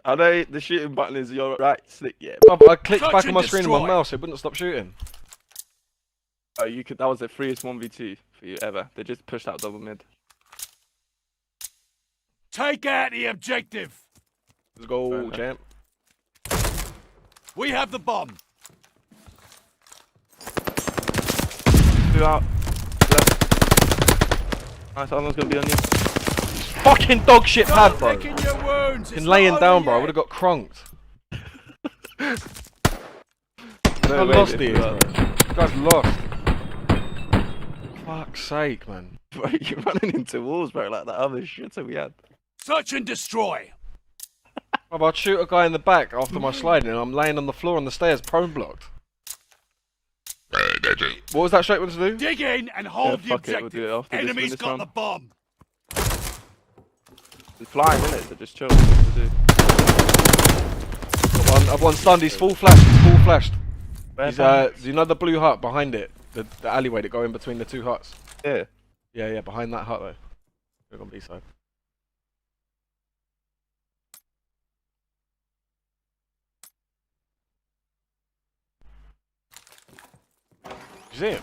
I know the shooting button is your right stick, yeah. Brother, I clicked Search back on and my screen with my destroy. mouse, it wouldn't stop shooting. Oh, you could. That was the freest 1v2 for you ever. They just pushed out double mid. Take out the objective. Let's go, Fair enough. champ. We have the bomb. 2 out. Left. Nice, Arnold's gonna be on you. Fucking dog shit pad, Start bro. licking your wounds. Fucking laying down, bro. I would have got cronked. I No way, lost they it, threw bro. out. You guys lost. Fuck's sake, man. Bro, you're running into walls, bro, like that other shitter we had. Search and destroy. Brother, I'd shoot a guy in the back after my sliding and I'm laying on the floor on the stairs, prone blocked. What was that shape one to do? Dig in and hold the fuck it, we'll objective. do it after this, Enemy's win this got round. the bomb. It's flying, isn't it? So just chill. We'll do. I've one stunned, he's full flashed, Where He's, back? do you know the blue hut behind it? The alleyway that go in between the two huts? Yeah. Yeah, behind that hut though. Look on B side. You see him?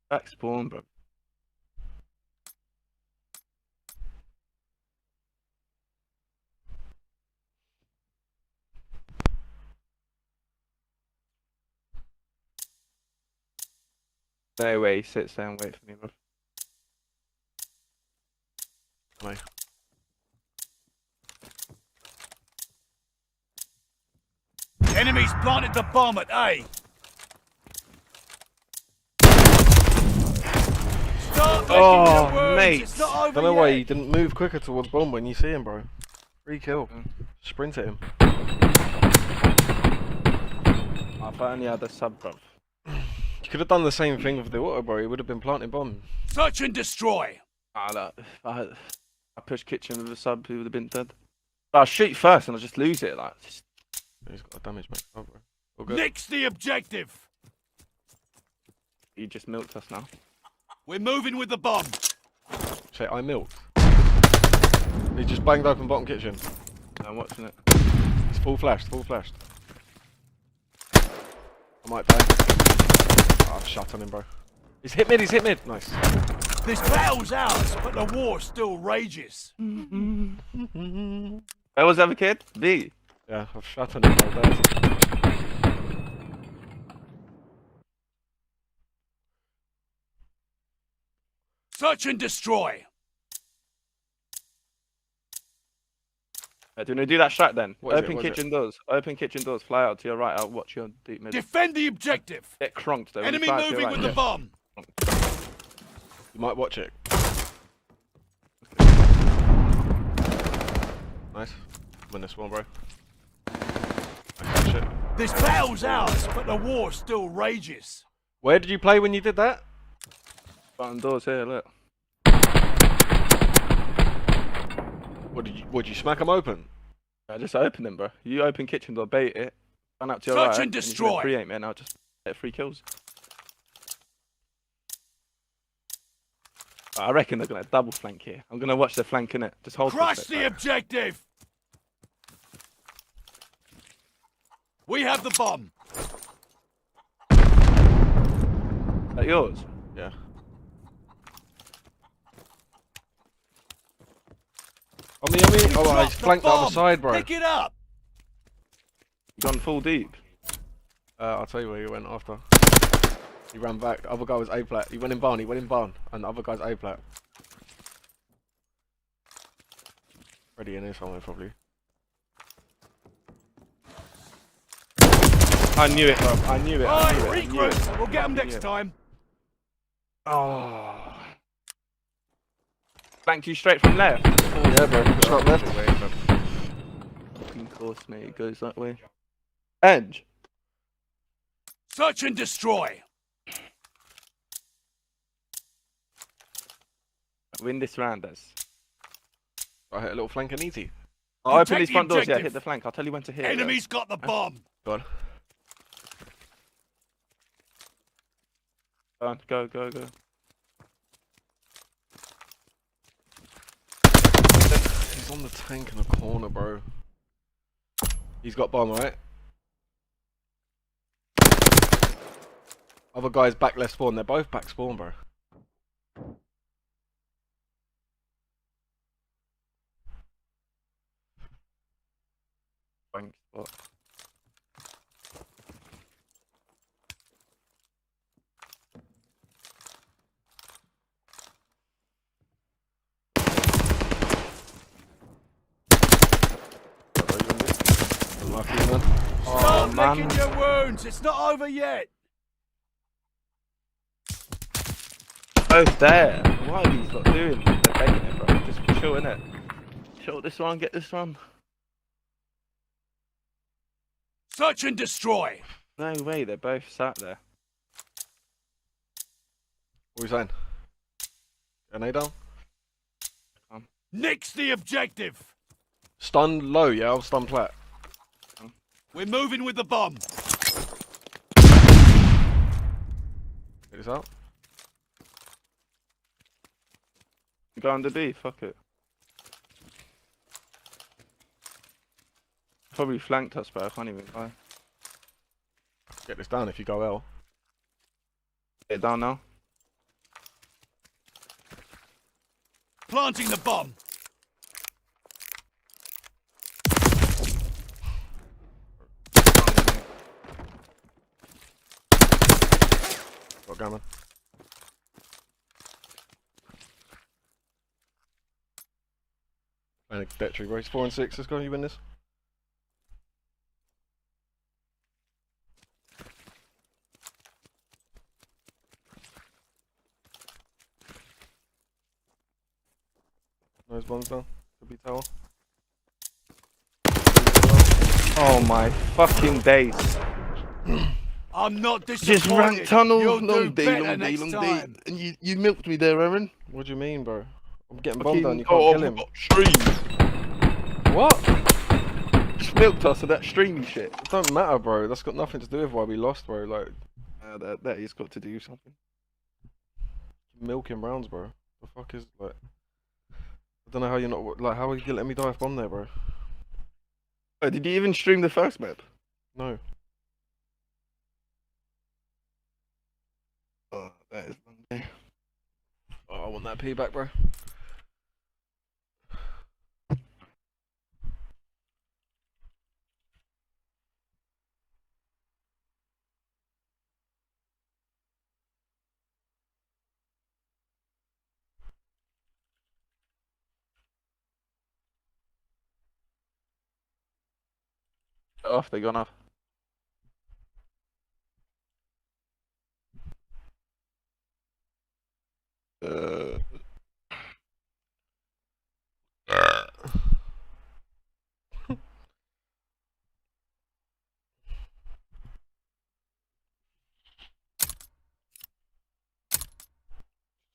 Back spawn, bro. No way, he sits there and wait for me, bro. Come Enemies planted the bomb at A. Start licking Oh, your wounds. mate. It's not over Don't know why yet. you didn't move quicker towards bomb when you see him, bro. Free kill. Sprint at him. If I only had a sub, bro. You could have done the same thing with the auto, bro. He would have been planting bomb. Search and destroy. Ah, look, if I pushed kitchen with a sub, he would have been dead. But I'll shoot first and I'll just lose it, like. He's got a damage mate. Oh, bro. All good. Nix the objective. You just milked us now. We're moving with the bomb. Say, I milked. He just banged open bottom kitchen. I'm watching it. It's full flashed, I might die. Oh, I've shot on him, bro. He's hit mid. Nice. This battle's ours, but the war still rages. Where was the other kid? B. Yeah, I've shot on him, bro. There. Search and destroy. Do you want to do that strat then? What is it? Open What is kitchen doors. Open kitchen doors. Fly out to your right. I'll watch your deep mid. Defend the objective. Get cronked though. when you Enemy fly out to your moving right, with the get bomb. You might watch it. Nice. Win this one, bro. Okay, shit. This battle's ours, but the war still rages. Where did you play when you did that? Button doors here. Look. Would you smack them open? I just open them, bro. You open kitchen door, bait it, run out to your Search right, and destroy. Pre-aim it, and I'll just get 3 kills. I reckon they're gonna double flank here. I'm gonna watch their flank in it. Just hold. Crush this bit, the bro. objective. We have the bomb. Is that yours? Yeah. On me. We Oh, I dropped flanked the other bomb. side, bro. Pick it up. Gone full deep. I'll tell you where he went after. He ran back. The other guy was A-plat. He went in barn, and the other guy's A-plat. Ready in here somewhere, probably. I knew it, bro. I knew it. Alright, I knew it. I knew it. regroup. We'll get them I knew next it. time. Oh. Flanked you straight from left. Yeah, bro. Push up left. Fucking course, mate. It goes that way. Edge. Search and destroy. Win this round, us. I hit a little flank and easy. I'll open Protect these the front doors, yeah, objective. hit the flank. I'll tell you when to hit. Enemy's got the bomb. God. Go. He's on the tank in the corner, bro. He's got bomb, right? Other guy's back left spawn. They're both back spawn, bro. Flank spot. Lucky man. Start man. licking your wounds. It's not over yet. Both there. What are these lot doing? They're begging it, bro. Just chill, innit? Chill this one, get this one. Search and destroy. No way, they're both sat there. What are you saying? Grenade down? Nix the objective. Stun low, yeah? I'll stun flat. We're moving with the bomb. Get this out. Go under B, fuck it. Probably flanked us, bro. I can't even lie. Get this down if you go L. Get it down now. Planting the bomb. Got gunman. And debt tree, bro. It's 4 and 6. Let's go. You win this. Those bombs down. Could be tower. Oh my fucking days. I'm not disappointed. Just rank tunnel, You'll long do day, better long day, next long time. day. And you milked me there, Aaron. What do you mean, bro? I'm getting bombed down. You Oh, can't kill him. Stream. What? Just milked us with that streamy shit. It don't matter, bro. That's got nothing to do with why we lost, bro. Like, That he's got to do something. milking rounds, bro. The fuck is like? I don't know how you're not like. How are you gonna let me die off bomb there, bro? Oh, did you even stream the first map? No. Oh, that is long day. Oh, I want that P back, bro. Off, they gone off. So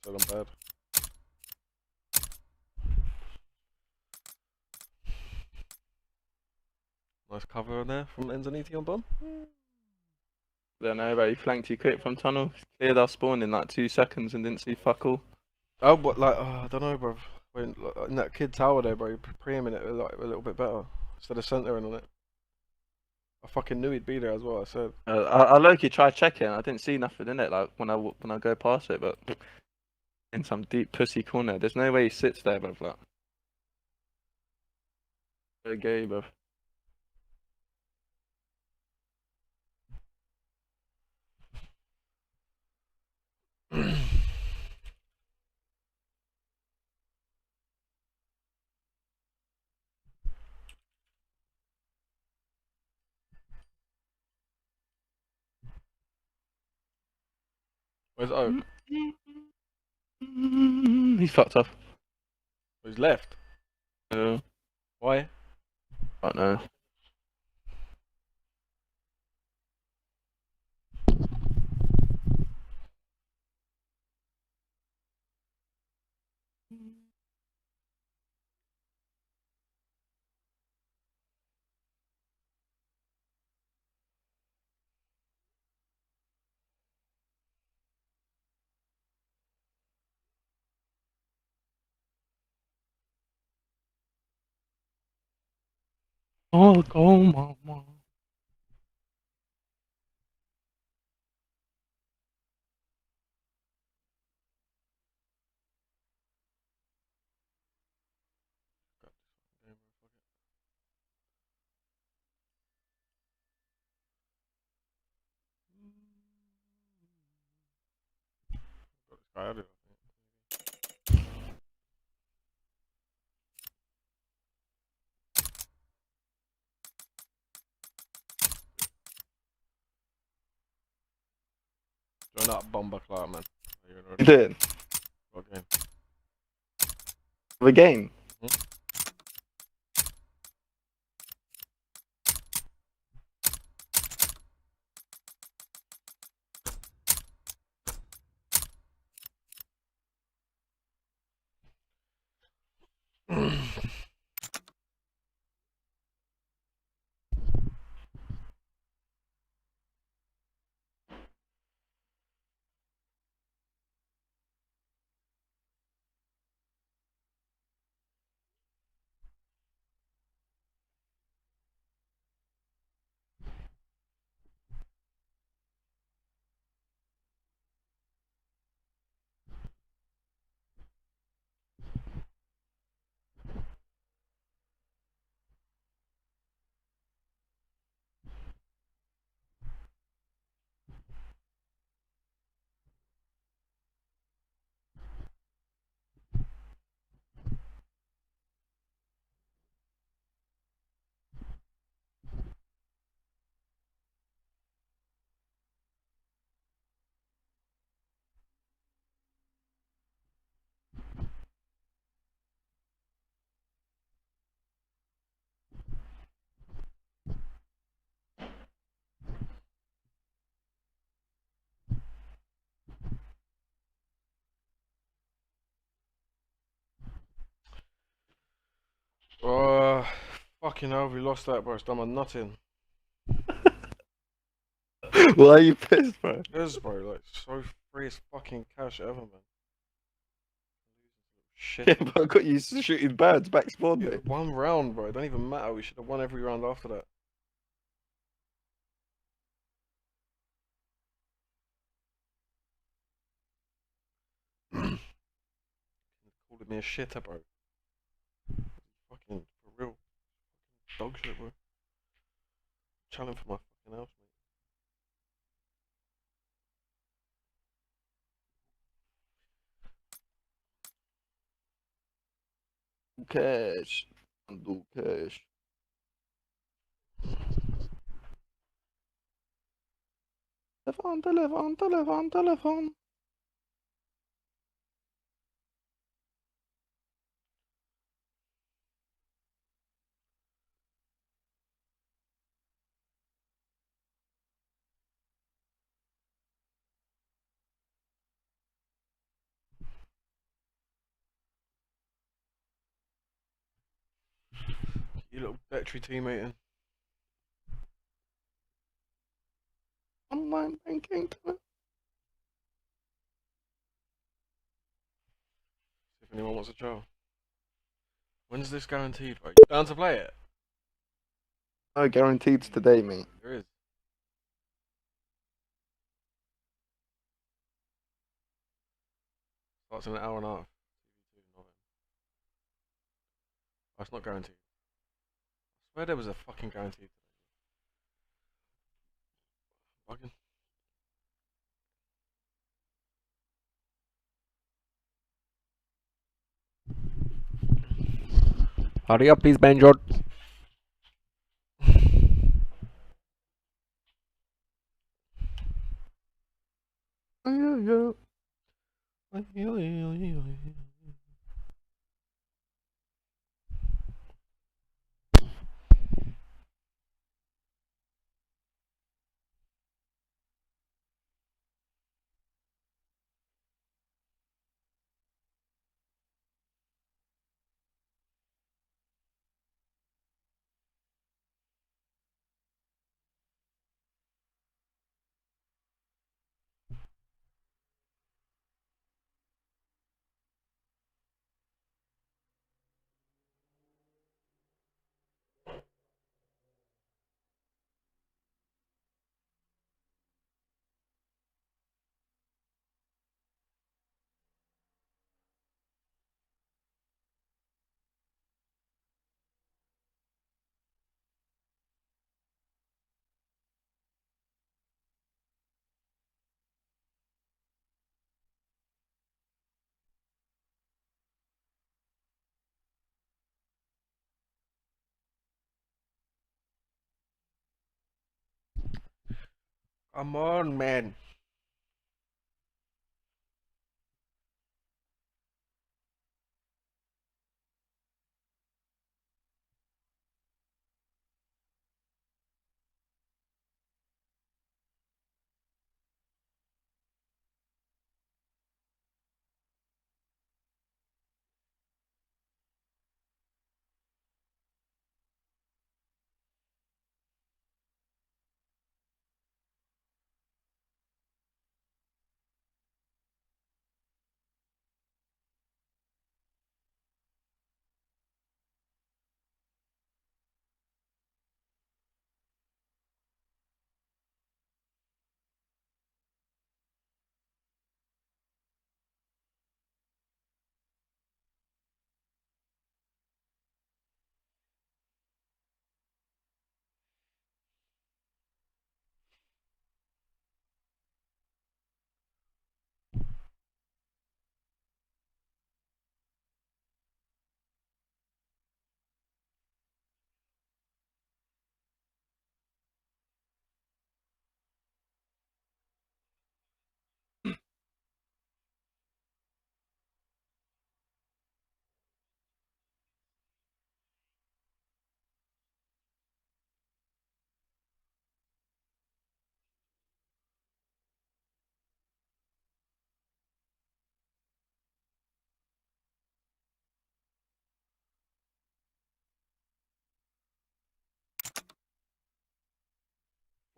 I'm bad. Nice cover on there from Enzaniti on bomb. Don't know, bro. He flanked you quick from tunnel. Cleared our spawn in like 2 seconds and didn't see fuck all. Oh, but like, I don't know, bro. When, like, in that kid tower there, bro, pre-aiming it like a little bit better instead of centering on it. I fucking knew he'd be there as well. I said. I low-key tried checking. I didn't see nothing in it. Like when I go past it, but in some deep pussy corner. There's no way he sits there, bruv. Like, so gay, bruv. Where's O? He's fucked off. He's left. Why? I don't know. Oh, go, mama. I had it. Join that bomber clout, man. You did? What game? The game? Fucking hell, we lost that, bro. It's done my nothing. Why are you pissed, bro? This, bro, like, so free as fucking cash ever, man. Shit. Yeah, but I got you shooting birds back spawn, Yeah, mate. one round, bro. It don't even matter. We should have won every round after that. Calling me a shitter, bro. Fucking, for real. Dog shit, bro. Challenge for my fucking house, Cash. Do cash. Telefon, telefon, telefon, telefon. mate. You little battery teammate. Online banking. If anyone wants a trial. When's this guaranteed, bro? Down to play it? No guaranteed today, mate. There is. Starts in an hour and a half. Oh, it's not guaranteed. I swear there was a fucking guaranteed. Fucking. Hurry up, please, Banjo. Yeah. Come on, man.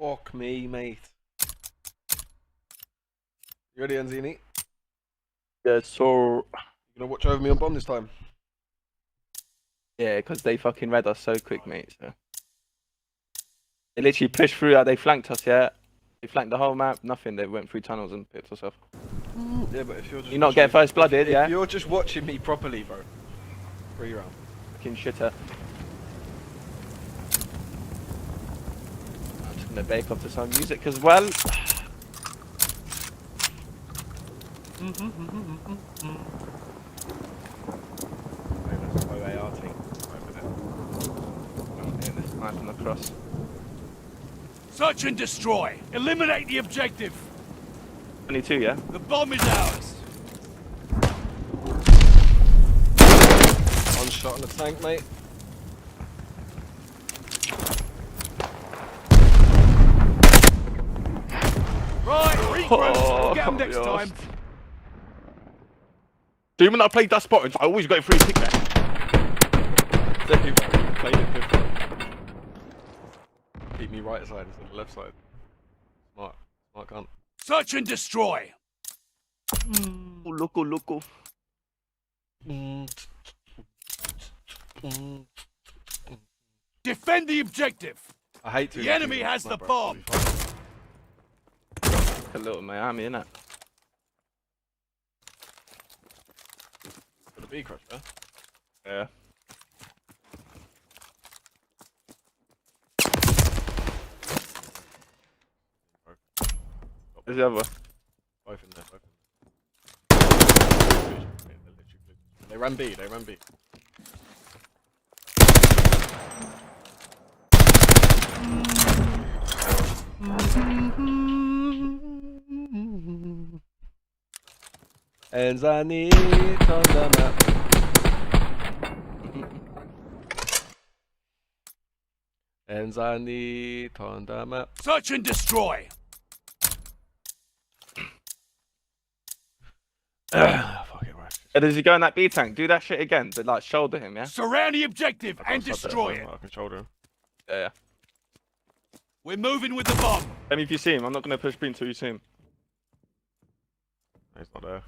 Fuck me, mate. You ready, Enzini? Yeah, so You gonna watch over me on bomb this time? yeah, because they fucking read us so quick, mate. So they literally pushed through. They flanked us. Yeah, they flanked the whole map. Nothing. They went through tunnels and picked us off. Yeah, but if you're just You not get first blooded, if yeah? you're just watching me properly, bro. 3 round. Fucking shitter. I'm just gonna bake off to some music as well. Let's go AR team. Yeah, this knife on the cross. Search and destroy. Eliminate the objective. 22, yeah. The bomb is ours. One shot on the tank, mate. Right, regroup. We'll get them next yes. time. So when I played that spot, I always got a free kick there. Thank you, bro. You played it different. Keep me right side instead of left side. Smart. Smart cunt. Search and destroy. Oh, loco. Defend the objective. I hate to. The enemy has the bomb. A little Miami, innit? For the B crush, yeah? Yeah. There's the other. Both in there, both in there. They ran B, they ran B. And I need on the map. And I need on the map. Search and destroy. Fuck it, right. Does he go in that B tank? Do that shit again, but like shoulder him, yeah? Surround the objective and I'll sub that destroy as it. well. I can shoulder him. Yeah. We're moving with the bomb. Tell me if you see him. I'm not gonna push B until you see him. No, he's not there.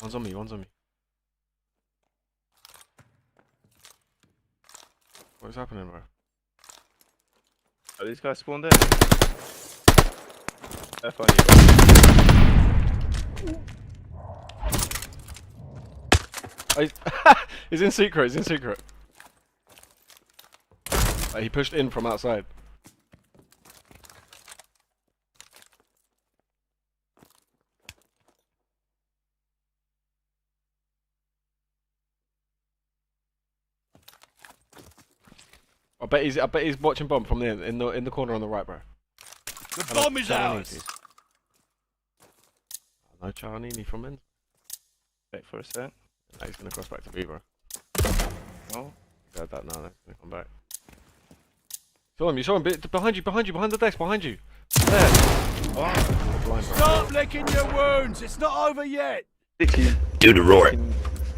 One's on me, one's on me. What is happening, bro? Oh, these guys spawned in. They're funny. He's in secret, he's in secret. He pushed in from outside. I bet he's watching bomb from the in the corner on the right, bro. The bomb is ours. No Cianini from in. Wait for a sec. No, he's gonna cross back to B, bro. Oh. He had that now. He's gonna come back. You saw him. Behind you, behind the desk, behind you. There. Oh, blind, bro. Stop licking your wounds. It's not over yet. Do the roar.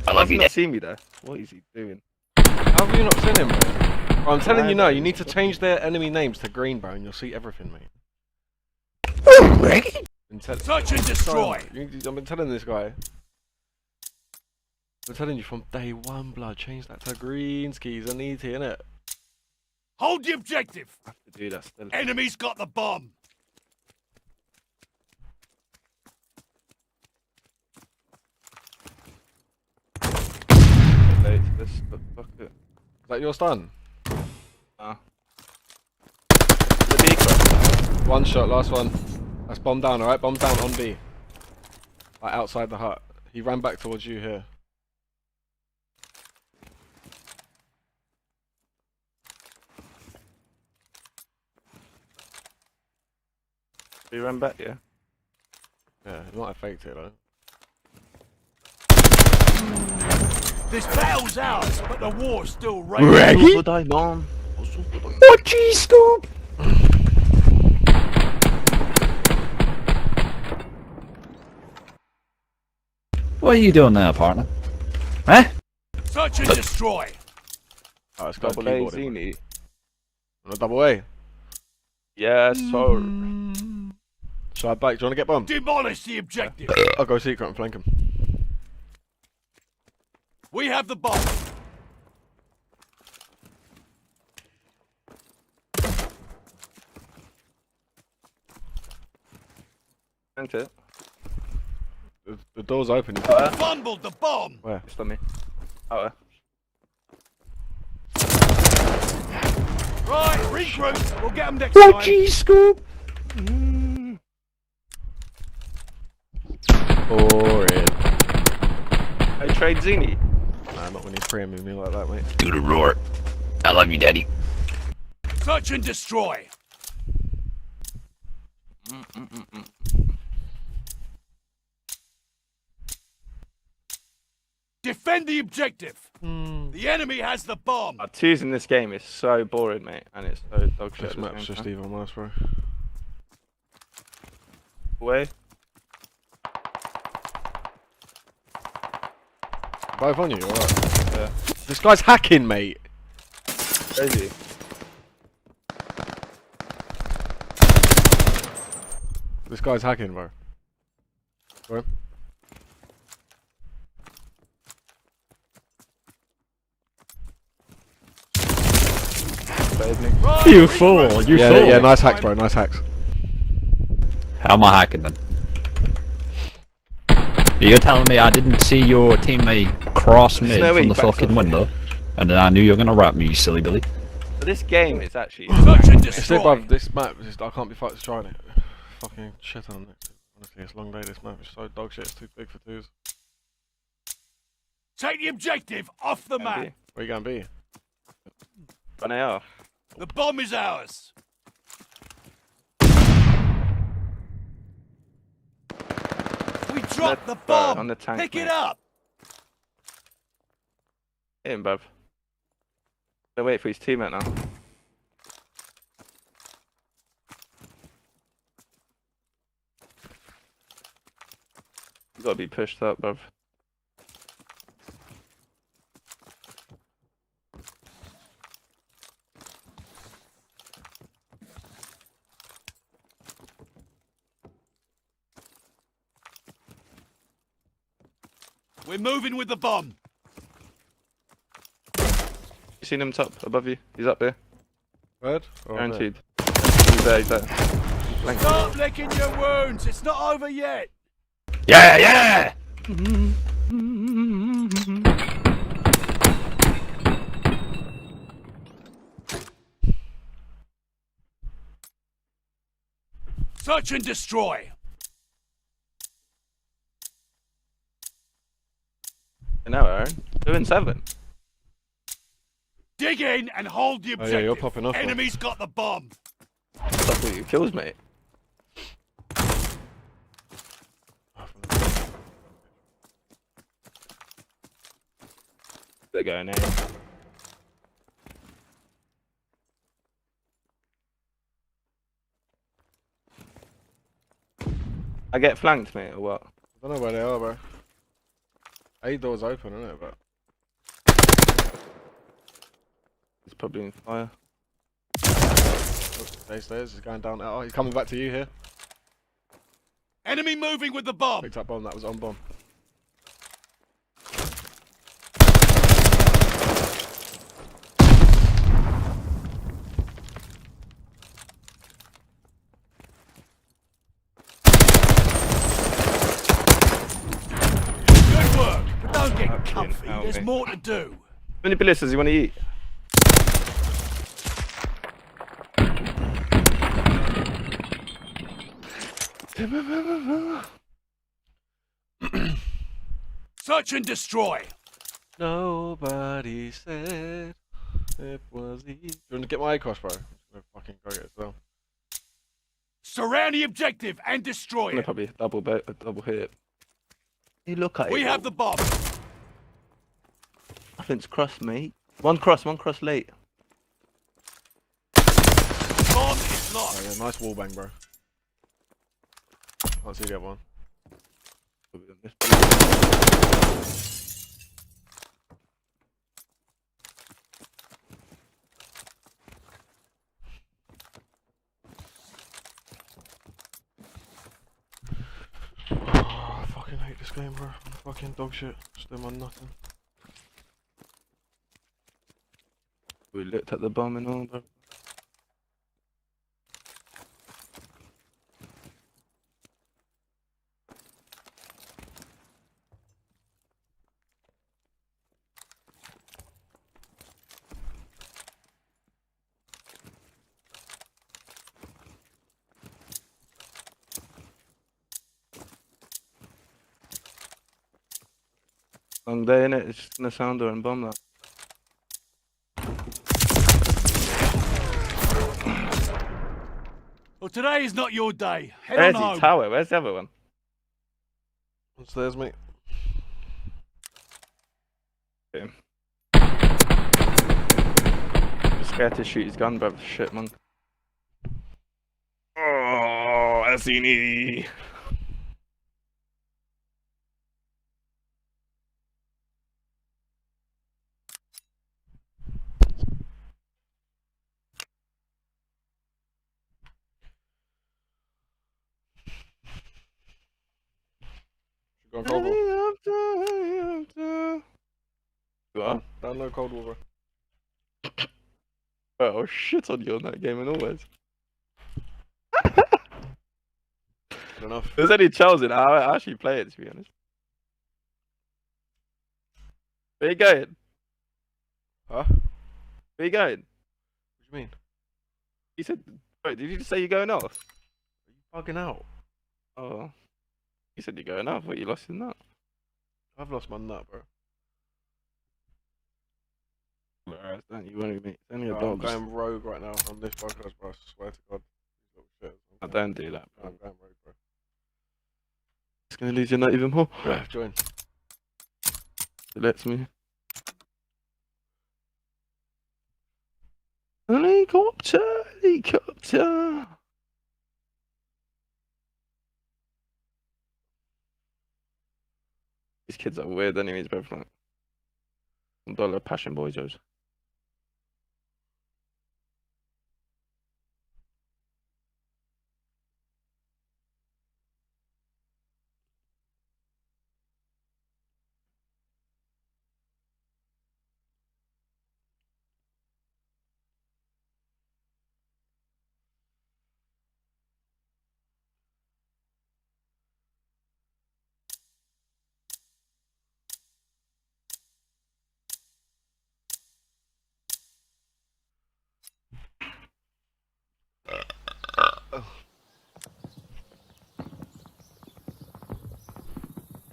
I love you. Not seen me there. What is he doing? How have you not seen him, bro? Bro, I'm telling you now, you need to change their enemy names to green, bro, and you'll see everything, mate. Search and destroy. I've been telling this guy. I'm telling you from day one, blood. Change that to green skis. I need to, innit? Hold the objective. I have to do that still. Enemy's got the bomb. Late to this, but fuck it. Is that your stun? The beaker. One shot, last one. That's bomb down, alright? Bomb down on B. Like outside the hut. He ran back towards you here. He ran back, yeah. Yeah, he might have faked it though. This battle's ours, but the war's still raging. Ready? What I on? What G-scoop? What are you doing there, partner? Eh? Search and destroy. Oh, it's got a Double A keyboard in it. Zini. On a double A. Yes, sir. Shall I back? Do you want to get bomb? Demolish the objective. I'll go secret and flank him. We have the bomb. Sent it. The door's open. Fumbled the bomb. Where? It's on me. Oh, Right, regroup. We'll get them next What time. G-scoop? Boring. I trade Zini. Nah, not when he's pre-aiming me like that, mate. Do the roar. I love you, daddy. Search and destroy. Defend the objective. The enemy has the bomb. Twos in this game is so boring, mate, and it's so dog shit. This map's just even worse, bro. Away. Both on you, alright. Yeah. This guy's hacking, mate. Crazy. This guy's hacking, bro. Bro. Right, You regroup. fool, you Yeah, fool. yeah, nice hacks, bro, nice hacks. How am I hacking then? You're telling me I didn't see your teammate cross me no way from you the backed fucking off. window, and then I knew you were gonna rap me, you silly Billy. But this game is actually. Search and It's it, destroy. bruv, this map, I can't be fucked trying it. Fucking shit on it. Honestly, it's a long day, this map is so dog shit, it's too big for twos. Take the objective off the map. Where you going be? Run AR. The bomb is ours. We dropped the bomb. On the tank, Pick it mate. up. Hit him, bruv. Gonna wait for his teammate now. You gotta be pushed up, bruv. We're moving with the bomb. You seen him top above you? He's up there. Bird? Or there? Guaranteed. He's there, he's there. Flank. Stop licking your wounds. It's not over yet. Yeah, yeah! Search and destroy. An hour, Aaron. 2 and 7. Dig in and hold the Oh objective. yeah, you're popping off. Enemy's got the bomb. That's what you kills, mate. They're going in. I get flanked, mate, or what? I don't know where they are, bro. A door's open, isn't it? But It's probably in fire. stairs is going down. Oh, he's coming back to you here. Enemy moving with the bomb. Picked up bomb. That was on bomb. Good work. But don't get Fucking comfy. hell, There's mate. more to do. How many ballistas do you want to eat? Search and destroy. Nobody said it was easy. Do you want to get my A-cross, bro? I'm gonna fucking go get it as well. Surround the objective and destroy I'm gonna it. probably double hit. You look at it. We have the bomb. Nothing's cross, mate. One cross late. Bomb is Oh lost. yeah, nice wall bang, bro. Can't see the other one. Oh, I fucking hate this game, bro. I'm fucking dog shit. Still on nothing. We looked at the bomb and all, bro. Long day, innit? It's just gonna sound her and bomb that. Well, today is not your day. Head Where's on he? home. Tower? Where's the other one? Upstairs, mate. I'm scared to shoot his gun, bruv. Shit, man. Oh, Asini. Should go on Cold War. What? Download Cold War, bro. Oh, shit on you on that game and always. Good enough. There's any Chelsea. I actually play it, to be honest. Where you going? Huh? Where you going? What do you mean? You said, wait, did you just say you're going off? Are you bugging out? Oh. You said you're going off, but you lost in that. I've lost my nut, bro. Alright, don't you worry, mate. It's only a I'm dog. going rogue right now on this podcast, bro. I swear to God. These little shit. I don't do that, bro. I'm going rogue, bro. It's gonna lose your nut even more. Yeah, join. It lets me. Helicopter, helicopter. These kids are weird, anyways, bro. Like, dollar passion boy Joes.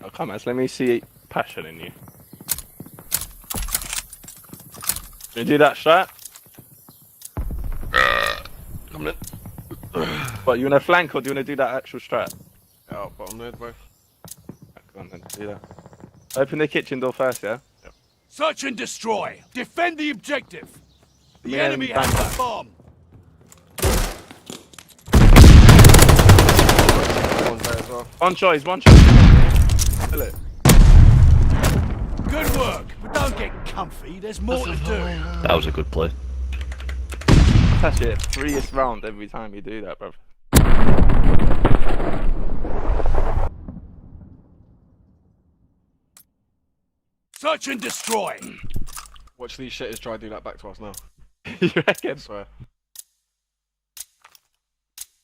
Oh, come on, let me see passion in you. You do that strat? Come in. But you wanna flank or do you wanna do that actual strat? Out bottom mid, bro. Come on then, do that. Open the kitchen door first, yeah? Search and destroy. Defend the objective. The Yeah, enemy has the bomb. One's there as well. One choice, one choice. Kill it. Good work, but don't get comfy. There's more to do. That was a good play. That's it, freest round every time you do that, bro. Search and destroy. Watch these shitters try to do that back to us now. You reckon? I swear.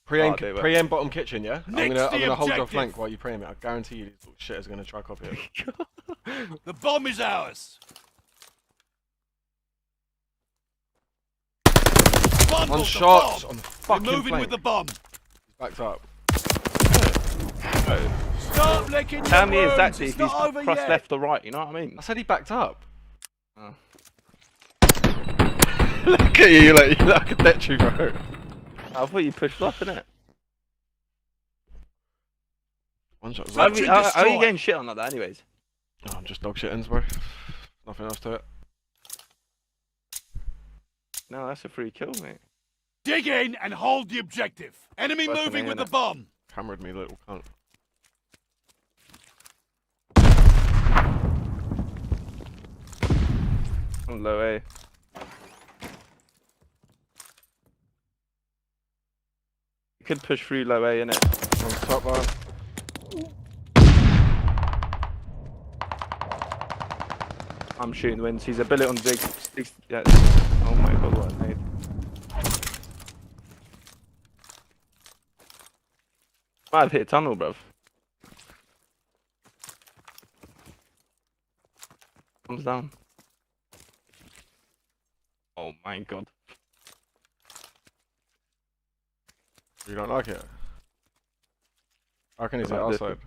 Pre-aim, Oh, they were. pre-aim bottom kitchen, yeah? I'm Next gonna the hold your objective. flank while you pre-aim it. I guarantee you these little shitters are gonna try copy it. The bomb is ours. Bundle One the shot bomb. on the We're fucking moving flank. with the bomb. He's backed up. Stop licking your Tell me wounds. exactly It's if he's not over crossed yet. left or right, you know what I mean? I said he backed up. Oh. Look at you, like a detry, bro. I thought you pushed off, innit? One shot. Search and How are destroy. you getting shit on like that, anyways? Oh, I'm just dog shittings, bro. Nothing else to it. No, that's a free kill, mate. Dig in and hold the objective. Enemy Worse than moving me, with the innit? bomb. Cameraed me, little cunt. On low A. You could push through low A, innit? On top bar. I'm shooting wins. He's a billet on Zig. Yeah. Oh my god, what I made. Might have hit a tunnel, bruv. Comes down. Oh my god. You don't like it? How can he I say like this outside?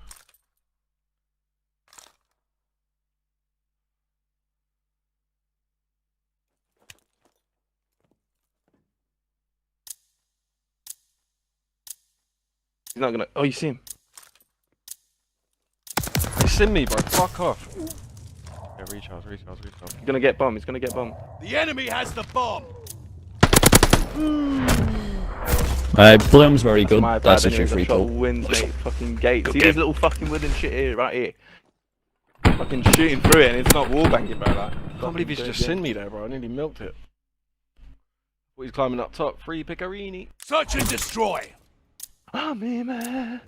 He's not gonna. Oh, you see him? He's seen me, bro. Fuck off. Yeah, recharge. He's gonna get bomb. He's gonna get bomb. The enemy has the bomb. Bloom's very good. My That's bad, a true anyways, free I've shot kill. wins, mate. Fucking gate. Good See game. this little fucking wooden shit here, right here. Fucking shooting through it, and it's not wall banging, bro. Like, I can't believe he's just seen me there, bro. I nearly milked it. Thought he's climbing up top. Free Piccarini. Search and destroy. Oh me man.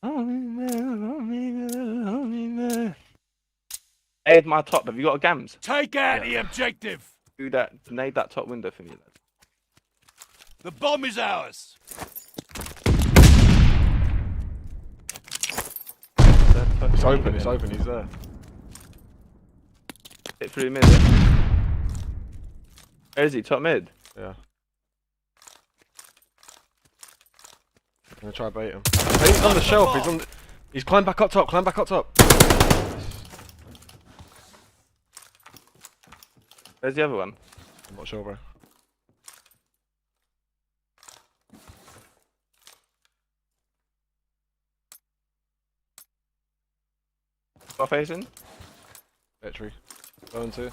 Oh me man. Oh me man. Oh me man. Aid my top. Have you got a gams? Take out the objective. Do that. Nade that top window for me, lad. The bomb is ours. It's open. It's open. He's there. Hit through mid. Yeah. Where is he? Top mid. Yeah. I'm gonna try bait him. He's on the shelf. He's on. He's climbed back up top. Climb back up top. Where's the other one? I'm not sure, bro. What facing? Detry. Going to.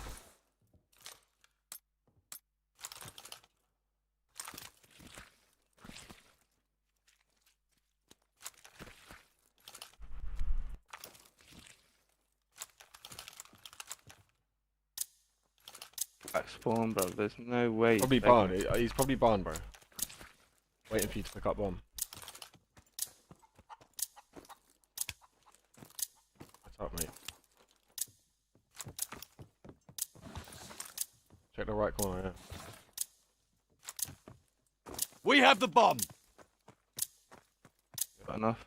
Back spawn, bro. There's no way. Probably he's barn. faking. He's probably barn, bro. Waiting for you to pick up bomb. What's up, mate? Check the right corner, yeah. We have the bomb. Got enough.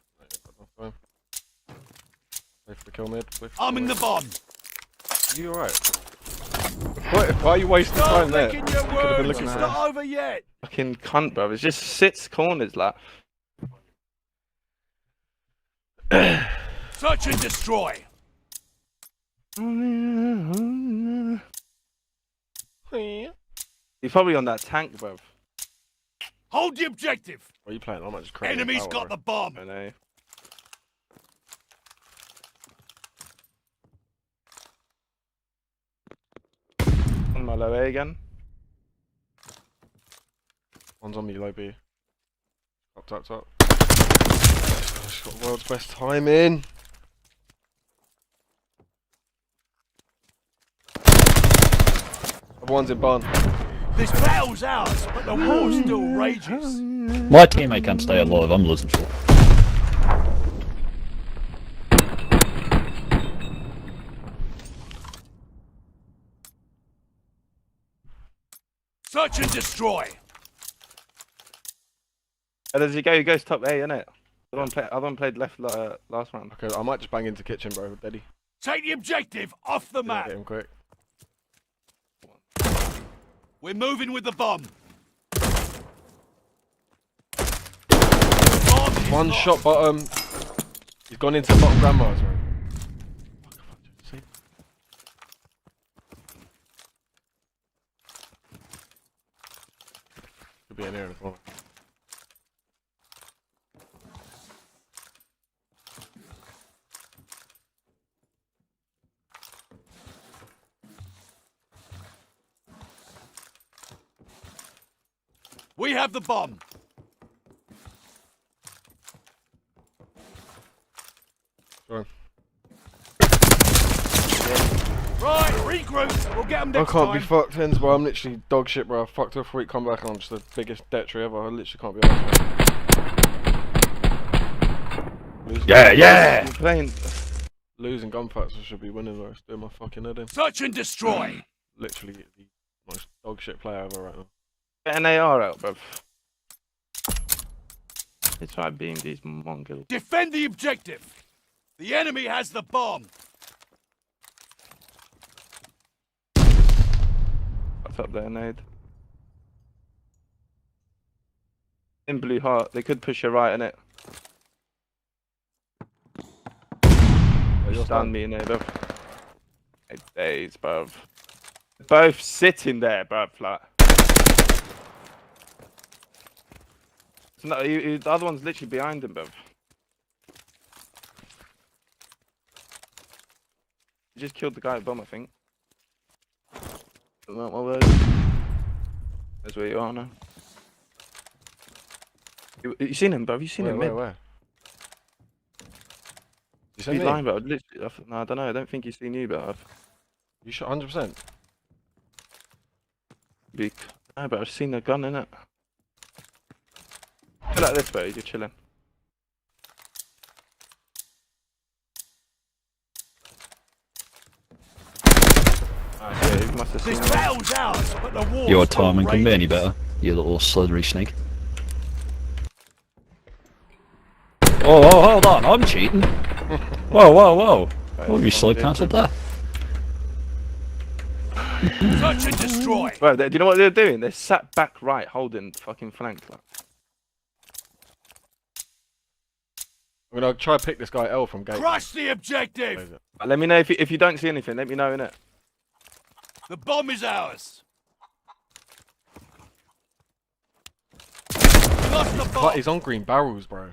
Wait for the kill mid. Wait for Arming the bomb. Are you alright? Why are you wasting Stop time there? licking your You could have been wounds. looking It's for not over yet. Fucking cunt, bro. It just sits corners, like. Search and destroy. He's probably on that tank, bruv. Hold the objective. What are you playing? I might just create Enemy's got the bomb. I know. On my low A again. One's on me, low B. Top. Oh, she's got world's best timing. Other one's in barn. This battle's ours, but the war still rages. My teammate can't stay alive, I'm losing for. Search and destroy. Where does he go? He goes top A, innit? Other one played left last round. Okay, I might just bang into kitchen, bro. Daddy. Take the objective off the map. Get him quick. We're moving with the bomb. One shot bottom. He's gone into bottom grandma's, bro. Could be in here in the corner. We have the bomb. Sorry. Right, regroup. We'll get them I next can't time. be fucked, hens, bro. I'm literally dog shit, bro. I fucked her for a week, come back, and I'm just the biggest detree ever. I literally can't be honest. Yeah! You're playing. Losing gunfights, I should be winning, bro. It's doing my fucking head in. Search and destroy. Literally the most dog shit player ever right now. Get an AR out, bruv. They try being these mongrels. Defend the objective. The enemy has the bomb. What's up there, Nade? In blue heart, they could push you right, innit? You're Stun me in there, bruv. 8 days, bruv. Both sitting there, bruv, like. So no, the other one's literally behind him, bruv. You just killed the guy at bomb, I think. Not my word. That's where you are now. You seen him, bruv? You seen him, mid? Where? You He's seen me? lying, but no, I don't know. I don't think he's seen you, but You shot 100%? no, but I've seen the gun in it. Feel like this, bro. You're chilling. Yeah, he must have seen This me. battle's ours, but the war Your still timing couldn't be any rages. better, you little slithery snake. Oh, hold on, I'm cheating. Whoa. Oh, you slow cancelled that. Search and destroy. Bro, do you know what they're doing? They're sat back right, holding fucking flank. Like. I'm gonna try to pick this guy L from gate. Crush the objective. Where is it? Let me know if you don't see anything. Let me know, innit? The bomb is ours. Lost the But bomb. he's on green barrels, bro.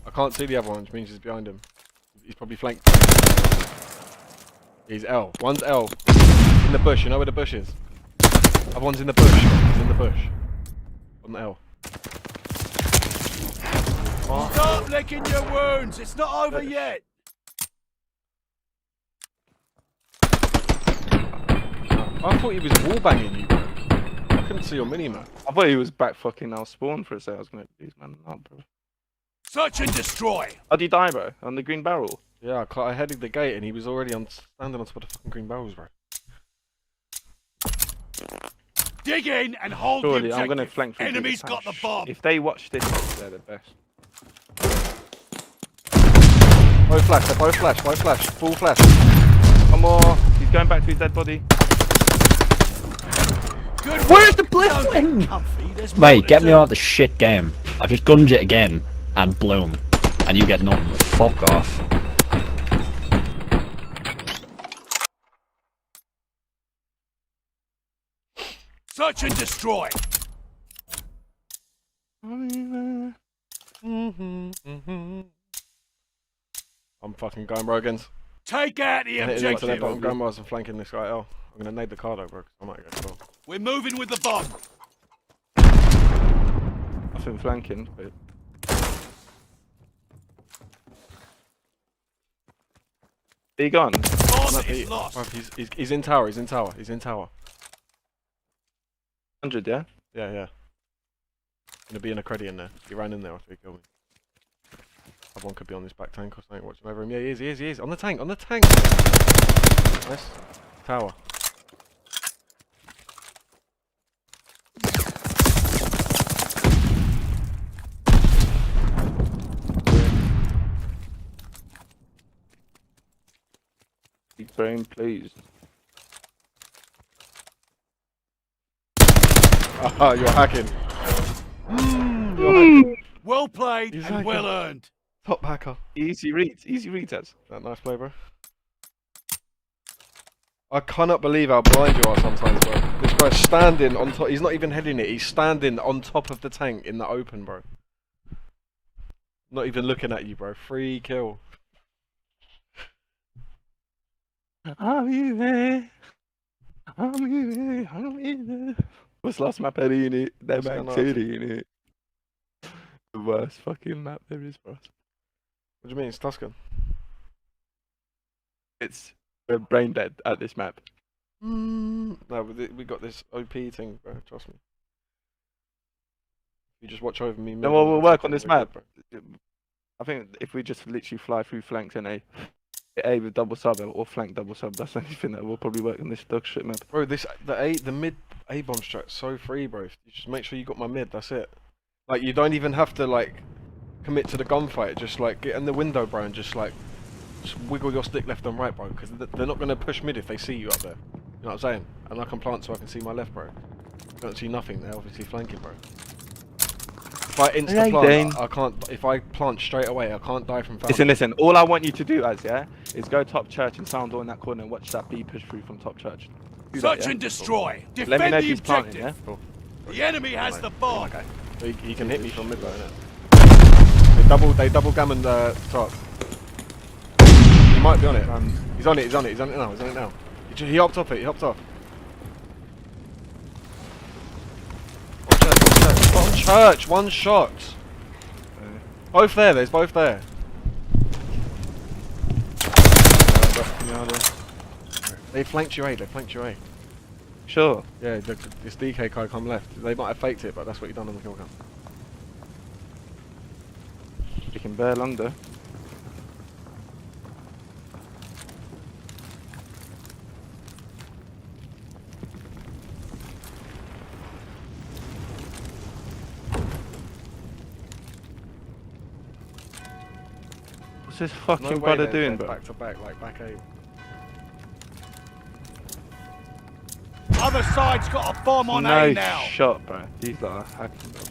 I can't see the other one, which means he's behind him. He's probably flanked. He's L. One's L. In the bush, you know where the bush is? Other one's in the bush. He's in the bush. On the L. Stop licking your wounds. It's not over yet. I thought he was wallbanging you, bro. I couldn't see your mini-map. I thought he was back fucking now spawn for a second. I was gonna lose man up, bro. Search and destroy. How'd you die, bro? On the green barrel? Yeah, I headed the gate and he was already standing on top of the fucking green barrels, bro. Dig in and hold the Surely, objective. I'm gonna flank through. Enemy's got the bomb. If they watch this, they're the best. Both flash, they're both flash, full flash. One more. He's going back to his dead body. Good Where's work. the blitz thing? Comfy, there's more Mate, to get me do. out of the shit game. I've just gunned it again, and bloom. And you get nothing. Fuck off. Search and destroy. I'm fucking going Rogans. Take out the I'm hitting into objective. their bottom grandmas and flanking this guy. Oh, I'm gonna nade the car though, bro. 'Cause I might get killed. We're moving with the bomb. I think flanking. But... He gone. Bomb is lost. Bro, he's in tower. He's in tower. He's in tower. 100, yeah? Yeah, yeah. Gonna be in a credit in there. He ran in there after he killed me. Other one could be on this back tank or something, watching over him. Yeah, he is. On the tank, on the tank! Nice. Tower. Big brain, please. Ah, you're hacking. You're hacking. Well played He's and like well a- earned. Top hacker. Easy reads, us. That nice play, bro. I cannot believe how blind you are sometimes, bro. This guy's standing on top. He's not even heading it. He's standing on top of the tank in the open, bro. Not even looking at you, bro. Free kill. Are you there? I'm here. I'm here. What's last map in it? That What's going back on? city in it. The worst fucking map there is for us. What do you mean? It's Tuscan. We're brain dead at this map. No, we got this OP thing, bro. Trust me. You just watch over me. No, well, we'll work on this we're map. good, I think if we just literally fly through flanks and A with double sub or flank double sub, that's the only thing that will probably work on this dog shit map. bro. The mid A bomb strat's so free, bro. You just make sure you got my mid. That's it. Like you don't even have to like commit to the gunfight. Just like get in the window, bro, and just wiggle your stick left and right, bro. Because they're not gonna push mid if they see you up there. You know what I'm saying? And I can plant so I can see my left, bro. Don't see nothing. They're obviously flanking, bro. If I insta plant, I can't. If I plant straight away, I can't die from foul. Listen. All I want you to do, is go top church and sound door in that corner and watch that B push through from top church. Do that, Search yeah? and destroy. Let me Defend know if the he's planting, objective. yeah? Cool. The enemy has the bomb. Okay. He can hit me from mid, though, innit? They double gammon the top. He might be on it. He's on it now. He hopped off it. He hopped off. On church. One shot. Both there. There's both there. They flanked your A. Sure. Yeah, this DK guy come left. They might have faked it, but that's what he done on the kill cam. You can bear long though. What's this fucking brother doing, bro? Back to back, like back A. Other side's got a bomb on No A now. shot, bro. These lot are hacking, bro.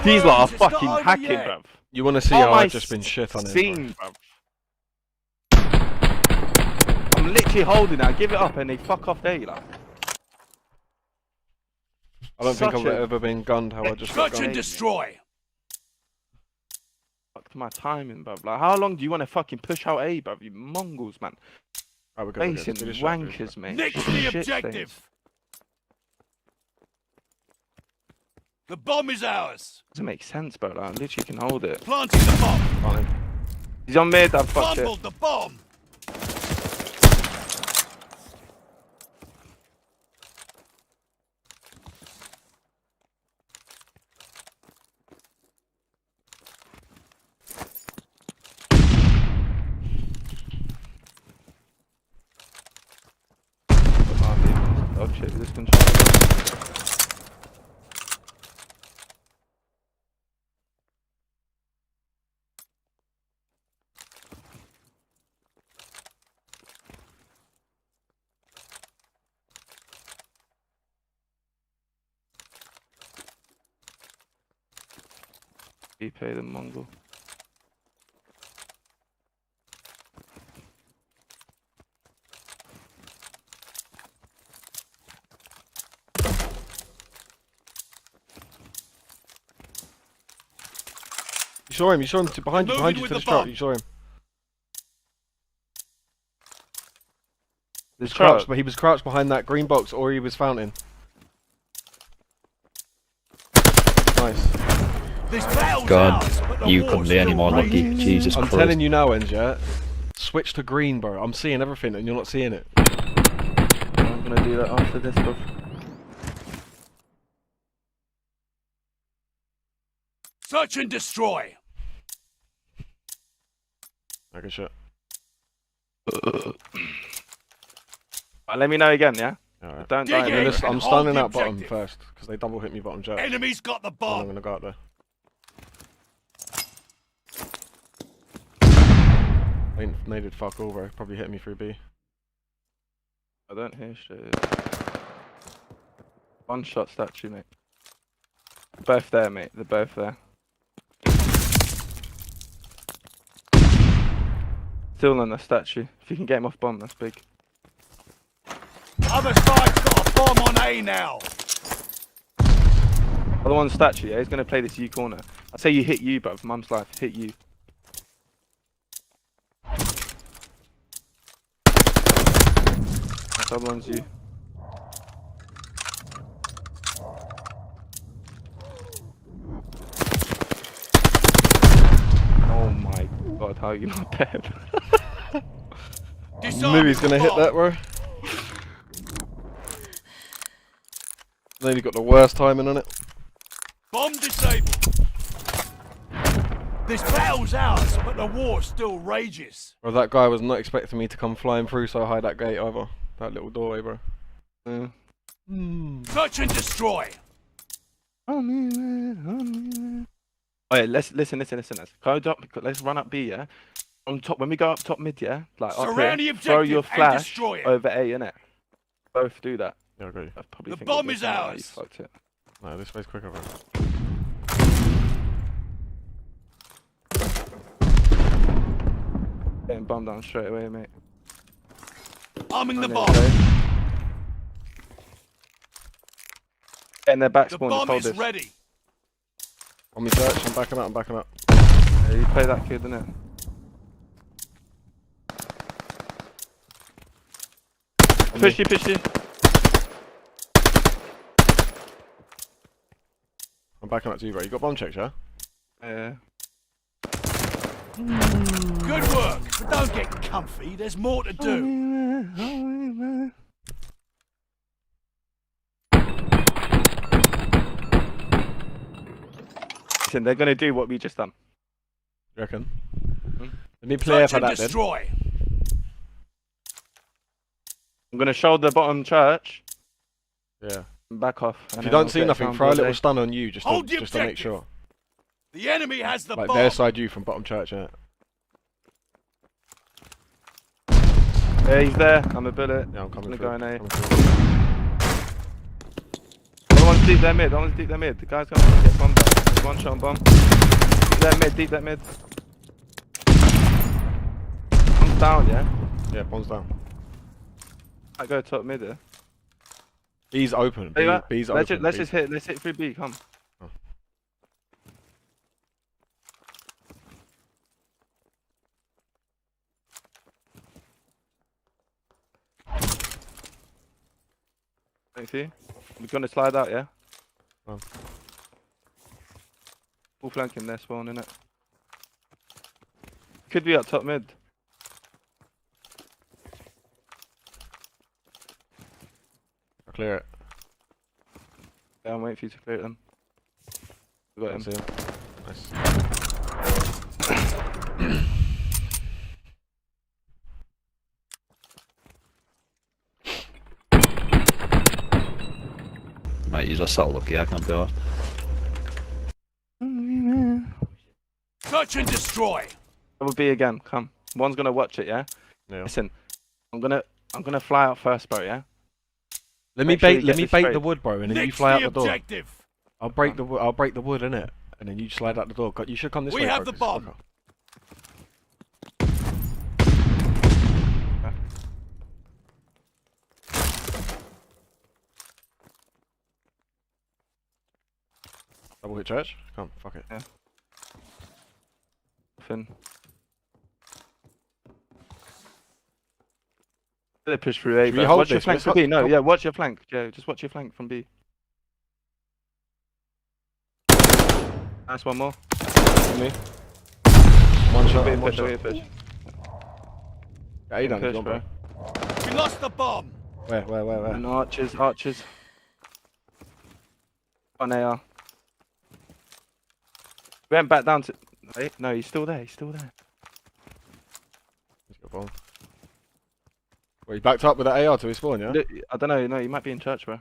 These lot are It's not fucking over hacking, yet. bruv. You want to see Oh how my I've just been shit on it? Scene, bruv. I'm literally holding it. I give it up and they fuck off there, like. I don't think Such I've a- ever been gunned how I just got Search and gunned. destroy. Fucked my timing, bruv. Like, how long do you want to fucking push out A, bruv? You Mongols, man. Right, we're good, Facing Do this shot, do this wankers, shot. mate. Nick the Shit objective. stains. The bomb is ours. Doesn't make sense, bro. Like, I literally can hold it. Planting the bomb. Fine. He's on mid, I've fucked it. Fumbled the bomb. Oh shit, this controller. pay the Mongol. You saw him, behind you Moving to with the the truck, bomb. you saw him. This Crouched, truck. but he was crouched behind that green box, or he was fountain. Nice. This battle's God, ours, but the you war's couldn't be any still more lucky. raging. Jesus I'm Christ. telling you now, Ends, yeah? Switch to green, bro. I'm seeing everything and you're not seeing it. I'm gonna do that after this, bro. Search and destroy. Okay, shit. Let me know again, yeah? Alright. Don't Dig die. in. mate. and I'm hold standing the out bottom objective. first, because they double hit me bottom jet. And Enemy's got the I'm bomb. gonna go out there. They did fuck all, bro. Probably hit me through B. I don't hear shit. One shot statue, mate. Both there, mate. They're both there. Still on the statue. If you can get him off bomb, that's big. Other side's got a bomb on A now. Other one's statue, yeah? He's gonna play this U corner. I say you hit you, bruv. Mum's life. Hit you. That other one's you. Oh my god, how are you not dead? Knew he's gonna hit that, bro. Nearly got the worst timing on it. Bomb disabled. This battle's ours, but the war still rages. Bro, that guy was not expecting me to come flying through so high that gate either. That little doorway, bro. Yeah. Search and destroy. Oh yeah, listen. Let's run up B, yeah. On top, when we go up top mid, yeah. Like up Surround here, the throw your objective and flash destroy it. over A, innit? Both do that. Yeah, I agree. I probably The think bomb we're is missing that, ours. You fucked it. No, this way's quicker, bro. Getting bombed down straight away, mate. Arming the On it, bomb. okay? Getting their back The spawn. bomb Hold is this. ready. On me search, I'm backing up. Yeah, you play that kid, innit? Push you. I'm backing up to you, bro. You got bomb checks, yeah? Yeah. Good work, but don't get comfy. There's more to do. Listen, they're gonna do what we just done. You reckon? Let me play Search for and that then. destroy. I'm gonna shoulder bottom church Yeah. and back off. If you don't see nothing, throw a little stun on you just Hold the to make objective. sure. The enemy has the Like bomb. their side you from bottom church, innit? Yeah, he's there. I'm a bullet. Yeah, I'm coming Gonna through. go in A. Coming through. Other one's deep their mid. The guy's gonna get bombed out. One shot on bomb. Deep that mid. I'm down, yeah? Yeah, bomb's down. I go top mid here. B's open. Hey, man, B's let's open. just hit through B, come. Oh. Thank you. We're gonna slide out, yeah? Oh. Full flanking their spawn, innit? Could be up top mid. I'll clear it. Yeah, I'm waiting for you to clear it then. We got him. That's him. Nice. Mate, you're just so lucky, I can't be arsed. Search and destroy. Double B again, come. One's gonna watch it, yeah? Yeah. Listen, I'm gonna fly out first, bro, yeah? Let me Make sure you bait get the this straight. wood, bro, and then you Next fly out the the door. objective. I'll break the wood, innit? And then you slide out the door. You should come this We way. have bro, the 'cause bomb. it's quicker. Double hit church? Come, fuck it. Nothing. They push through A. Should we bro. hold Watch your this? flank Let's from B. No, hold- yeah, watch your flank. Yeah, just watch your flank from B. Nice, one more. Me. One shot. Wait, One push, shot. wait, push. Yeah, he done. Push, He's on, bro. We lost the bomb. Where? And archers. On AR. We went back down to. Wait, no, he's still there. He's got a bomb. Well, he backed up with that AR to his spawn, yeah? Look, I don't know. No, he might be in church, bro.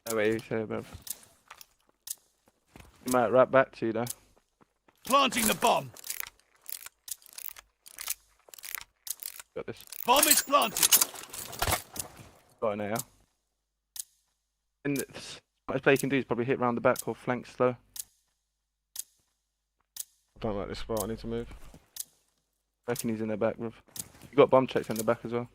No way, he's here, bro. He might wrap back to you, though. Planting the bomb. Got this. Bomb is planted. Got an AR. And what play he can do is probably hit round the back or flank slow. I don't like this spot. I need to move. I reckon he's in the back, bro. You got bomb checks in the back as well.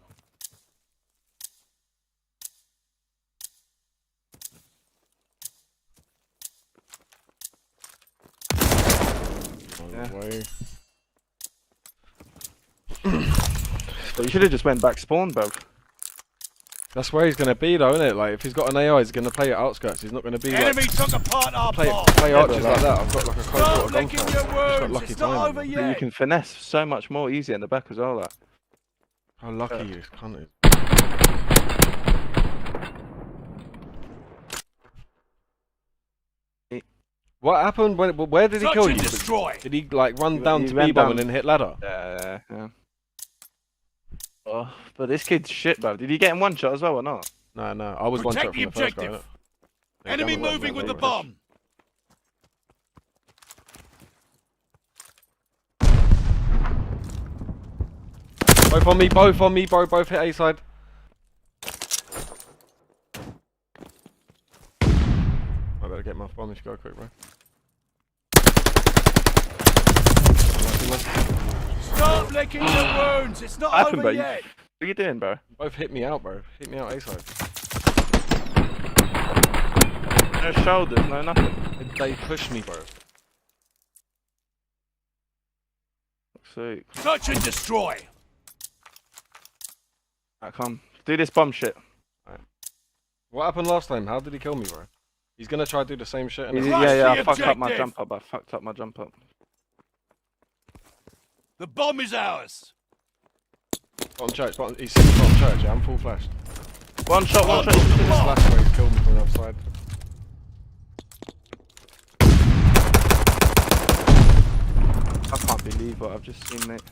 Yeah. Way. But you should have just went back spawn, bro. That's where he's gonna be, though, isn't it? Like, if he's got an AR, he's gonna play at outskirts. He's not gonna be Enemy like took apart our play bomb. archers like that. I've got like a close Stop quarter licking gunfight. your Just got wounds. lucky It's not over timing. But you yet. can finesse so much more easier in the back as well, like. How lucky you cunt is. What happened? Where did he Search kill and you? destroy. Did he like run He- down he to ran B-bomb down- and then hit ladder? Yeah. Oh, but this kid's shit, bro. Did you get him one shot as well or not? No. I was one shot Protect from the the first guy. objective. innit? Yeah, Enemy that was moving one, with the mate. bomb. Both on me, bro. Both hit A side. I better get my bomb if you go quick, bro. Stop licking your wounds. It's not What happened, over bro? yet. What are you doing, bro? Both hit me out, bro. Hit me out A side. No shoulders, no nothing. They pushed me, bro. Sweet. Search and destroy. Right, come. Do this bomb shit. What happened last time? How did he kill me, bro? He's gonna try to do the same shit. Yeah, innit? Crush I the fucked up my objective. jump up. I fucked up my jump up. The bomb is ours. Bottom church. He's sitting bottom church. Yeah, I'm full flashed. One shot, one shot. This last way he's killed me from the other side. I can't believe what I've just seen, mate.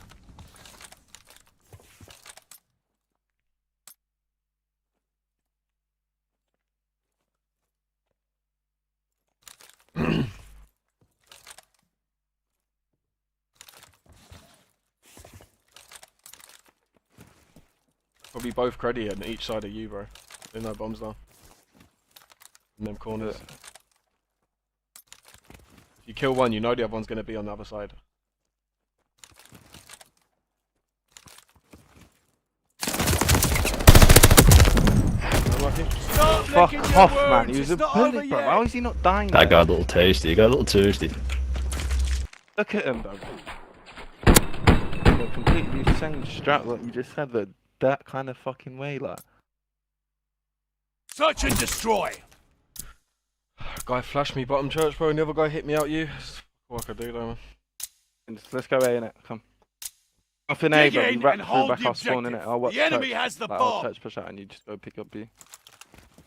Probably both credit on each side of you, bro. There's no bombs down. In them corners. If you kill one, you know the other one's gonna be on the other side. Unlucky. Stop Fuck licking your off, man. wounds. He was It's a not over bullet, bro. yet. How is he not dying? That there? got a little tasty. Got a little toasty. Look at him, bro. You're completely saying strat what you just said, that kind of fucking way, like. Search and destroy. Guy flashed me bottom church, bro, and the other guy hit me out you. That's what I could do, though, man. Let's go A, innit? Come. Off in A, Dig bro. in Wrap and through hold back the our spawn, objective. innit? I'll watch The enemy church. has the Like, I'll bomb. church push out and you just go pick up B.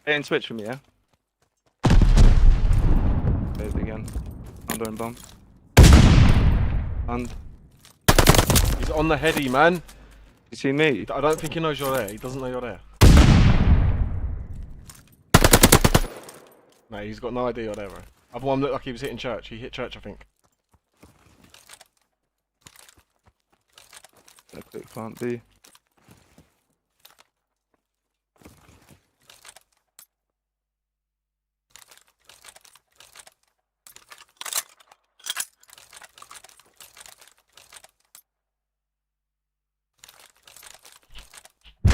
A and switch for me, yeah? There's again. Under and bomb. And. He's on the heady, man. You see me? I don't think he knows you're there. He doesn't know you're there. No, he's got no idea you're there, bro. Other one looked like he was hitting church. He hit church, I think. It can't be.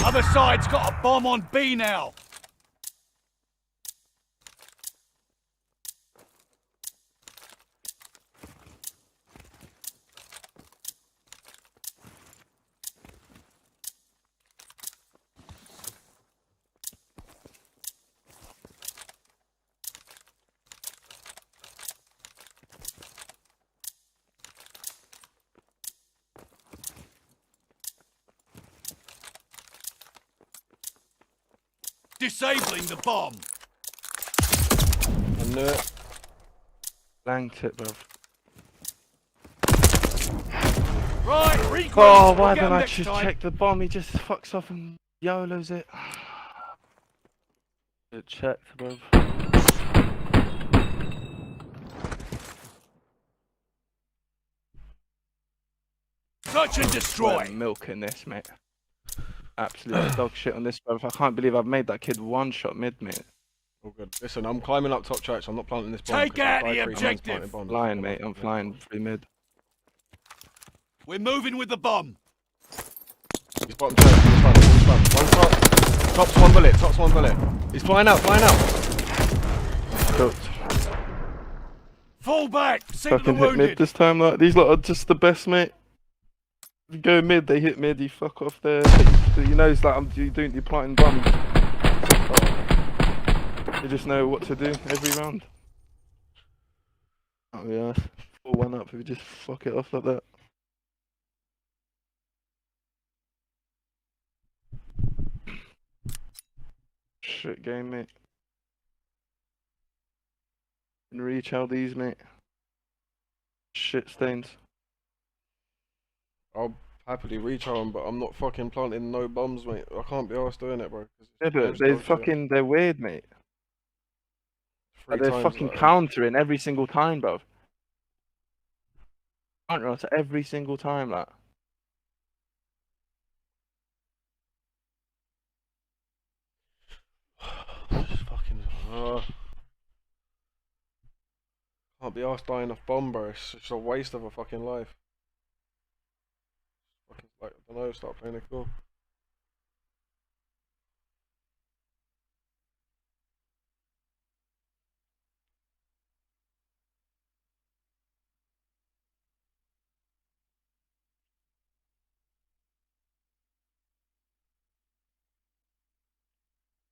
Other side's got a bomb on B now. Disabling the bomb. I knew it. Blanked it, bro. Right, regroup. Oh, We'll why get don't 'em I next just time. check the bomb? He just fucks off and YOLOs it. Good checked, bro. Search and destroy. We're milking this, mate. Absolute dog shit on this, bro. I can't believe I've made that kid one shot mid, mate. All good. Listen, I'm climbing up top church. I'm not planting this bomb. Take 'cause out I've the died 3 times objective. planting bombs. Flying, mate. I'm flying through mid. We're moving with the bomb. He's bottom church. He's fine. One top. Top's 1 bullet. Top's 1 bullet. He's flying out. Flying out. Cooked. Fall back. See to the Fucking hit mid wounded. this time. Like these lot are just the best, mate. You go mid, they hit mid. You fuck off there. You know, it's like you're planting bombs. You just know what to do every round. Oh yeah, 4-1 up if you just fuck it off like that. Shit game, mate. And reach out these, mate. Shit stains. I'll happily reach on, but I'm not fucking planting no bombs, mate. I can't be arsed doing it, bro. 'cause it's Yeah, but game's they dog shit. fucking, they're weird, mate. 3 They're times, fucking like, countering every single time, bro. Counter us every single time, like. Just fucking. Can't be arsed dying off bomb, bro. It's just a waste of a fucking life. Fucking, like, I don't know, start playing it cool.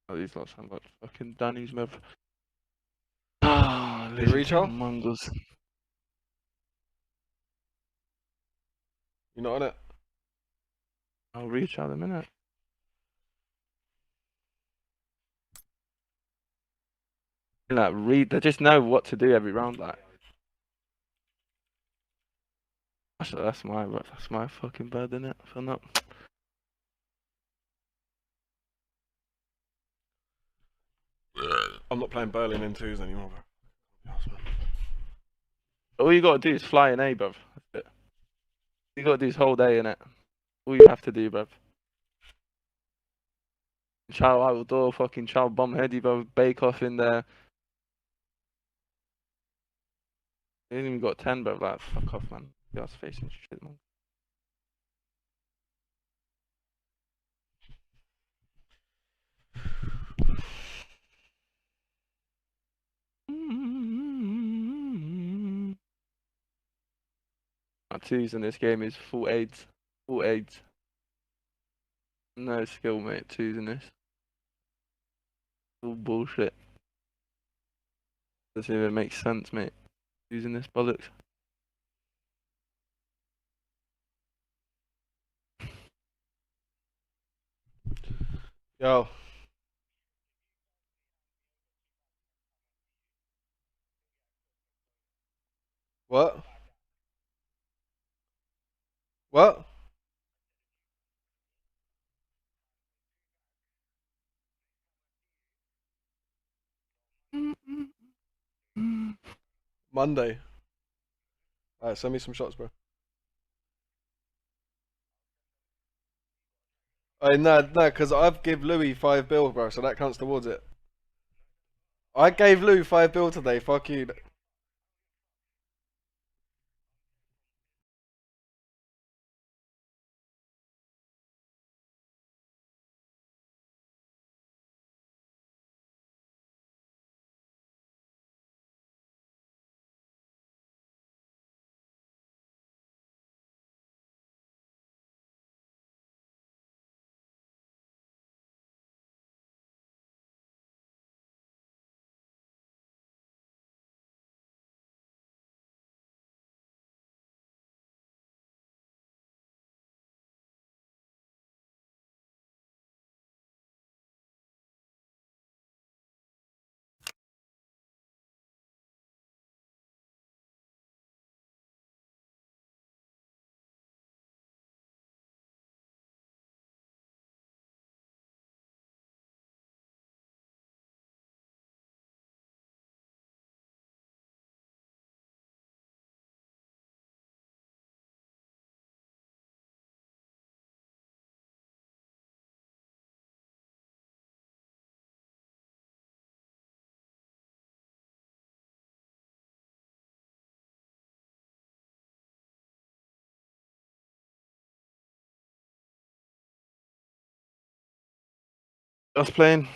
Oh, these lots sound like fucking Danny's move. Ah, Did you reach out? Mongols. You not on it? I'll reach out in a minute. Like they just know what to do every round. Like that's my fucking bad, innit? For not. I'm not playing Berlin in 2s anymore, bro. All you gotta do is fly in A, bruv. That's it. You gotta do this whole day, innit? All you have to do, bruv. Chow out the door, fucking chow bomb heady, bruv. Bake off in there. You ain't even got 10, bruv. Like, fuck off, man. You're just facing shit, man. My twos in this game is full AIDS. Full AIDS. No skill, mate. Twos in this. All bullshit. Doesn't even make sense, mate. Twos in this bollocks. Yo. What? What? Monday. Alright, send me some shots, bro. No, because I've give Louis £5, bro, so that counts towards it. I gave Lou £5 today. Fuck you. Just playing.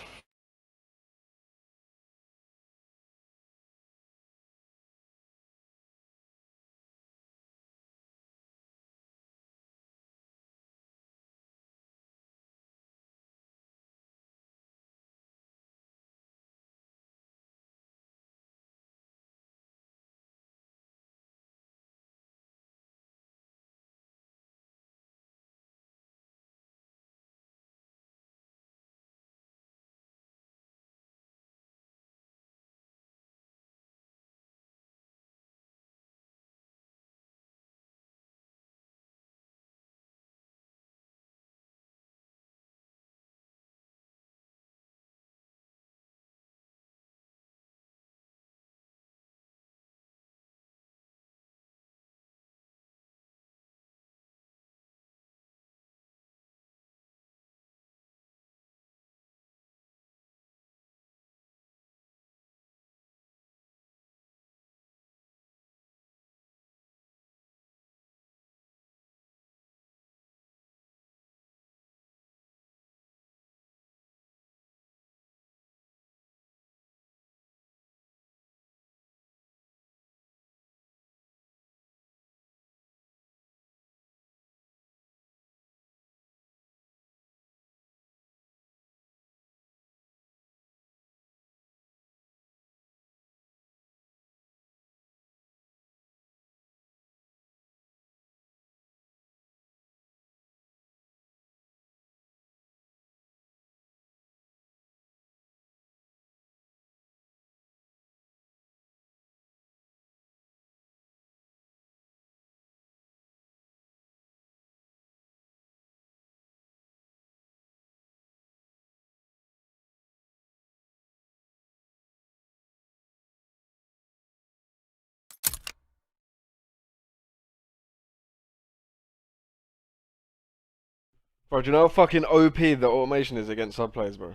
Bro, do you know how fucking OP the automation is against sub players, bro?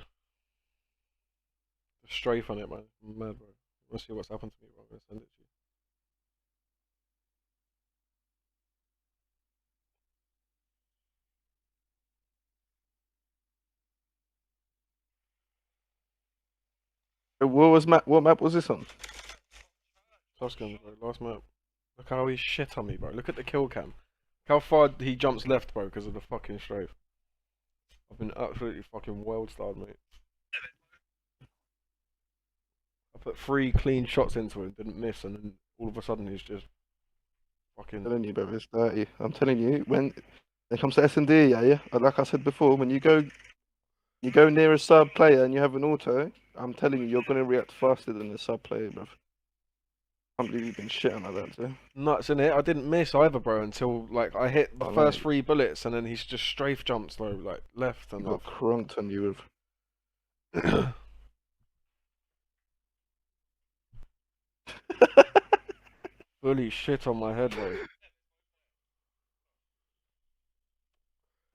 Strafe on it, man. I'm mad, bro. Let's see what's happened to me, bro. I'm gonna send it to you. What map was this on? Toscans, bro. Last map. Look how he shit on me, bro. Look at the kill cam. Look how far he jumps left, bro, because of the fucking strafe. I've been absolutely fucking world starred, mate. I put 3 clean shots into him, didn't miss, and then all of a sudden he's just fucking. I'm telling you, bro, it's dirty. I'm telling you, when it comes to S&D, yeah, like I said before, when you go near a sub player and you have an auto, I'm telling you, you're gonna react faster than the sub player, bro. I can't believe you've been shit on like that, too. Nuts in it. I didn't miss either, bro, until like I hit the Oh, first mate. 3 bullets, and then he's just strafe jumps though, like left and You got crunked on you with. fully shit on my head, bro.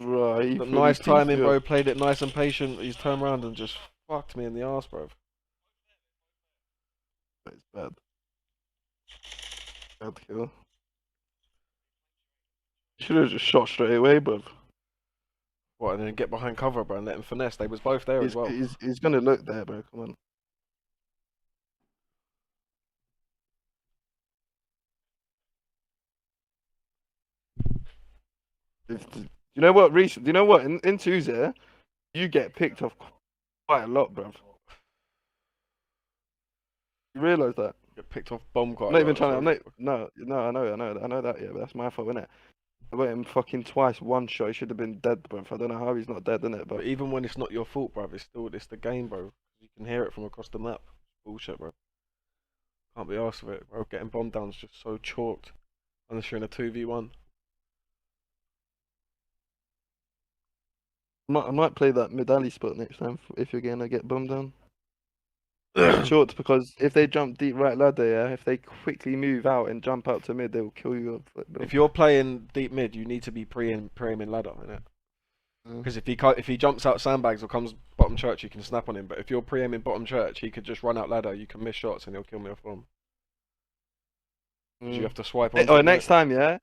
Right, he But fully nice pieced timing, you bro. up. Played it nice and patient. He's turned around and just fucked me in the ass, bro. It's bad. Bad kill. Should have just shot straight away, bro. What, and then get behind cover, bro, and let him finesse. They was both there as well. He's gonna look there, bro. Come on. You know what, Reece? Do you know what? In twos, yeah, you get picked off quite a lot, bro. You realise that? Get picked off bomb quite I'm a not even lot, trying. so- I'm not. No. I know that. Yeah, but that's my fault, innit? I got him fucking twice. One shot. He should have been dead, bro. I don't know how he's not dead, innit? But But even when it's not your fault, bro, it's the game, bro. You can hear it from across the map. Bullshit, bro. Can't be arsed with it, bro. Getting bomb down is just so chalked. Unless you're in a 2v1. I might play that mid alley spot next time if you're gonna get bummed down. Short because if they jump deep right ladder, yeah, if they quickly move out and jump out to mid, they will kill you. If you're playing deep mid, you need to be pre-aiming ladder, innit? Because if he jumps out sandbags or comes bottom church, you can snap on him. But if you're pre-aiming bottom church, he could just run out ladder. You can miss shots and he'll kill me off bomb. Because you have to swipe on. Oh, next time, yeah.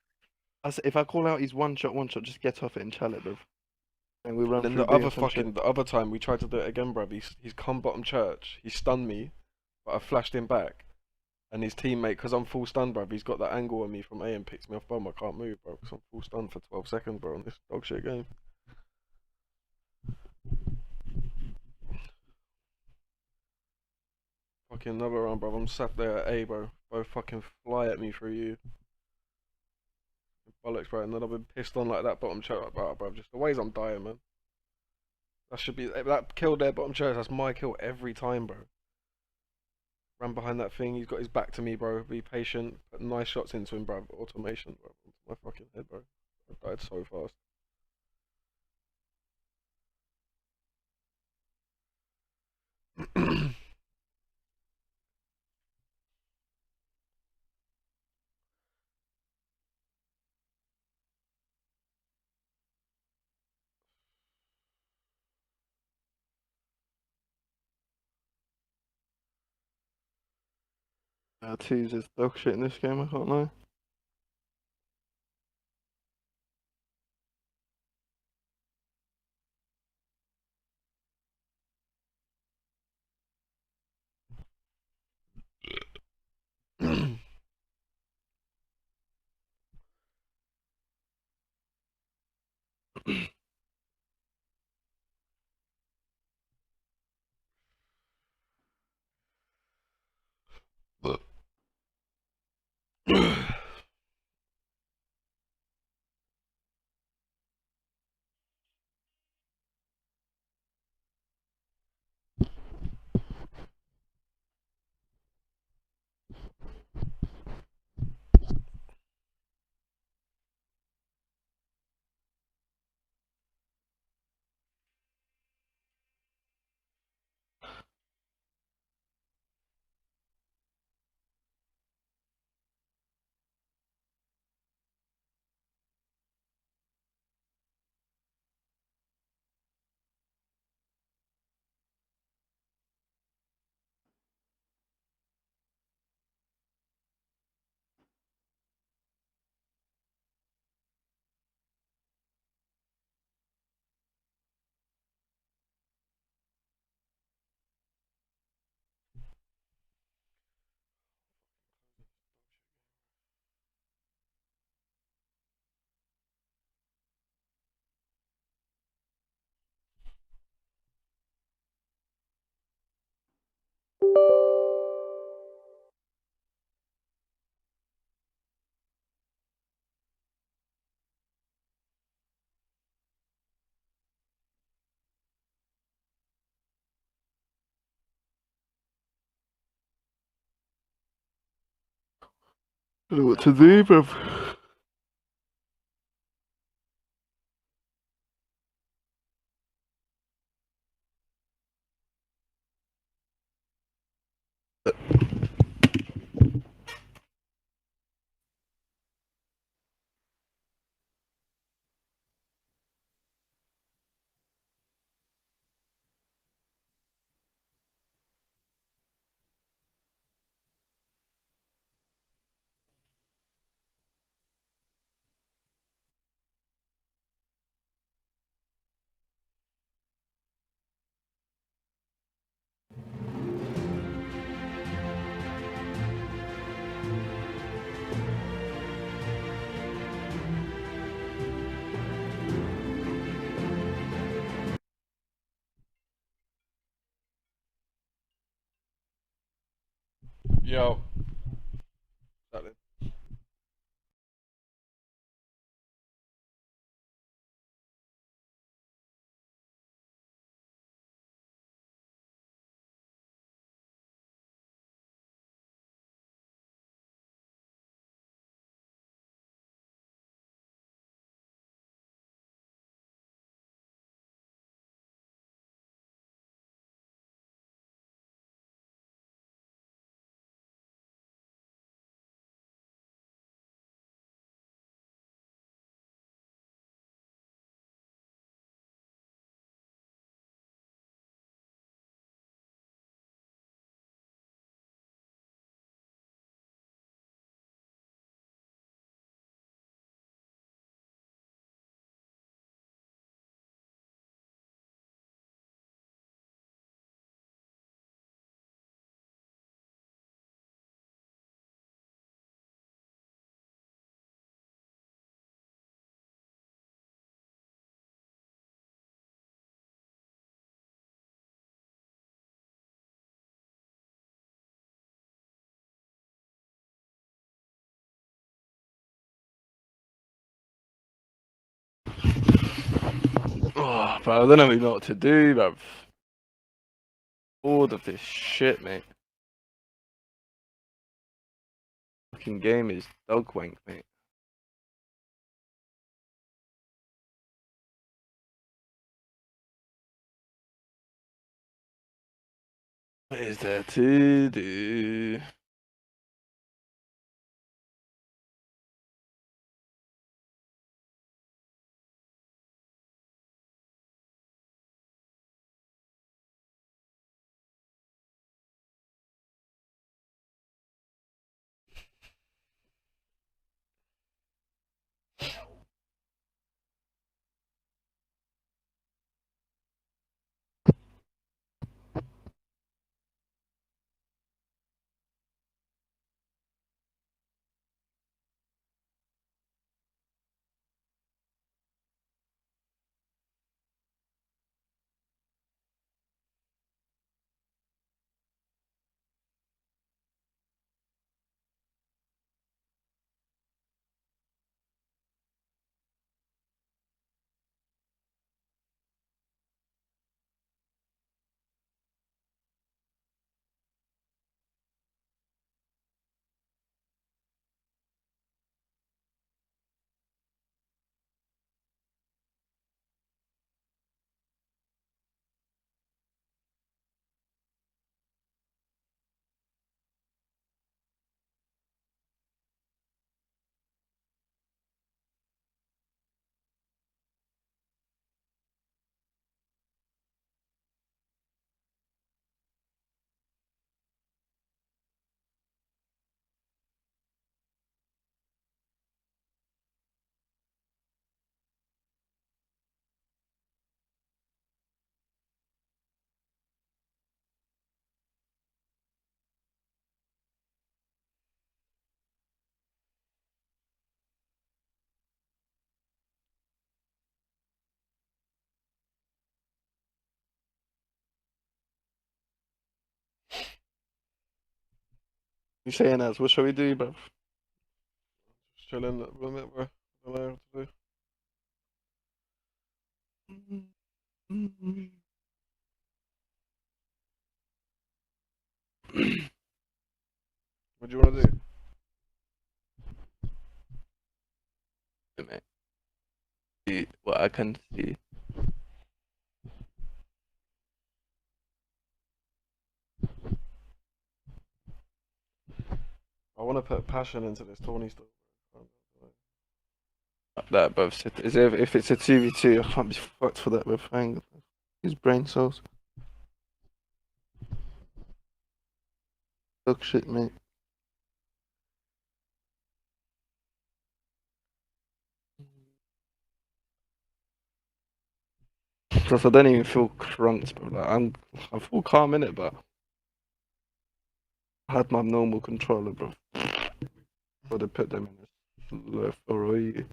If I call out he's one shot, just get off it and challenge, bro. And we run And then through the B other or some shit. the other time we tried to do it again, bruv. He's come bottom church. He stunned me, but I flashed him back. And his teammate, because I'm full stun, bruv, he's got that angle on me from A and picks me off bomb. I can't move, bro, because I'm full stun for 12 seconds, bro, on this dog shit game. Fucking another round, bro. I'm sat there at A, bro. Both fucking fly at me through you. Bollocks, bro. And then I've been pissed on like that bottom church, bro. Just the ways I'm dying, man. That should be that kill there, bottom church. That's my kill every time, bro. Ran behind that thing. He's got his back to me, bro. Be patient. Put nice shots into him, bro. Automation, bro. Onto my fucking head, bro. I died so fast. Twos is dog shit in this game. I can't lie. I don't know what to do, bro. Yo. Exactly. Oh, but I don't even know what to do, bruv. Bored of this shit, mate. Fucking game is dog wank, mate. What is there to do? You saying that? What shall we do, bruv? Just chilling at the minute, bro. Don't know what to do. What do you want to do? Mate. See what I can see. I want to put passion into this Tawny stuff. Like that, bruv. If it's a 2v2, I can't be fucked for that with Vanguard. His brain cells. Dog shit, mate. Plus, I don't even feel crunked, bro. Like, I feel calm in it, but I had my normal controller, bro. Would have put them in the left or right.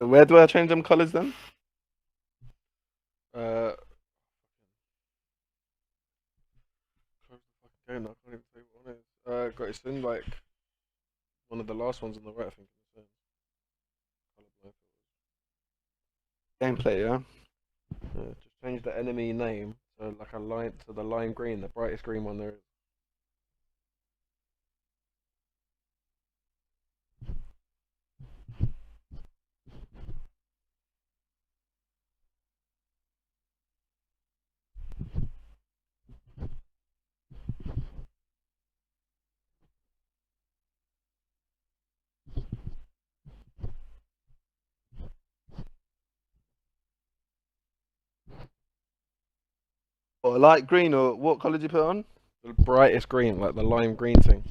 Where do I change them colours then? Close the fucking game now. I can't even tell you what one it is. Got it's in like one of the last ones on the right. I think it's the same. Gameplay, yeah. Yeah, just change the enemy name to like a line to the lime green, the brightest green one there is. Or light green, or what colour did you put on? The brightest green, like the lime green thing.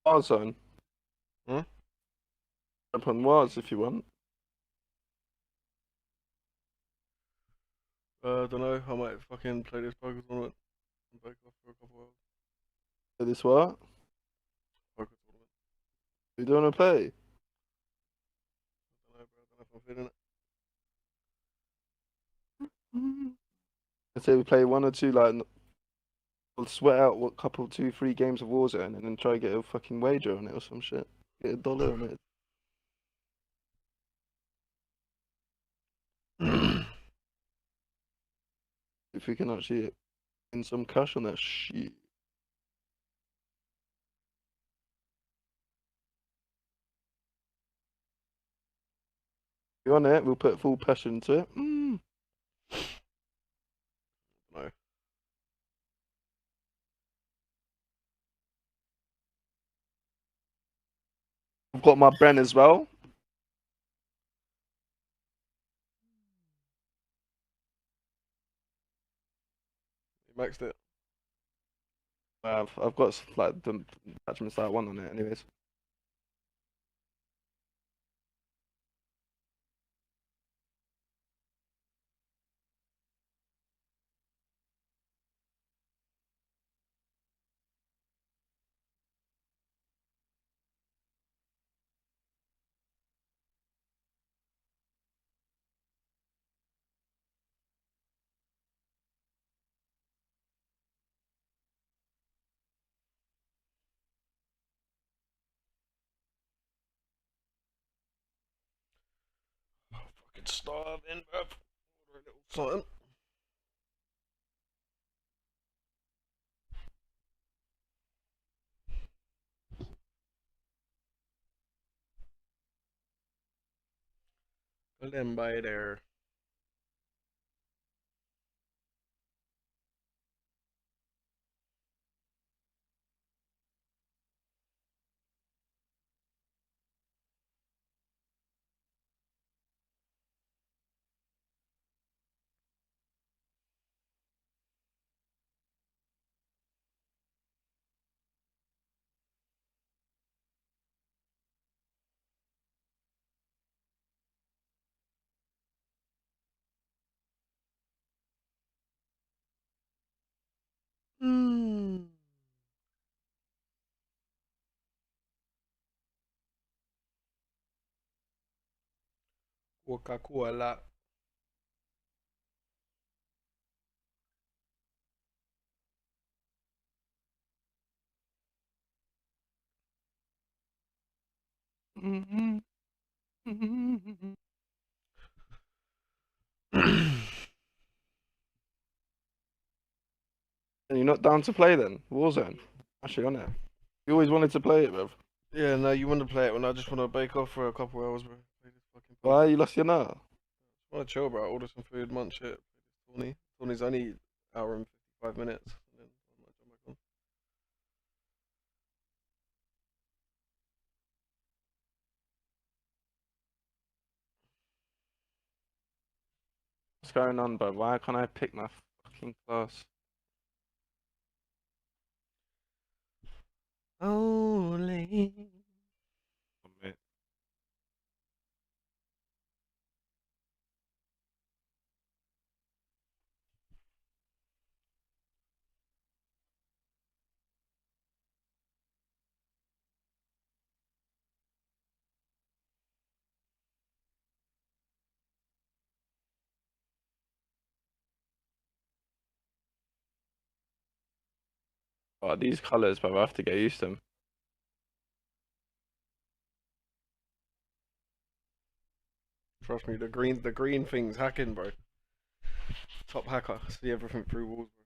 Warzone. Hmm? Jump on Wars if you want. Don't know. I might fucking play this poker tournament and back off for a couple hours. So this what? Poker tournament. You don't want to play? I don't know, bro. I don't know if I'm feeling it. I say we play one or two, like, we'll sweat out what couple, 2, 3 games of Warzone, and then try to get a fucking wager on it or some shit. Get $1 on it. If we can actually win some cash on that shit. You on it? We'll put full passion into it. No. I've got my Bren as well. You maxed it. I've got like the attachments that I want on it, anyways. Fucking starving, bro. Order a little something. Put them by there. Coca-Cola. And you're not down to play then? Warzone. Actually on it. You always wanted to play it, bruv. Yeah, no, you want to play it when I just want to bake off for a couple hours, bro. Play this fucking Why? You lost your nut? I want to chill, bro. Order some food, munch it. Play this Tawny's only an hour and 55 minutes. And then I might jump back on. What's going on, bro? Why can't I pick my fucking class? Only. Oh, mate. Oh, these colours, bro. I have to get used to them. Trust me, the green thing's hacking, bro. Top hacker. See everything through walls, bro.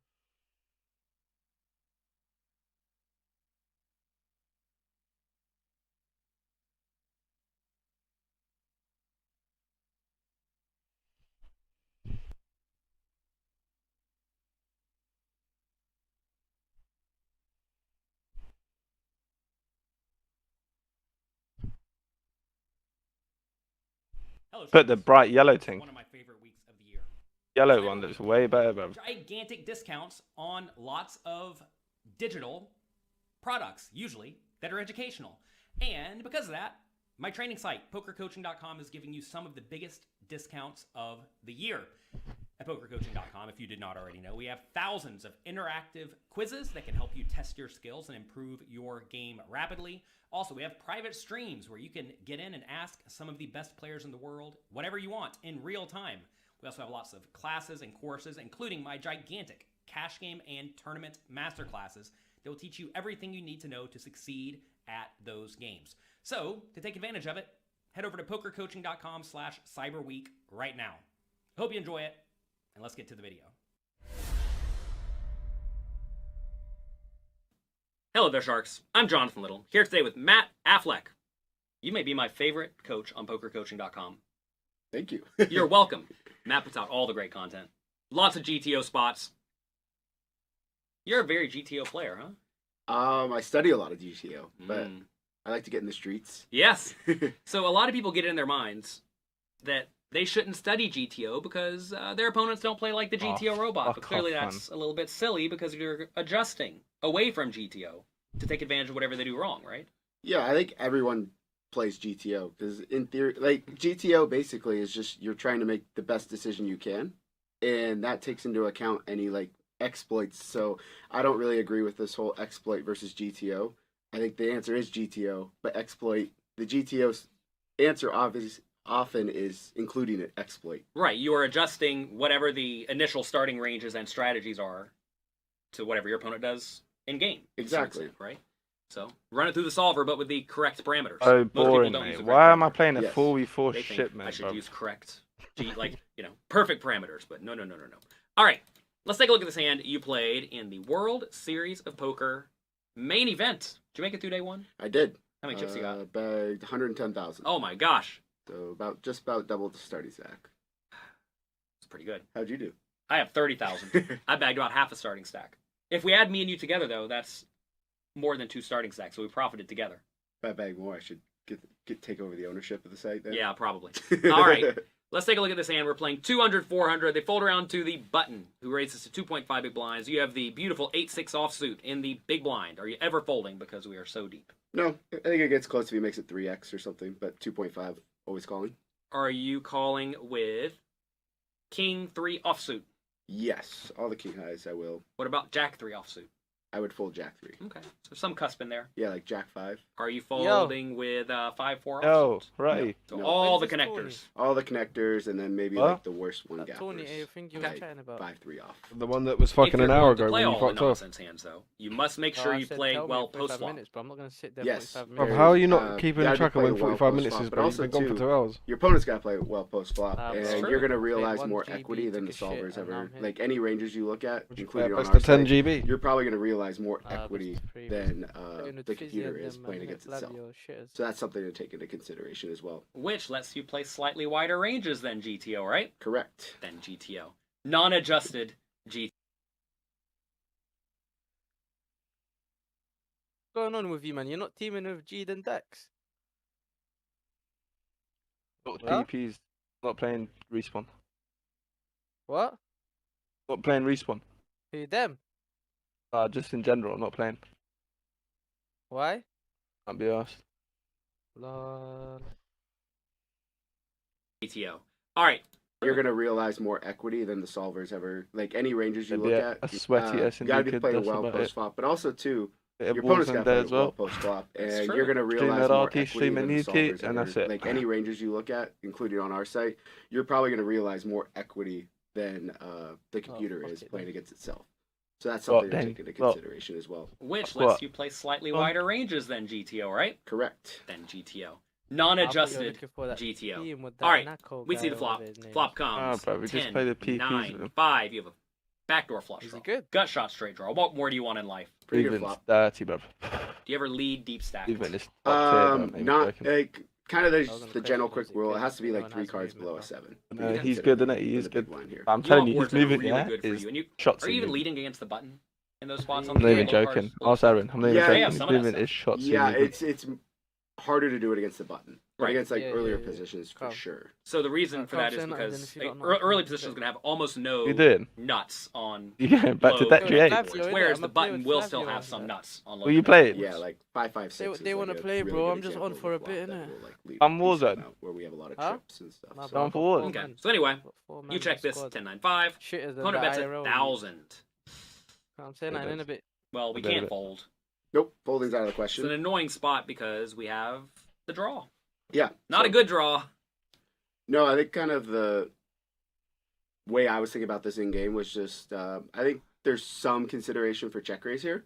Hello, Put the Sharks. bright yellow thing. One of my favorite weeks of the year. Yellow one looks way better, bro. Gigantic discounts on lots of digital products, usually, that are educational. And because of that, my training site, pokercoaching.com, is giving you some of the biggest discounts of the year. At pokercoaching.com, if you did not already know, we have thousands of interactive quizzes that can help you test your skills and improve your game rapidly. Also, we have private streams where you can get in and ask some of the best players in the world whatever you want in real time. We also have lots of classes and courses, including my gigantic cash game and tournament masterclasses that will teach you everything you need to know to succeed at those games. So, to take advantage of it, head over to pokercoaching.com/cyberweek right now. I hope you enjoy it, and let's get to the video. Hello there, Sharks. I'm Jonathan Little, here today with Matt Affleck. You may be my favorite coach on pokercoaching.com. Thank you. You're welcome. Matt puts out all the great content. Lots of GTO spots. You're a very GTO player, huh? I study a lot of GTO, but I like to get in the streets. Yes. So a lot of people get it in their minds that they shouldn't study GTO because their opponents don't play like the GTO robot. But clearly that's a little bit silly because you're adjusting away from GTO to take advantage of whatever they do wrong, right? Yeah, I think everyone plays GTO because in theory, like GTO basically is just you're trying to make the best decision you can, and that takes into account any like exploits. So I don't really agree with this whole exploit versus GTO. I think the answer is GTO, but exploit, the GTO's answer often is including an exploit. Right, you are adjusting whatever the initial starting ranges and strategies are to whatever your opponent does in game. Exactly. Right? So, run it through the solver, but with the correct parameters. Oh, Most people boring, don't use mate. the Why correct am I parameters. playing a Yes. 4v4 They think shit, man, I should bro? use correct, perfect parameters, but no. All right, let's take a look at this hand you played in the World Series of Poker main event. Did you make it through day one? I did. How many chips you got? Bagged 110,000. Oh my gosh, So just about double the starting stack. it's pretty good. How'd you do? I have 30,000. I bagged about half a starting stack. If we add me and you together, though, that's more than 2 starting stacks, so we profited together. If I bag more, I should take over the ownership of the site then. Yeah, probably. All right, let's take a look at this hand. We're playing 200, 400. They fold around to the button, who raises to 2.5 big blinds. You have the beautiful 8-6 offsuit in the big blind. Are you ever folding because we are so deep? No, I think it gets close if he makes it 3x or something, but 2.5, always calling. Are you calling with King 3 offsuit? Yes, all the king highs I will. What about Jack 3 offsuit? I would fold Jack 3. Okay, so some cusp in there. Yeah, like Jack 5. Are you folding with 5-4 Oh, offsuit? right. So No. all the When's this Tony? connectors. All the connectors, and then maybe What? like the worst one That gappers. Tony, I think you were Like chatting about. 5-3 off. The one that was If fucking you're an hour going to ago play when you all the fucked off. nonsense hands, though, you must make Oh, sure I you said play tell me well 45 post flop. minutes, but I'm not gonna sit there Yes. 45 Bro, minutes. how are you not Uh, keeping gotta be track of when playing well 45 post minutes flop, is, but bro? You've also been gone for too, 2 hours. Your opponent's got to play well post flop, Ah, and that's you're true. going to Played realize 1 more GB, equity than the took a shit, solvers and now ever. I'm here. Like any rangers you look at, Would you play including on best our of 10 site, GB? you're probably going to realize more Ah, but equity it's pretty- than Playing with the Fizzy computer and is them, playing man, against love itself. your shitters. So that's something to take into consideration as well. Which lets you play slightly wider ranges than GTO, right? Correct. Than GTO. Non-adjusted GTO. What's going on with you, man? You're not teaming with G and Dex. Not Huh? TPs. Not playing respawn. What? Not playing respawn. Who them? Just in general, not playing. Why? Can't be asked. Lol. GTO. All right. You're going to realize more equity than the solvers ever. Like any rangers you Maybe look a at, sweaty you S&D got to be kid, playing that's well about post it. flop, but also too, Bit of your balls opponent's in got to there play as well well. post flop, That's and true. you're going to Stream realize that more RT, equity stream than an the ET, solvers and ever. that's it. Like any rangers you look at, including on our site, you're probably going to realize more equity than the computer fuck is it, playing then. against itself. So that's Well, something to then, take into well- consideration as well. Which What? lets you play slightly Well- wider ranges than GTO, right? Correct. Than GTO. I thought Non-adjusted you were looking for that GTO. team with All right, that Nako we guy, see the or flop. whatever his name Flop is. comes. bro, we just 10, play the PPs 9, with him. 5. You have a backdoor flush Is draw. he good? Gut shot straight draw. What more do you want in life? Pretty good Even's flop. dirty, bro. Do you ever lead deep stack? Even it's top tier, bro, maybe Not joking. like kind of I was the gonna general question, quick rule. It is it has to be good? like Anyone 3 has cards movement, below a bro. 7. No, Pretty he's considerably good, isn't he? in He's the big good. blind here. I'm You telling want you, boards his that are movement really there good for is you. And you shots. are you in even him. leading against the button in those spots on I'm the not even table? joking. Or- Ask Aaron. I'm not even Yeah, joking. yeah, His some of that movement stuff. is shots. Yeah, in him. it's harder to do it against the button, but Right. against like Yeah, earlier yeah. positions for Calm. sure. So the reason Can't for that say is nothing then because if you like, don't know. early positions are going to have almost no You doing? nuts on You going back to low that Flavio, create? innit? boards, whereas I'm the a player button with will still Flavio, have some innit? nuts on low. Will you play it? Yeah, like 5-5-6. They is wanna like a play, really bro. good I'm just on example for a of flop bit, that innit? will, like, lead I'm a decent Warzone. amount where we have a lot of Huh? trips and stuff. Nah, so- bro, Down for what? four Okay. man. So anyway, Got 4 man you in check the this squad. 10-9-5. Shitters than Opponent the bets IRL. 1,000. I'm saying that in a bit. Well, we A bit of can't it. fold. Nope, folding's out of the It's question. an annoying spot because we have the draw. Yeah, Not so- a good draw. No, I think kind of the way I was thinking about this in game was just I think there's some consideration for check raise here,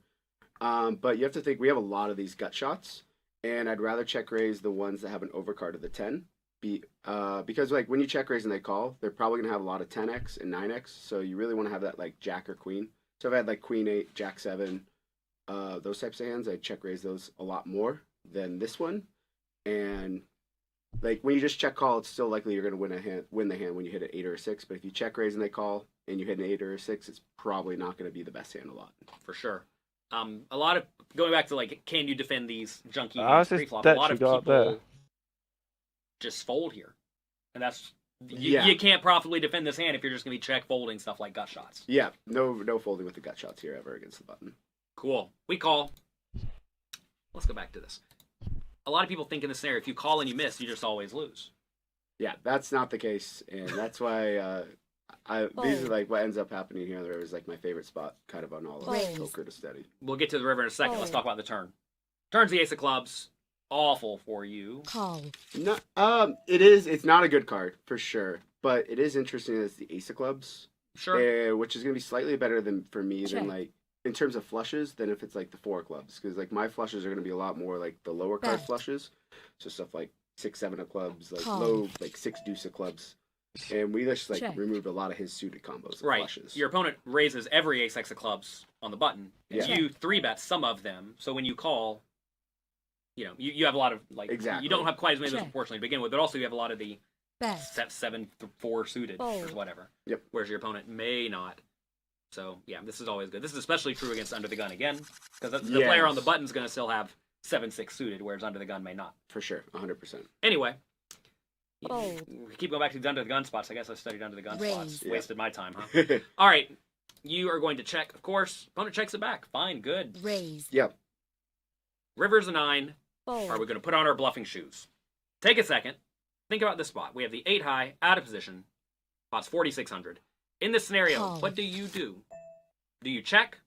but you have to think we have a lot of these gut shots, and I'd rather check raise the ones that have an overcard of the 10. Because like when you check raise and they call, they're probably gonna have a lot of 10x and 9x, so you really want to have that like jack or queen. So if I had like queen 8, jack 7, those types of hands, I'd check raise those a lot more than this one, and like when you just check call, it's still likely you're going to win the hand when you hit an 8 or a 6. But if you check raise and they call and you hit an 8 or a 6, it's probably not going to be the best hand a lot. For sure. A lot of going back to like, can you defend these junky Ah, hands it's pre-flop? that A lot you of got people there. just fold here, and that's Yeah. you can't profitably defend this hand if you're just gonna be check folding stuff like gut shots. Yeah, no folding with the gut shots here ever against the button. Cool. We call. Let's go back to this. A lot of people think in this scenario, if you call and you miss, you just always lose. Yeah, that's not the case, and that's why these are like what ends up happening here. There is like my favorite spot, kind of on all of Raise. poker to steady. We'll get to the river in a second. Let's Fold. talk about the turn. Turn's the ace of clubs. Awful for you. Call. No, it is. It's not a good card for sure, but it is interesting as the ace of clubs, Sure. which is going to be slightly better than for me Check. than like in terms of flushes than if it's like the 4 of clubs, because like my flushes are going to be a lot more like the lower card Bet. flushes, so stuff like 6, 7 of clubs, like Call. low like 6 deuce of clubs, and we just like Check. removed a lot of his suited combos of Right. flushes. Your opponent raises every ace x of clubs on the button. And Yeah. you 3-bet some of them. So when you call, you know, you have a lot of like Exactly. you don't have quite as many of those Check. proportionally to begin with, but also you have a lot of the Bet. 7-4 suited or Fold. whatever. Yep. Whereas your opponent may not. So yeah, this is always good. This is especially true against under the gun again, because the player on the Yes. button is going to still have 7-6 suited, whereas under the gun may not. For sure, 100%. Anyway, Fold. we keep going back to the under the gun spots. I guess I studied under the gun Raise. spots. Yeah. Wasted my time, huh? All right, you are going to check, of course. Opponent checks it back. Fine, good. Raise. Yep. River's a 9. Fold. Are we going to put on our bluffing shoes? Take a second. Think about this spot. We have the 8 high, out of position. Spot's 4,600. In this scenario, Call. what do? Do you check?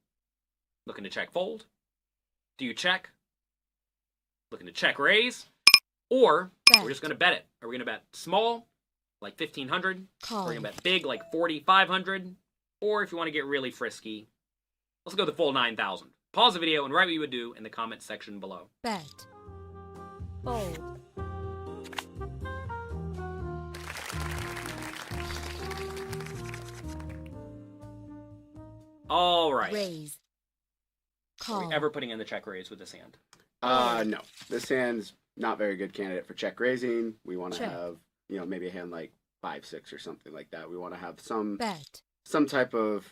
Looking to check fold? Do you check? Looking to check raise? Or we're just going to bet it. Are we going to bet small, like 1,500? Or are we going to bet big, like 4,500? Or if you want to get really frisky, let's go the full 9,000. Pause the video and write what you would do in the comments section below. Bet. Fold. All right. Raise. Are we Call. ever putting in the check raise with this hand? No. This hand's not very good candidate for check raising. We want to Check. have, maybe a hand like 5-6 or something like that. We want to have some Bet. type of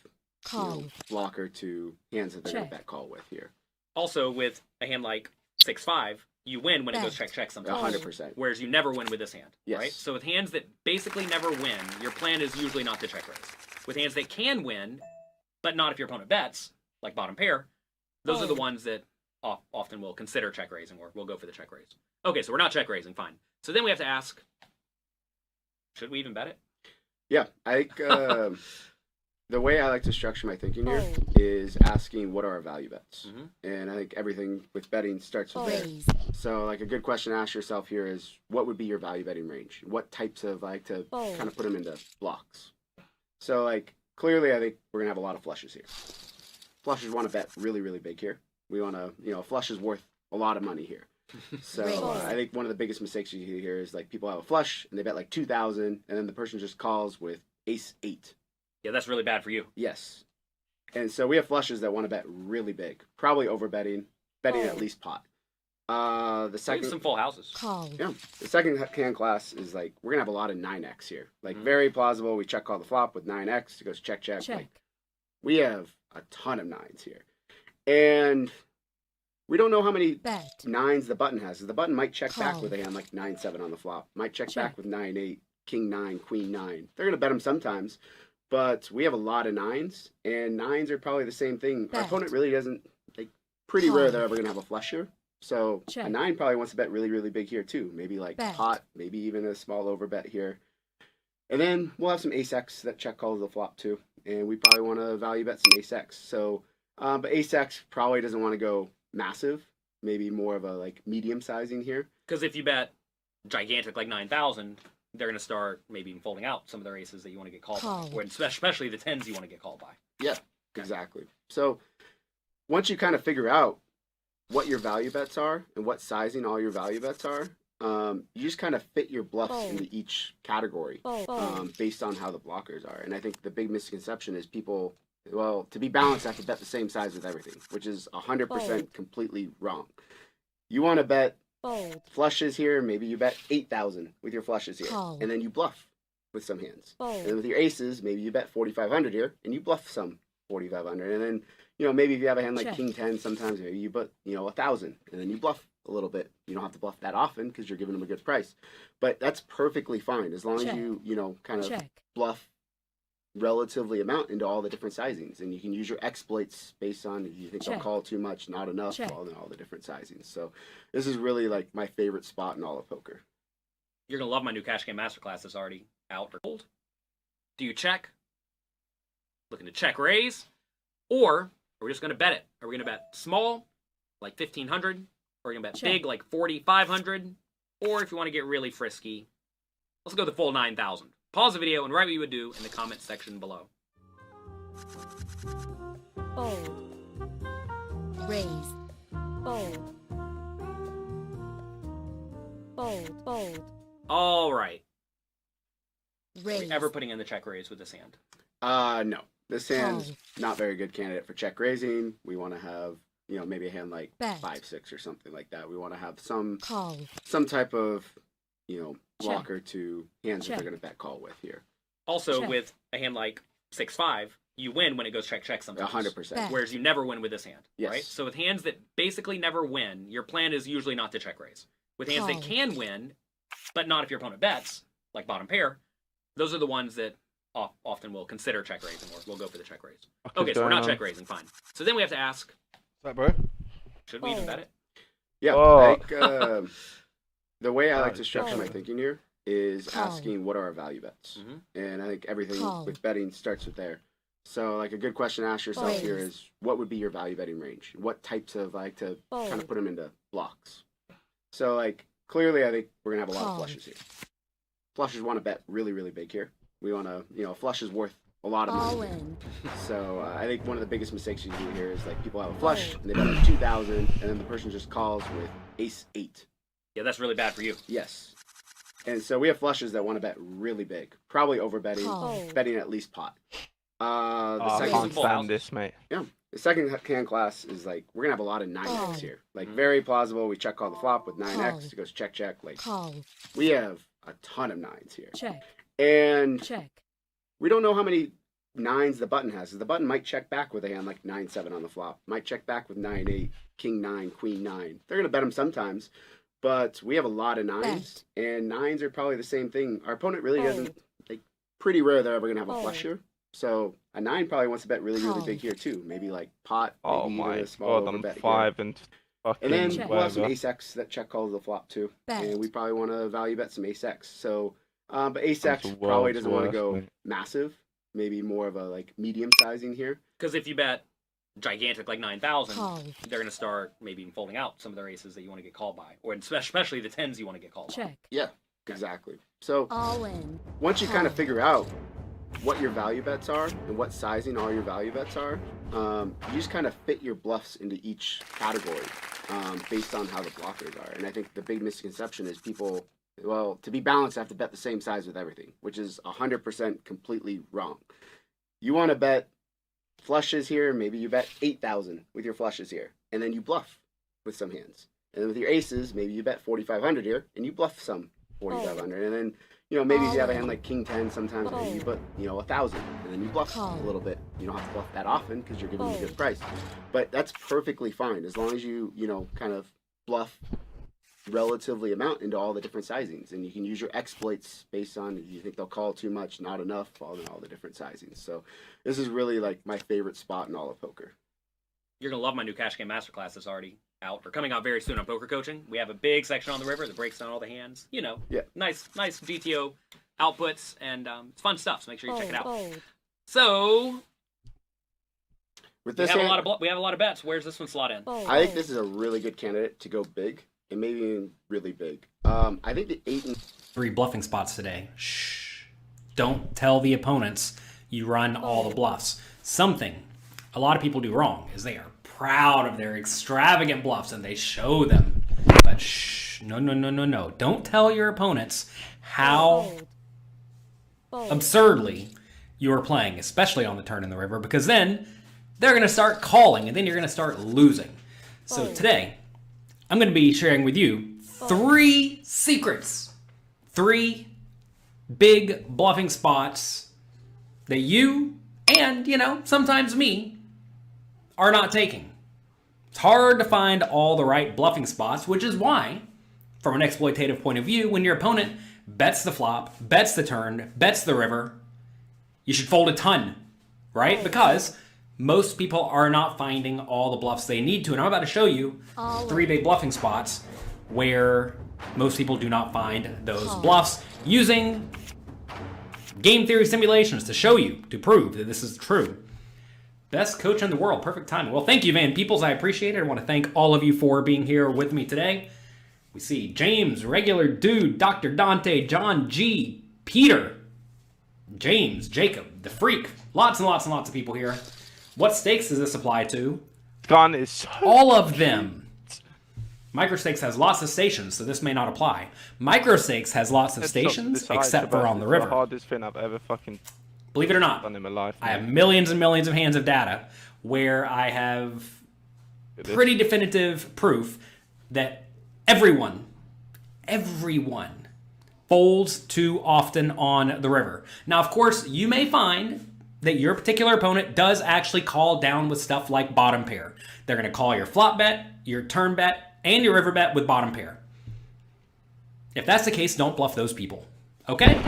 Call. blocker to hands that they're going to Check. bet call with here. Also, with a hand like 6-5, you win when it goes Bet. check sometimes. 100%. Whereas you never win with this hand, Yes. right? So with hands that basically never win, your plan is usually not to check raise. With hands that can win, but not if your opponent bets, like bottom pair, those are the ones that often will consider check raising, or we'll go for the check raise. Okay, so we're not check raising, fine. So then we have to ask, should we even bet it? Yeah, I think the way I like to structure my thinking here Fold. is asking what are our value bets. Mhm. And I think everything with betting starts with there. Raise. So, like, a good question to ask yourself here is, what would be your value betting range? What types of, like, to Fold. kind of put them into blocks? So, like, clearly, I think we're going to have a lot of flushes here. Flushes want to bet really, really big here. We want to, a flush is worth a lot of money here. So, Raise. I think one of the biggest mistakes you hear here is, like, people have a flush, and they bet, like, 2,000, and then the person just calls with ace-8. Yeah, that's really bad for you. Yes. And so we have flushes that want to bet really big, probably over betting at least pot. The We have second, some full houses. Call. yeah, the second hand class is like we're gonna have a lot of 9x here, like Mhm. very plausible. We check call the flop with 9x. It goes check check. Check. Like, we have a ton of 9s here, and we don't know how many Bet. 9s the button has. The button might check back Call. with a hand like 9-7 on the flop. Might check Check. back with 9-8, king 9, queen 9. They're gonna bet them sometimes, but we have a lot of 9s, and 9s are probably the same thing. Our Bet. opponent really doesn't, like, pretty Call. rare they're ever gonna have a flush here. So Check. a 9 probably wants to bet really, really big here too. Maybe like Bet. pot, maybe even a small over bet here. And then we'll have some ace-x that check calls the flop too. And we probably want to value bet some ace-x. So, but ace-x probably doesn't want to go massive. Maybe more of a like medium sizing here. Because if you bet gigantic like 9,000, they're going to start maybe even folding out some of their aces that you want to get called Call. by. Or especially the 10s you want to get called by. Yeah, exactly. So once you kind of figure out what your value bets are and what sizing all your value bets are, you just kind of fit your bluffs Fold. into each category Fold. based on how the blockers are. And I think the big misconception is people, well, to be balanced, have to bet the same size with everything, which is 100% Fold. completely wrong. You want to bet Fold. flushes here, maybe you bet 8,000 with your flushes here, Call. and then you bluff with some hands. And then Fold. with your aces, maybe you bet 4,500 here, and you bluff some 4,500. And then, maybe if you have a hand like Check. king 10, sometimes maybe you bet, 1,000, and then you bluff a little bit. You don't have to bluff that often because you're giving them a good price. But that's perfectly fine as long Check. as you, kind of Check. bluff relatively amount into all the different sizings. And you can use your exploits based on if you think they'll Check. call too much, not enough, Check. all the different sizings. So this is really like my favorite spot in all of poker. You're going to love my new cash game masterclass that's already out or cold. Do you check? Looking to check raise? Or are we just going to bet it? Are we going to bet small, like 1,500? Or are we going to bet Check. big, like 4,500? Or if you want to get really frisky, let's go the full 9,000. Pause the video and write what you would do in the comments section below. Fold. Raise. Fold. Fold. Fold. All right. Are we Raise. ever putting in the check raise with this hand? No. This hand's Call. not very good candidate for check raising. We want to have, maybe a hand like Bet. 5-6 or something like that. We want to have some Call. type of, blocker to hands that Check. they're going to bet call with here. Also, Check. with a hand like 6-5, you win when it goes check check sometimes. 100%. Bet. Whereas you never win with this hand, Yes. right? So with hands that basically never win, your plan is usually not to check raise. With hands that Call. can win, but not if your opponent bets, like bottom pair, those are the ones that often will consider check raising, or we'll go for the check raise. Fuck Okay, is so we're going not on? check raising, fine. So then we have to ask, What's that, bro? should we even Oh. bet it? Yeah, Oh. I think the way I like Oh, to structure my shit. thinking here is Call. asking what are our value bets. Mhm. And I think everything Call. with betting starts with there. So like a good question to ask yourself here Raise. is, what would be your value betting range? What types of like to kind of Fold. put them into blocks? So like clearly, I think we're gonna have a lot of Call. flushes here. Flushes want to bet really, really big here. We want to, a flush is worth a lot of All money. in. So I think one of the biggest mistakes you do here is like people have a flush and they bet like 2,000, and then the person just calls with ace 8. Yeah, that's really bad for you. Yes. And so we have flushes that want to bet really big, probably over betting, Call. betting at least pot. The Oh, I second, can't stand this, mate. the second hand class is like we're gonna have a lot of 9x Call. here, like very plausible. We check call the flop with 9x. Call. It goes check check. Like Call. we have a ton of 9s here, Check. and Check. we don't know how many 9s the button has. The button might check back with a hand like 9-7 on the flop. Might check back with 9-8, king 9, queen 9. They're gonna bet them sometimes, but we have a lot of 9s, and 9s are probably the same thing. Our opponent really doesn't. Like pretty rare they're ever gonna have a flush here. So a 9 probably wants to bet really, really big here too. Maybe like pot. Oh maybe even my a small god, I'm overbet here. 5 and fucking And then Check. we'll have some whatever. ace X that check calls the flop too. Bet. And we probably want to value bet some ace X. So, but ace That's X the probably world's doesn't want to worst, go mate. massive. Maybe more of a like medium sizing here. Because if you bet gigantic like 9,000, Call. they're going to start maybe even folding out some of their aces that you want to get called by, or especially the 10s you want to get called by. Check. Yeah, exactly. So All in. once you kind of figure out what your value bets are and what sizing all your value bets are, you just kind of fit your bluffs into each category based on how the blockers are. And I think the big misconception is people, well, to be balanced, have to bet the same size with everything, which is 100% completely wrong. You want to bet flushes here, maybe you bet 8,000 with your flushes here, and then you bluff with some hands. And then with your aces, maybe you bet 4,500 here, and you bluff some 4,500. And then, maybe if you have a hand like king 10, sometimes maybe you put, 1,000, and then you bluff a little bit. You don't have to bluff that often because you're giving them a good price. But that's perfectly fine as long as you, kind of bluff relatively amount into all the different sizings, and you can use your exploits based on if you think they'll call too much, not enough, all the different sizings. So this is really like my favorite spot in all of poker. You're going to love my new cash game masterclass that's already out, or coming out very soon on Poker Coaching. We have a big section on the river that breaks down all the hands. Yeah. Nice GTO outputs, and it's fun stuff, so make sure you check it out. Fold. So, With we this have, hand, we have a lot of bets. Where's this one slot in? Fold. I think this is a really good candidate to go big, and maybe even really big. I think the 8 and 3 bluffing spots today. Shh. Don't tell the opponents you run all the bluffs. Something a lot of people do wrong is they are proud of their extravagant bluffs and they show them. But shh, no. Don't tell your opponents how Fold. Fold. absurdly you are playing, especially on the turn in the river, because then they're going to start calling and then you're going to start losing. So Fold. today, I'm going to be sharing with you 3 secrets. 3 big bluffing spots that you and, sometimes me are not taking. It's hard to find all the right bluffing spots, which is why, from an exploitative point of view, when your opponent bets the flop, bets the turn, bets the river, you should fold a ton, right? Because most people are not finding all the bluffs they need to. And I'm about to show you 3 big bluffing spots where most people do not find those bluffs using game theory simulations to show you, to prove that this is true. Best coach in the world. Perfect timing. Well, thank you, Van Peoples. I appreciate it. I want to thank all of you for being here with me today. We see James, Regular Dude, Dr. Dante, John G, Peter, James, Jacob, The Freak. Lots and lots and lots of people here. What stakes does this apply to? Gun is so All of them. Microstakes has lots of stations, so this may not apply. Microstakes has lots of This stations, ice except for about on the is river. The hardest thing I've ever fucking Believe it or not, done in my life. I have mate. millions and millions of hands of data where I have Look at this. pretty definitive proof that everyone folds too often on the river. Now, of course, you may find that your particular opponent does actually call down with stuff like bottom pair. They're going to call your flop bet, your turn bet, and your river bet with bottom pair. If that's the case, don't bluff those people. Okay?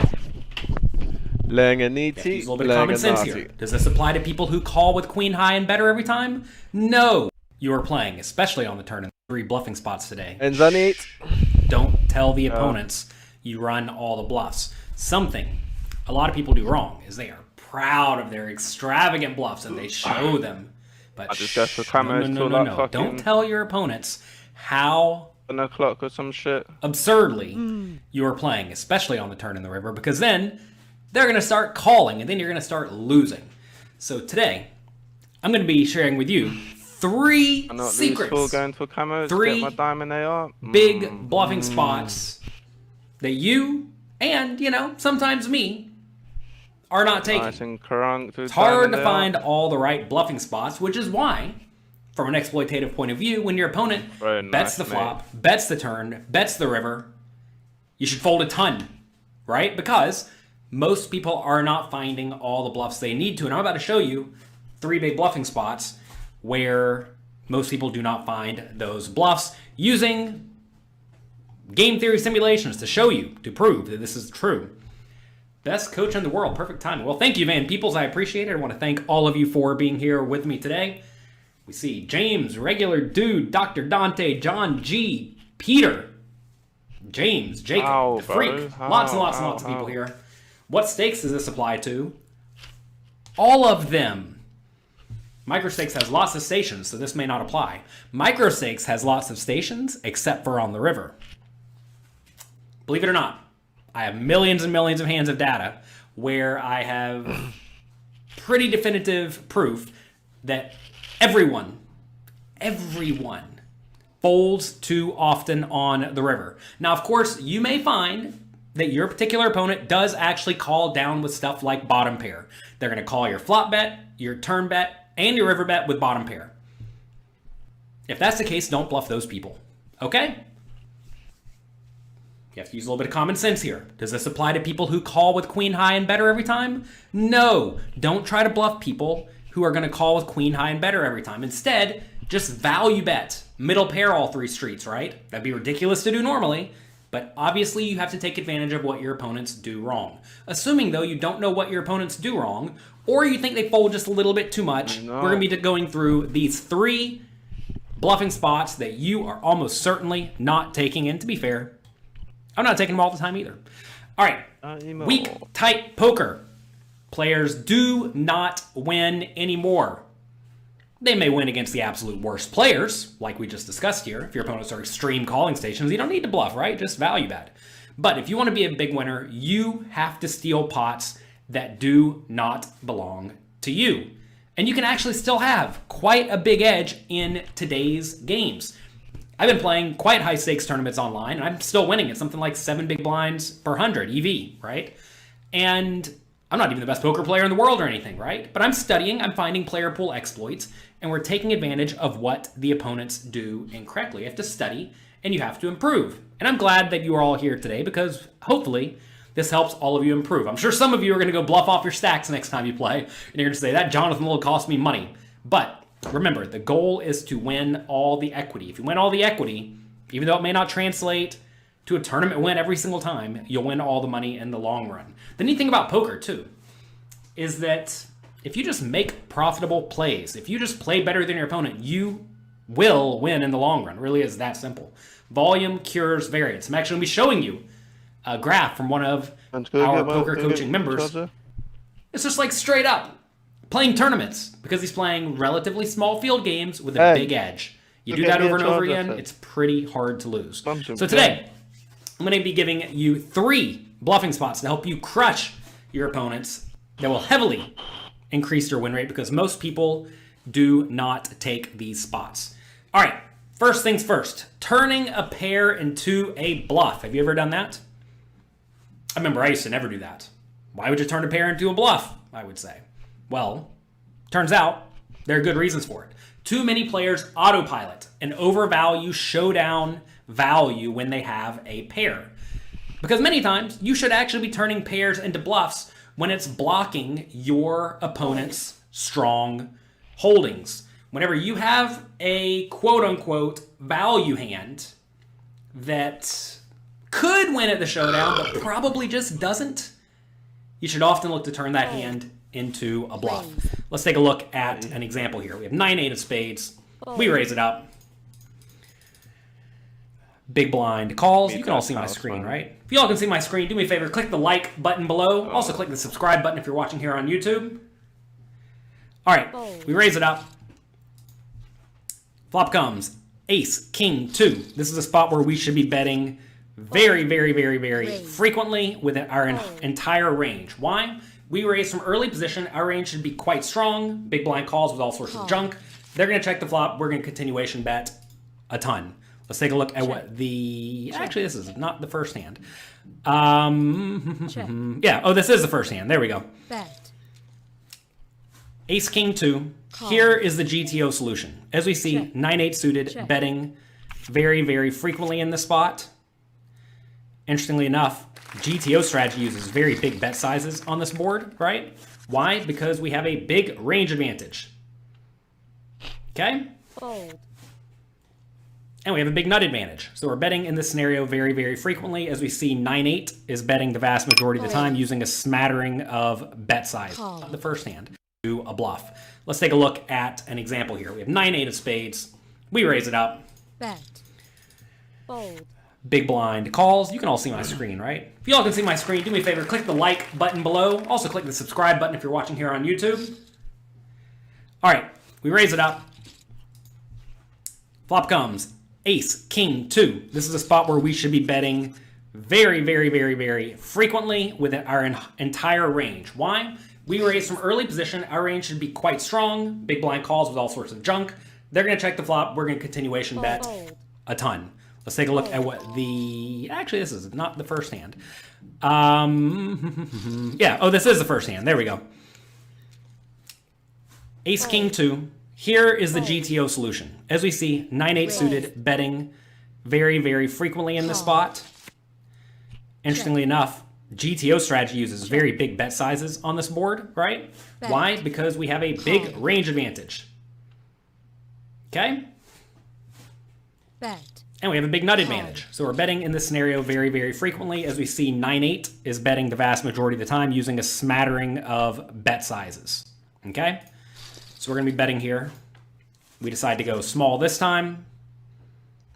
Lenganiti, Use a little bit of common sense here. Does this apply to people who call with queen high and better every time? No. You are playing, especially on the turn, in 3 bluffing spots today. And Zanit. Don't tell the opponents you run all the bluffs. Something a lot of people do wrong is they are proud of their extravagant bluffs and they show them. But I just go for no, camos no, till no, like no. fucking Don't tell your opponents how 1 o'clock or some shit. absurdly you are playing, especially on the turn in the river, because then they're going to start calling and then you're going to start losing. So today, I'm going to be sharing with you 3 I'm not secrets. lose 4 going for camos. 3 Get my diamond AR. big bluffing spots that you and, you know, sometimes me are not taking. Nice and crunked. It's hard to find all the right bluffing spots, which is why, from an exploitative point of view, when your opponent Very bets nice, the flop, bets the turn, bets the river, you should fold a ton, right? Because most people are not finding all the bluffs they need to. And I'm about to show you 3 big bluffing spots where most people do not find those bluffs using game theory simulations to show you, to prove that this is true. Best coach in the world, perfect timing. Well, thank you, Van Peoples. I appreciate it. I want to thank all of you for being here with me today. We see James, Regular Dude, Dr. Dante, John G, Peter, James, Jacob, the Freak. Lots and lots and lots of people here. What stakes does this apply to? All of them. Microstakes has lots of stations, so this may not apply. Microstakes has lots of stations, except for on the river. Believe it or not, I have millions and millions of hands of data where I have pretty definitive proof that everyone folds too often on the river. Now, of course, you may find that your particular opponent does actually call down with stuff like bottom pair. They're going to call your flop bet, your turn bet, and your river bet with bottom pair. If that's the case, don't bluff those people, okay? You have to use a little bit of common sense here. Does this apply to people who call with queen high and better every time? No. Don't try to bluff people who are going to call with queen high and better every time. Instead, just value bet. Middle pair all 3 streets, right? That'd be ridiculous to do normally, but obviously you have to take advantage of what your opponents do wrong. Assuming, though, you don't know what your opponents do wrong, or you think they fold just a little bit too much, we're going to be going through these 3 bluffing spots that you are almost certainly not taking in. To be fair, I'm not taking them all the time either. All right, weak, tight poker. Players do not win anymore. They may win against the absolute worst players, like we just discussed here. If your opponents are extreme calling stations, you don't need to bluff, right? Just value bet. But if you want to be a big winner, you have to steal pots that do not belong to you. And you can actually still have quite a big edge in today's games. I've been playing quite high stakes tournaments online, and I'm still winning at something like 7 big blinds per 100 EV, right? And I'm not even the best poker player in the world or anything, right? But I'm studying, I'm finding player pool exploits, and we're taking advantage of what the opponents do incorrectly. You have to study, and you have to improve. And I'm glad that you are all here today because hopefully this helps all of you improve. I'm sure some of you are going to go bluff off your stacks next time you play, and you're going to say, that Jonathan will cost me money. But remember, the goal is to win all the equity. If you win all the equity, even though it may not translate to a tournament win every single time, you'll win all the money in the long run. The neat thing about poker, too, is that if you just make profitable plays, if you just play better than your opponent, you will win in the long run. It really is that simple. Volume cures variance. I'm actually going to be showing you a graph from one of our poker coaching members. It's just like straight up playing tournaments because he's playing relatively small field games with a big edge. You do that over and over again, it's pretty hard to lose. So today, I'm going to be giving you 3 bluffing spots to help you crush your opponents that will heavily increase your win rate because most people do not take these spots. All right, first things first, turning a pair into a bluff. Have you ever done that? I remember I used to never do that. Why would you turn a pair into a bluff, I would say? Well, turns out there are good reasons for it. Too many players autopilot and overvalue showdown value when they have a pair. Because many times you should actually be turning pairs into bluffs when it's blocking your opponent's strong holdings. Whenever you have a quote-unquote value hand that could win at the showdown but probably just doesn't, you should often look to turn that hand into a bluff. Let's take a look at an example here. We have 9-8 of spades. We raise it up. Big blind calls. You can all Meatbag see my house, screen, fine. right? If you all can see my screen, do me a favor, click the like button below. Also click the subscribe button if you're watching here on YouTube. All right, we raise it up. Flop comes ace, king, 2. This is a spot where we should be betting very, very, very, very frequently with our entire range. Why? We raise from early position. Our range should be quite strong. Big blind calls with all sorts of junk. They're going to check the flop. We're going to continuation bet a ton. Let's take a look at what the... Actually, this is not the first hand. Yeah, oh, this is the first hand. There we go. Bet. Ace, king, 2. Here is the GTO solution. As we see, 9-8 suited, betting very, very frequently in this spot. Interestingly enough, GTO strategy uses very big bet sizes on this board, right? Why? Because we have a big range advantage. Okay? Fold. And we have a big nut advantage. So we're betting in this scenario very, very frequently. As we see, 9-8 is betting the vast majority of the time using a smattering of bet size. The first hand to a bluff. Let's take a look at an example here. We have 9-8 of spades. We raise it up. Bet. Fold. Big blind calls. You can all see my screen, right? If you all can see my screen, do me a favor, click the like button below. Also click the subscribe button if you're watching here on YouTube. All right, we raise it up. Flop comes ace, king, 2. This is a spot where we should be betting very, very, very, very frequently with our entire range. Why? We raise from early position. Our range should be quite strong. Big blind calls with all sorts of junk. They're going to check the flop. We're going to continuation bet a ton. Let's take a look at what the... Actually, this is not the first hand. Yeah, oh, this is the first hand. There we go. Ace, king, 2. Here is the GTO solution. As we see, 9-8 suited, betting very, very frequently in this spot. Interestingly enough, GTO strategy uses very big bet sizes on this board, right? Why? Because we have a big range advantage. Okay? Bet. And we have a big nut advantage. So we're betting in this scenario very, very frequently. As we see, 9-8 is betting the vast majority of the time using a smattering of bet sizes. Okay? So we're going to be betting here. We decide to go small this time.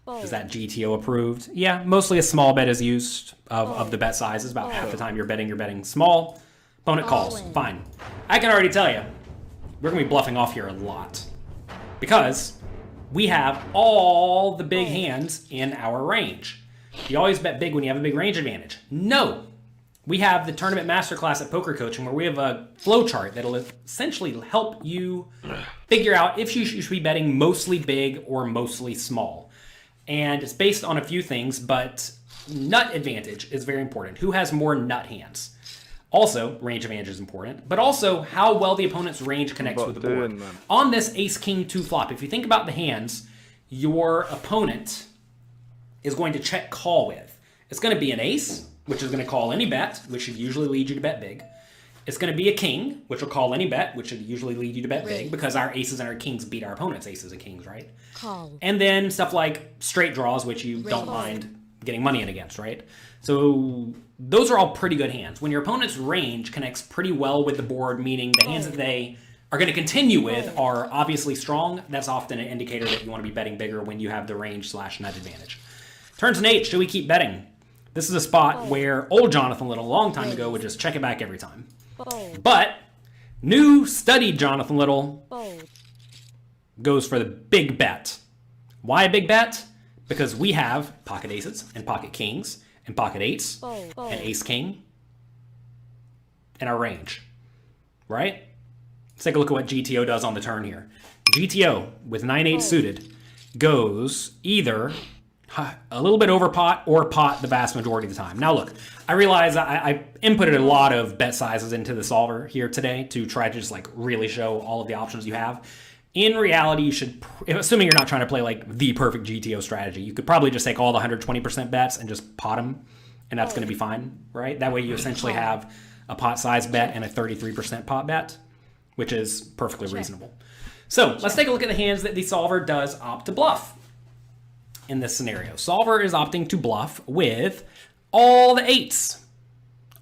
Is that GTO approved? Yeah, mostly a small bet is used of the bet sizes. About half the time you're betting small. Opponent calls. Fine. I can already tell you, we're going to be bluffing off here a lot. Because we have all the big hands in our range. You always bet big when you have a big range advantage. No. We have the Tournament Masterclass at Poker Coaching where we have a flow chart that'll essentially help you figure out if you should be betting mostly big or mostly small. And it's based on a few things, but nut advantage is very important. Who has more nut hands? Also, range advantage is important, but also how well the opponent's range connects with the board. On this ace-king-2 flop, if you think about the hands your opponent is going to check call with, it's going to be an ace, which is going to call any bet, which should usually lead you to bet big. It's going to be a king, which will call any bet, which should usually lead you to bet big, because our aces and our kings beat our opponent's aces and kings, right? Call. And then stuff like straight draws, which you don't mind getting money in against, right? So those are all pretty good hands. When your opponent's range connects pretty well with the board, meaning the hands that they are going to continue with are obviously strong, that's often an indicator that you want to be betting bigger when you have the range/nut advantage. Turns an 8, should we keep betting? This is a spot where old Jonathan Little, a long time ago, would just check it back every time. But new studied Jonathan Little goes for the big bet. Why a big bet? Because we have pocket aces and pocket kings and pocket eights and ace king in our range, right? Let's take a look at what GTO does on the turn here. GTO with 9-8 suited goes either a little bit over pot or pot the vast majority of the time. Now look, I realize I inputted a lot of bet sizes into the solver here today to try to just like really show all of the options you have. In reality, you should, assuming you're not trying to play like the perfect GTO strategy, you could probably just take all the 120% bets and just pot them, and that's going to be fine, right? That way you essentially have a pot size bet and a 33% pot bet, which is perfectly reasonable. So let's take a look at the hands that the solver does opt to bluff. In this scenario, solver is opting to bluff with all the eights.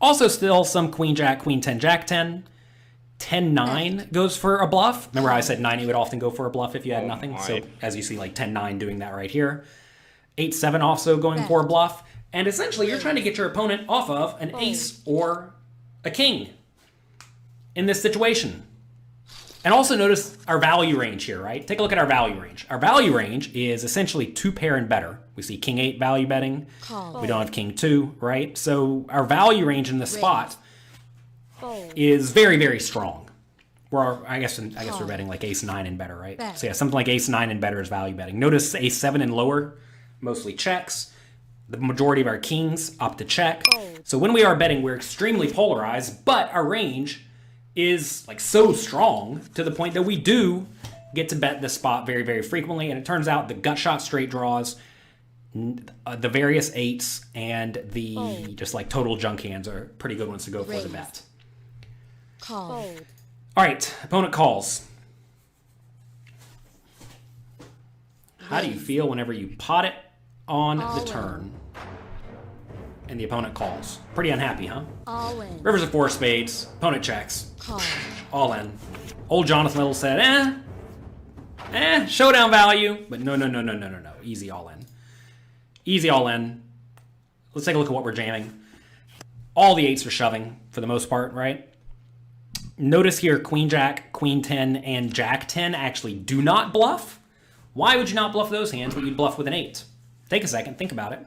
Also still some queen jack, queen 10, jack 10. 10-9 goes for a bluff. Remember how I said 9-8 would often go for a bluff if you had nothing? So as you see, like 10-9 doing that right here. 8-7 also going Bet. for a bluff. And essentially, you're trying to get your opponent off of an ace or a king in this situation. And also notice our value range here, right? Take a look at our value range. Our value range is essentially 2 pair and better. We see king 8 value betting. Call. We don't have king 2, right? So our value range in this spot Fold. is very, very strong. I guess we're betting like ace 9 and better, right? Bet. So yeah, something like ace 9 and better is value betting. Notice ace 7 and lower, mostly checks. The majority of our kings opt to check. Fold. So when we are betting, we're extremely polarized, but our range is like so strong to the point that we do get to bet this spot very, very frequently. And it turns out the gut shot straight draws, the various 8s, and the just like total junk hands are pretty good ones to go for the Raise. bet. Call. Fold. All right, opponent calls. How do you feel whenever you pot it on All the in. turn and the opponent calls? Pretty unhappy, huh? All in. Rivers of 4 spades, opponent checks, Call. all in. Old Jonathan Little said, showdown value, but no, easy all in. Easy all in. Let's take a look at what we're jamming. All the 8s are shoving for the most part, right? Notice here, Queen Jack, Queen 10, and Jack 10 actually do not bluff. Why would you not bluff those hands, but you'd bluff with an 8? Take a second, think about it.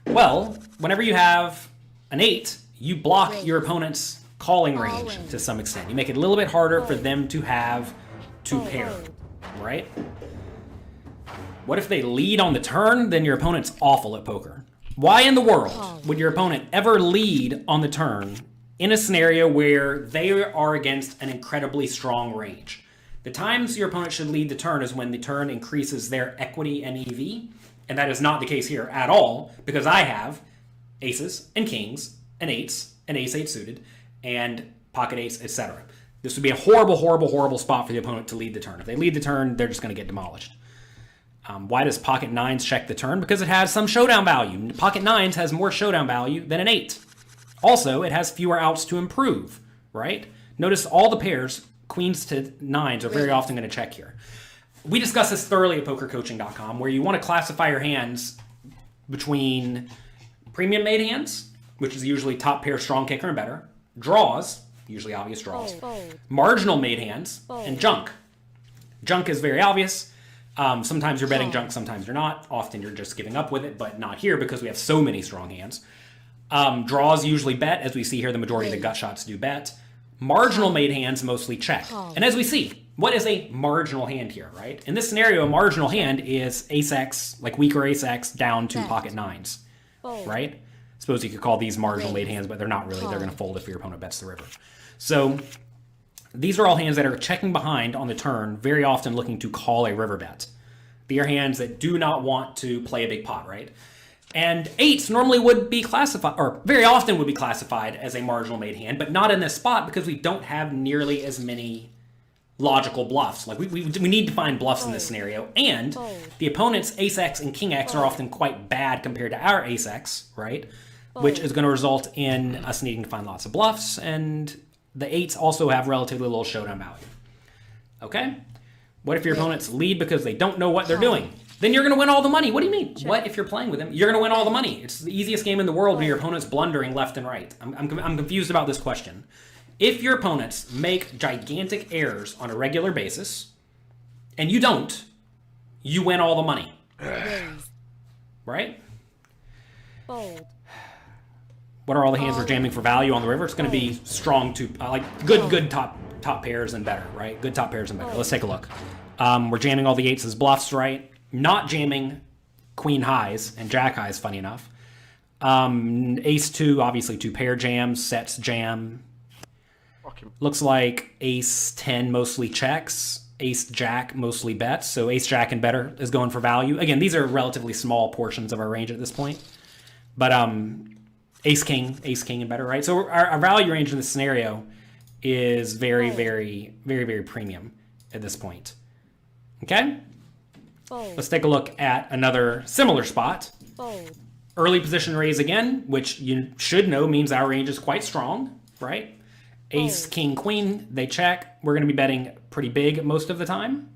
Well, whenever you have an 8, you block your opponent's calling range to some extent. You make it a little bit harder for them to have to pair, right? What if they lead on the turn? Then your opponent's awful at poker. Why in the world would your opponent ever lead on the turn in a scenario where they are against an incredibly strong range? The times your opponent should lead the turn is when the turn increases their equity and EV, and that is not the case here at all, because I have aces and kings and 8s and ace 8 suited and pocket ace, etc. This would be a horrible, horrible, horrible spot for the opponent to lead the turn. If they lead the turn, they're just going to get demolished. Why does pocket 9s check the turn? Because it has some showdown value. Pocket 9s has more showdown value than an 8. Also, it has fewer outs to improve, right? Notice all the pairs, queens to 9s, are very often going to check here. We discussed this thoroughly at pokercoaching.com, where you want to classify your hands between premium made hands, which is usually top pair, strong kicker, and better, draws, usually obvious draws, marginal made hands, and junk. Junk is very obvious. Sometimes you're betting junk, sometimes you're not. Often you're just giving up with it, but not here because we have so many strong hands. Draws usually bet. As we see here, the majority of the gut shots do bet. Marginal made hands mostly check. And as we see, what is a marginal hand here, right? In this scenario, a marginal hand is ace X, like weaker ace X, down to pocket 9s, right? Suppose you could call these marginal made hands, but they're not really. They're going to fold if your opponent bets the river. So these are all hands that are checking behind on the turn, very often looking to call a river bet. They are hands that do not want to play a big pot, right? And 8s normally would be classified, or very often would be classified as a marginal made hand, but not in this spot because we don't have nearly as many logical bluffs. Like we need to find bluffs in this scenario, and the opponent's ace X and king X are often quite bad compared to our ace X, right? Which is going to result in us needing to find lots of bluffs, and the 8s also have relatively little showdown value. Okay? What if your opponents lead because they don't know what they're doing? Then you're going to win all the money. What do you mean? What if you're playing with them? You're going to win all the money. It's the easiest game in the world when your opponent's blundering left and right. I'm confused about this question. If your opponents make gigantic errors on a regular basis, and you don't, you win all the money. Right? Fold. What are all the hands we're jamming for value on the river? It's going to be strong to, like, good top pairs and better, right? Good top pairs and better. Let's take a look. We're jamming all the 8s as bluffs, right? Not jamming queen highs and jack highs, funny enough. Ace 2, obviously 2 pair jams, sets jam. Looks like ace 10 mostly checks. Ace jack mostly bets. So ace jack and better is going for value. Again, these are relatively small portions of our range at this point. But ace king and better, right? So our value range in this scenario is very, very, very, very premium at this point. Okay? Let's take a look at another similar spot. Early position raise again, which you should know means our range is quite strong, right? Ace, king, queen, they check. We're going to be betting pretty big most of the time.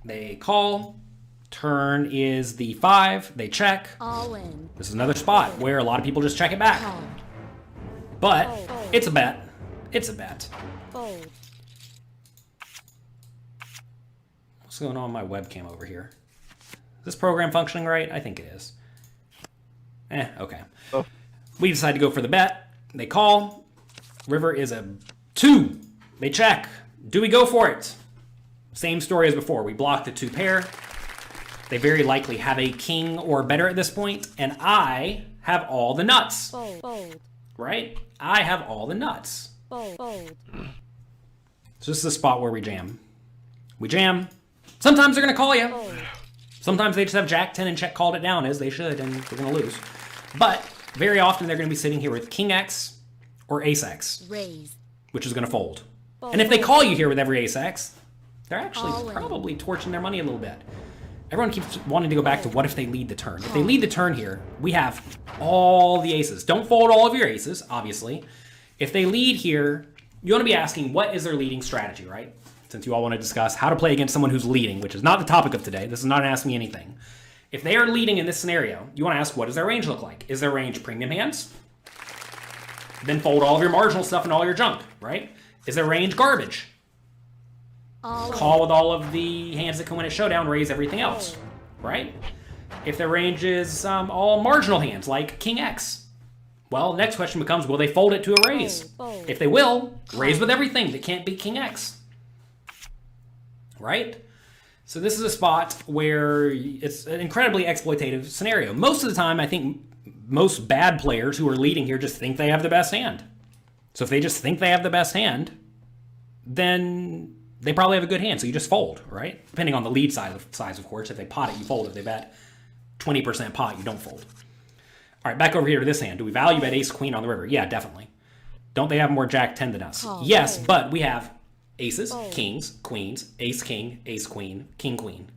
They call. Turn is the 5. They check. All in. This is another spot where a lot of people just check it back. Call. But Fold. it's a bet. It's a bet. Fold. What's going on with my webcam over here? Is this program functioning right? I think it is. Okay. Oh. We decide to go for the bet. They call. River is a 2. They check. Do we go for it? Same story as before. We block the 2 pair. They very likely have a king or better at this point, and I have all the nuts. Fold. Fold. Right? I have all the nuts. Fold. Fold. So this is the spot where we jam. We jam. Sometimes they're going to call you. Fold. Sometimes they just have Jack 10 and check called it down, as they should, and they're going to lose. But very often they're going to be sitting here with King X or Ace X, Raise. which is going to fold. Fold. And if they call you here with every Ace X, they're actually All in. probably torching their money a little bit. Everyone keeps wanting to go back to what if they lead the turn. If they lead the turn here, we have all the aces. Don't fold all of your aces, obviously. If they lead here, you want to be asking, what is their leading strategy, right? Since you all want to discuss how to play against someone who's leading, which is not the topic of today. This is not an Ask Me Anything. If they are leading in this scenario, you want to ask, what does their range look like? Is their range premium hands? Then fold all of your marginal stuff and all your junk, right? Is their range garbage? All in. Call with all of the hands that can win at showdown, raise everything else, right? If their range is all marginal hands, like King X, well, next question becomes, will they fold it to a raise? Fold. If they will, raise with everything that can't beat King X, right? So this is a spot where it's an incredibly exploitative scenario. Most of the time, I think most bad players who are leading here just think they have the best hand. So if they just think they have the best hand, then they probably have a good hand, so you just fold, right? Depending on the lead size, of course. If they pot it, you fold. If they bet 20% pot, you don't fold. All right, back over here to this hand. Do we value bet ace-queen on the river? Yeah, definitely. Don't they have more jack 10 than us? Call. Yes, Fold. but we have aces, Fold. kings, queens, ace-king, ace-queen, king-queen,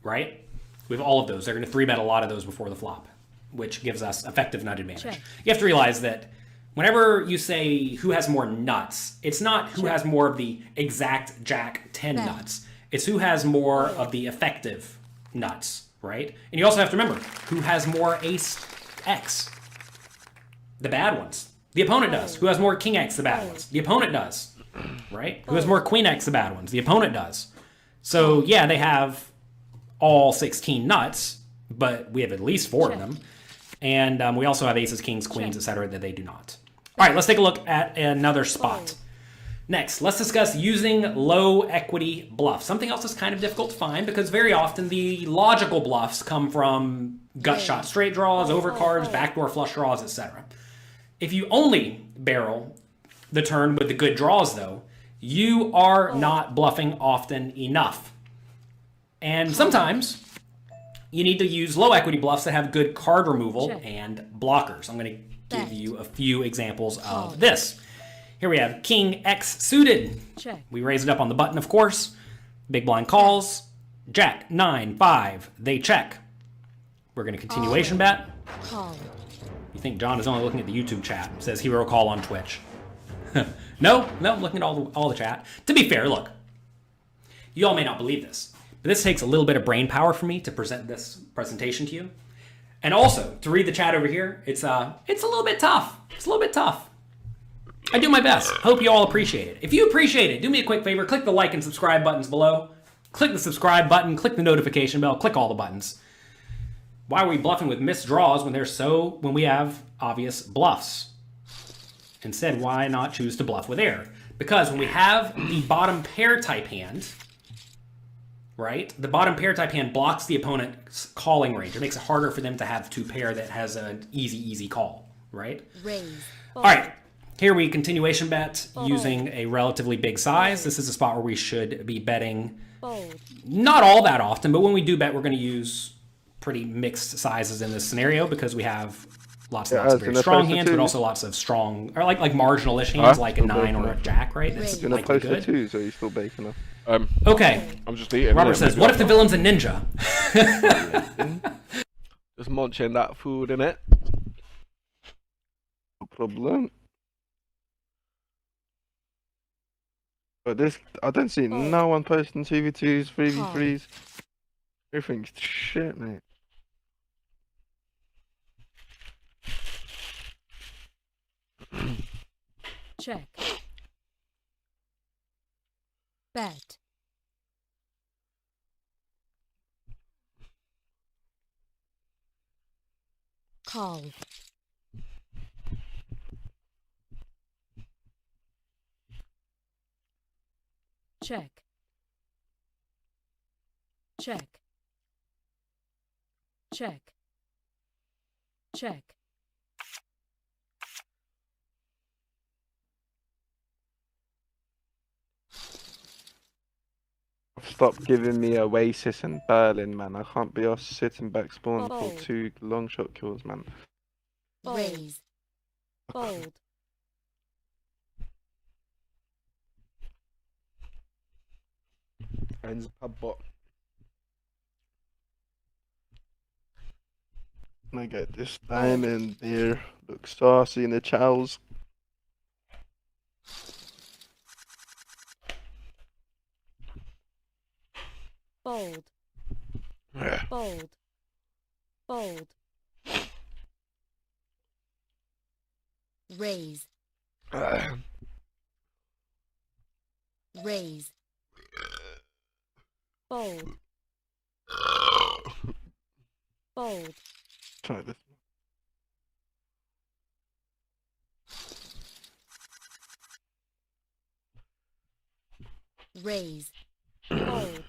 right? We have all of those. They're going to 3-bet a lot of those before the flop, which gives us effective nut advantage. Check. You have to realize that whenever you say who has more nuts, it's not who has more of the exact jack 10 Bet. nuts. It's who has more of the effective nuts, right? And you also have to remember who has more ace X, the bad ones. The opponent does. Who has more king X, the bad ones. The opponent does, right? Who has more queen X, the bad ones. The opponent does. So yeah, they have all 16 nuts, but we have at least 4 of them. And we also have aces, kings, queens, etc. that they do not. All right, let's take a look at another spot. Next, let's discuss using low equity bluffs. Something else that's kind of difficult to find because very often the logical bluffs come from gut shot straight draws, overcards, backdoor flush draws, etc. If you only barrel the turn with the good draws, though, you are not bluffing often enough. And sometimes you need to use low equity bluffs that have good card removal Check. and blockers. I'm going to give Bet. you a few examples Call. of this. Here we have King X suited. Check. We raise it up on the button, of course. Big blind calls. Jack 9 5. They check. We're going to continuation bet. Call. You think John is only looking at the YouTube chat? Says hero call on Twitch. No, I'm looking at all the chat. To be fair, look, you all may not believe this, but this takes a little bit of brain power for me to present this presentation to you, and also to read the chat over here. It's a little bit tough. It's a little bit tough. I do my best. Hope you all appreciate it. If you appreciate it, do me a quick favor. Click the like and subscribe buttons below. Click the subscribe button. Click the notification bell. Click all the buttons. Why are we bluffing with missed draws when we have obvious bluffs? Instead, why not choose to bluff with air? Because when we have the bottom pair type hand, right? The bottom pair type hand blocks the opponent's calling range. It makes it harder for them to have 2 pair that has an easy call, right? Raise. All right. Here we continuation bet using a relatively big size. This is a spot where we should be betting Fold. not all that often, but when we do bet, we're going to use pretty mixed sizes in this scenario because we have lots and lots of very strong hands, but also lots of strong, or like marginal-ish hands, like a 9 or a jack, right? That's You're gonna likely post the good. 2s, or are you still baking us? Okay. I'm just eating. Robert says, what if the villain's a ninja? Just munching that food in it. No problem. But this, I don't see Fold. no one posting 2v2s, Call. 3v3s. Everything's shit, mate. Check. Bet. Call. Check. Check. Check. Check. Stop giving me Oasis and Berlin, man. I can't be us sitting back spawn for Fold. 2 long shot kills, man. Raise. Fold. Ends pub bot. I get this diamond here. Looks saucy in the chows. Fold. Yeah. Fold. Fold. Raise. Raise. Fold. Fold. Try this. Raise. Fold.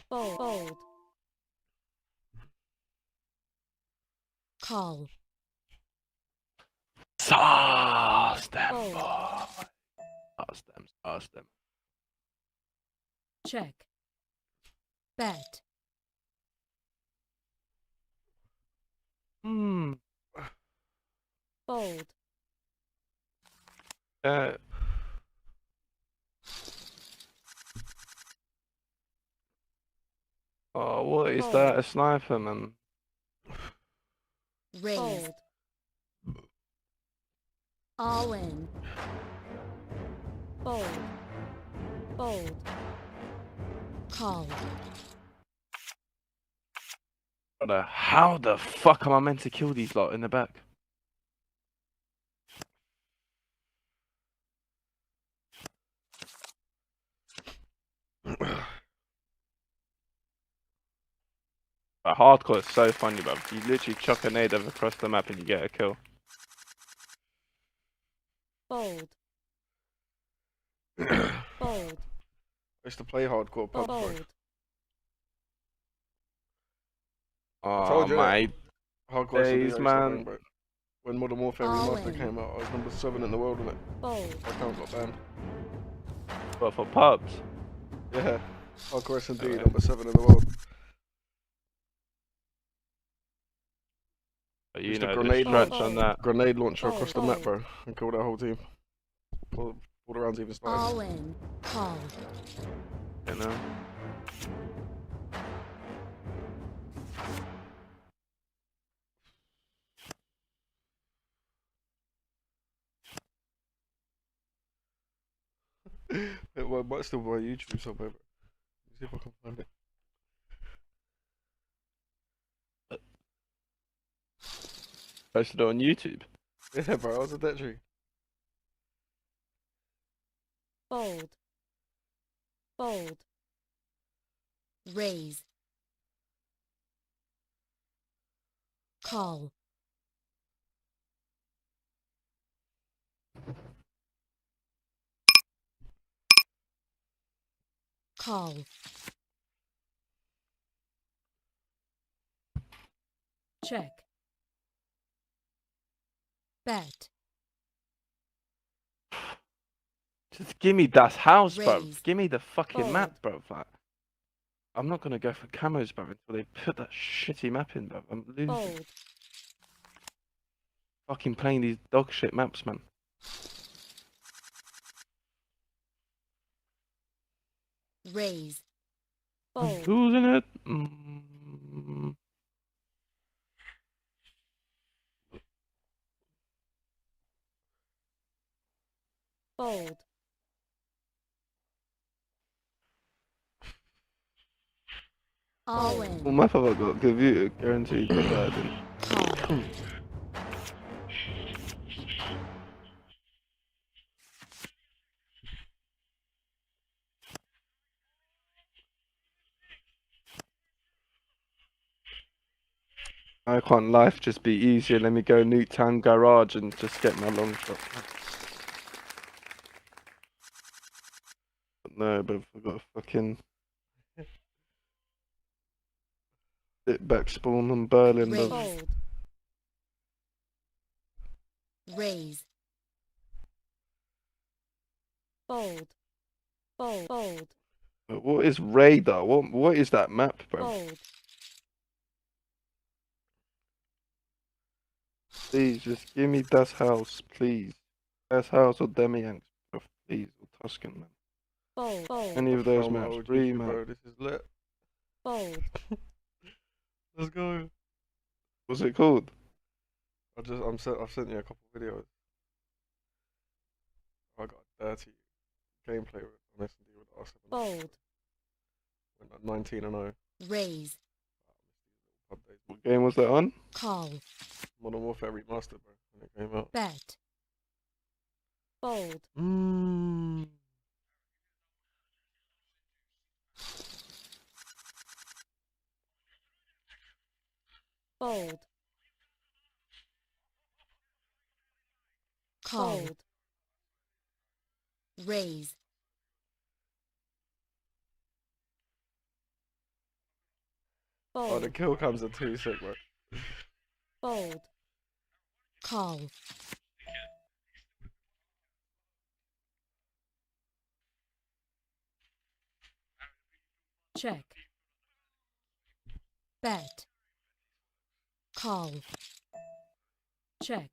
Fold. Fold. Call. Sauce them, Fold. boy. Sauce them, sauce them. Check. Bet. Hmm. Fold. Oh, what is Fold. that? A sniper, man. Raise. Fold. All in. Fold. Fold. Call. Brother, how the fuck am I meant to kill these lot in the back? Hardcore is so funny, bro. You literally chuck a nade over across the map and you get a kill. Fold. Fold. I used to play hardcore pubs, bro. Fold. Oh, told you, my Hardcore SD, I days, used to man. bang, bro. When Modern Warfare All Remastered in. came out, I was number 7 in the world on it. Fold. My account got banned. But for pubs. Yeah. Hardcore SD, Alright. number 7 in the world. But you Used to know, the grenade stretch launch. on that. Grenade launcher Fold. across the map, Fold. bro. And killed that whole team. All the rounds even started. All in. Call. You know? Well, it might still be on YouTube somewhere, bro. See if I can find it. Posted it on YouTube. Yeah, bro, I was a debt tree. Fold. Fold. Raise. Call. Call. Check. Bet. Just give me das house, bro. Raise. Give me the fucking Fold. map, bro. Like, I'm not gonna go for camos, bro, until they put that shitty map in, bro. I'm losing. Fold. Fucking playing these dog shit maps, man. Raise. I'm Fold. losing it. Fold. All What in. map have I got? Give you guaranteed the garden. Call. I can't life just be easier. Let me go Newtown Garage and just get my long shot. But no, but I've got a fucking sit back spawn on Berlin. Raise. But Fold. Raise. Fold. Fold. Fold. what is radar? What is that map, bro? Fold. Please just give me Das House, please. Das House or Demianx, bro, please, or Tuscan, man. Fold. Fold. Any of those Found my maps, old three YouTube, man. bro. This is lit. Fold. Let's go. What's it called? I've sent you a couple videos. I got dirty gameplay on S&D with R7. Fold. Went at 19-0. Raise. Updates. What game was that on? Call. Modern Warfare Remastered, bro, when it came out. Bet. Fold. Fold. Called. Raise. Oh, the Fold. kill cams are too sick, bro. Fold. Call. Check. Bet. Call. Check.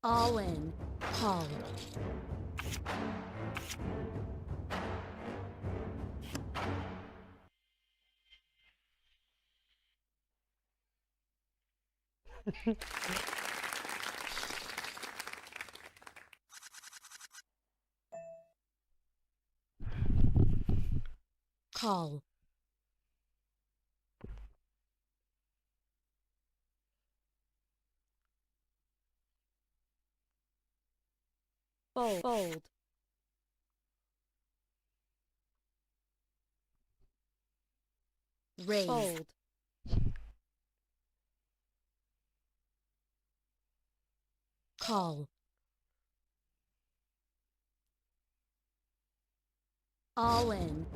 All in. Call. Call. Fold. Fold. Raise. Fold. Call. All in.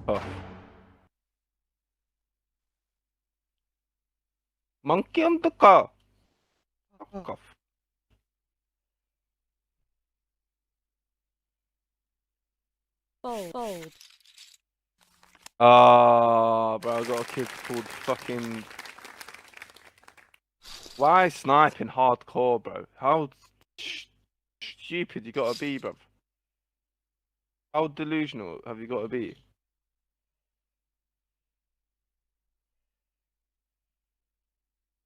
Oh. Monkey on the car. Fuck off. Fold. Fold. Ah, bro, I got a kid called fucking. Why sniping hardcore, bro? How stupid you gotta be, bro? How delusional have you gotta be?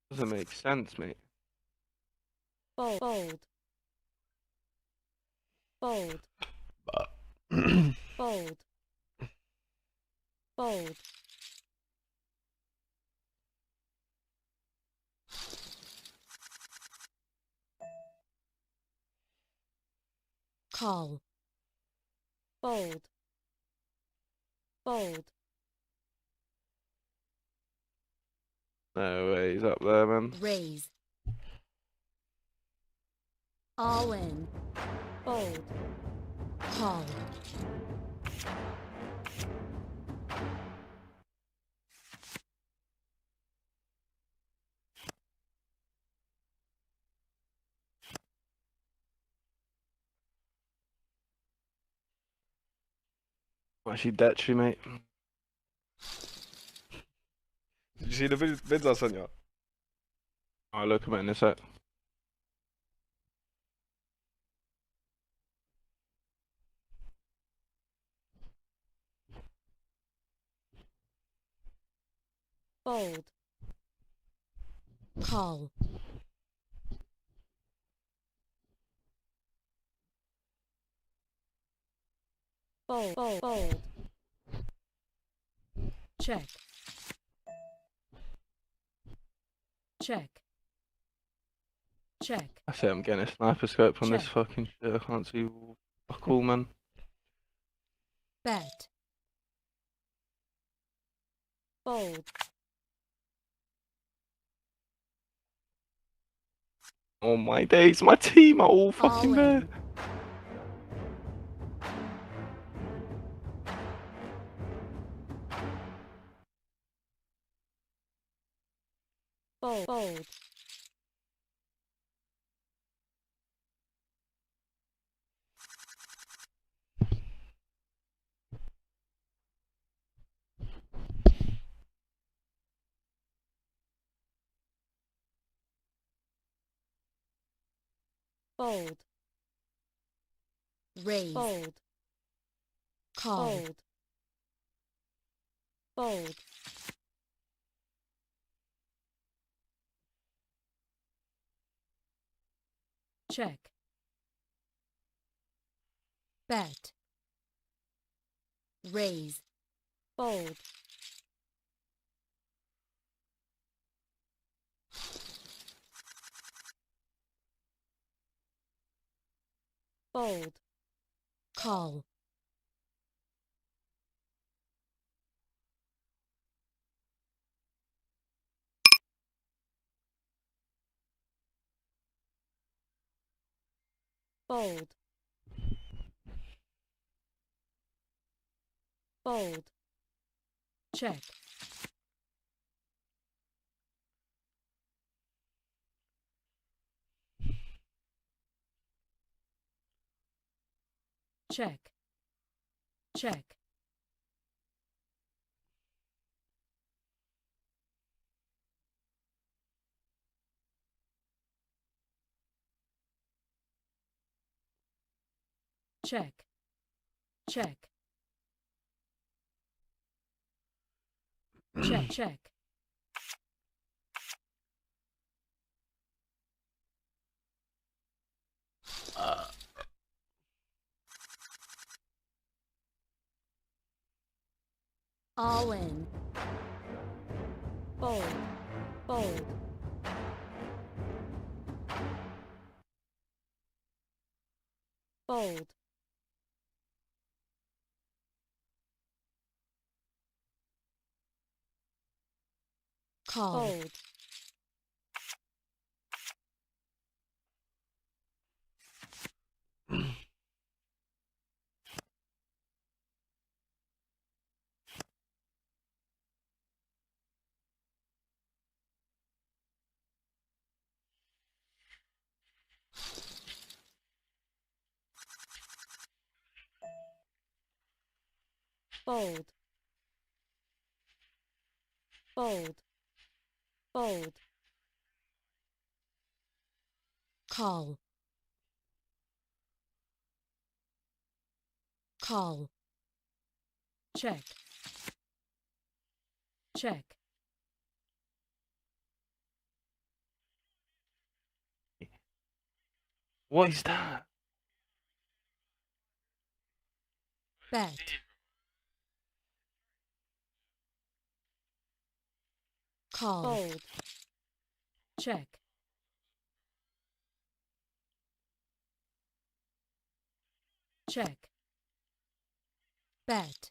Doesn't make sense, mate. Fold. Fold. Fold. Fold. Fold. Call. Fold. Fold. No way, he's up there, man. Raise. All in. Fold. Call. Actually, Detry, mate. Did you see the vids I sent you? I'll look at it in a sec. Fold. Call. Fold. Fold. Fold. Check. Check. Check. That's it, I'm getting a sniper scope on this Check. fucking shit. I can't see fuck all, man. Bet. Fold. Oh my days, my team are all fucking All there. in. Fold. Fold. Fold. Raise. Fold. Call. Fold. Fold. Check. Bet. Raise. Fold. Fold. Call. Fold. Fold. Check. Check. Check. Check. Check. Check. Check. All in. Fold. Fold. Fold. Call. Fold. Fold. Fold. Fold. Call. Call. Check. Check. What is that? Bet. Call. Fold. Check. Check. Bet.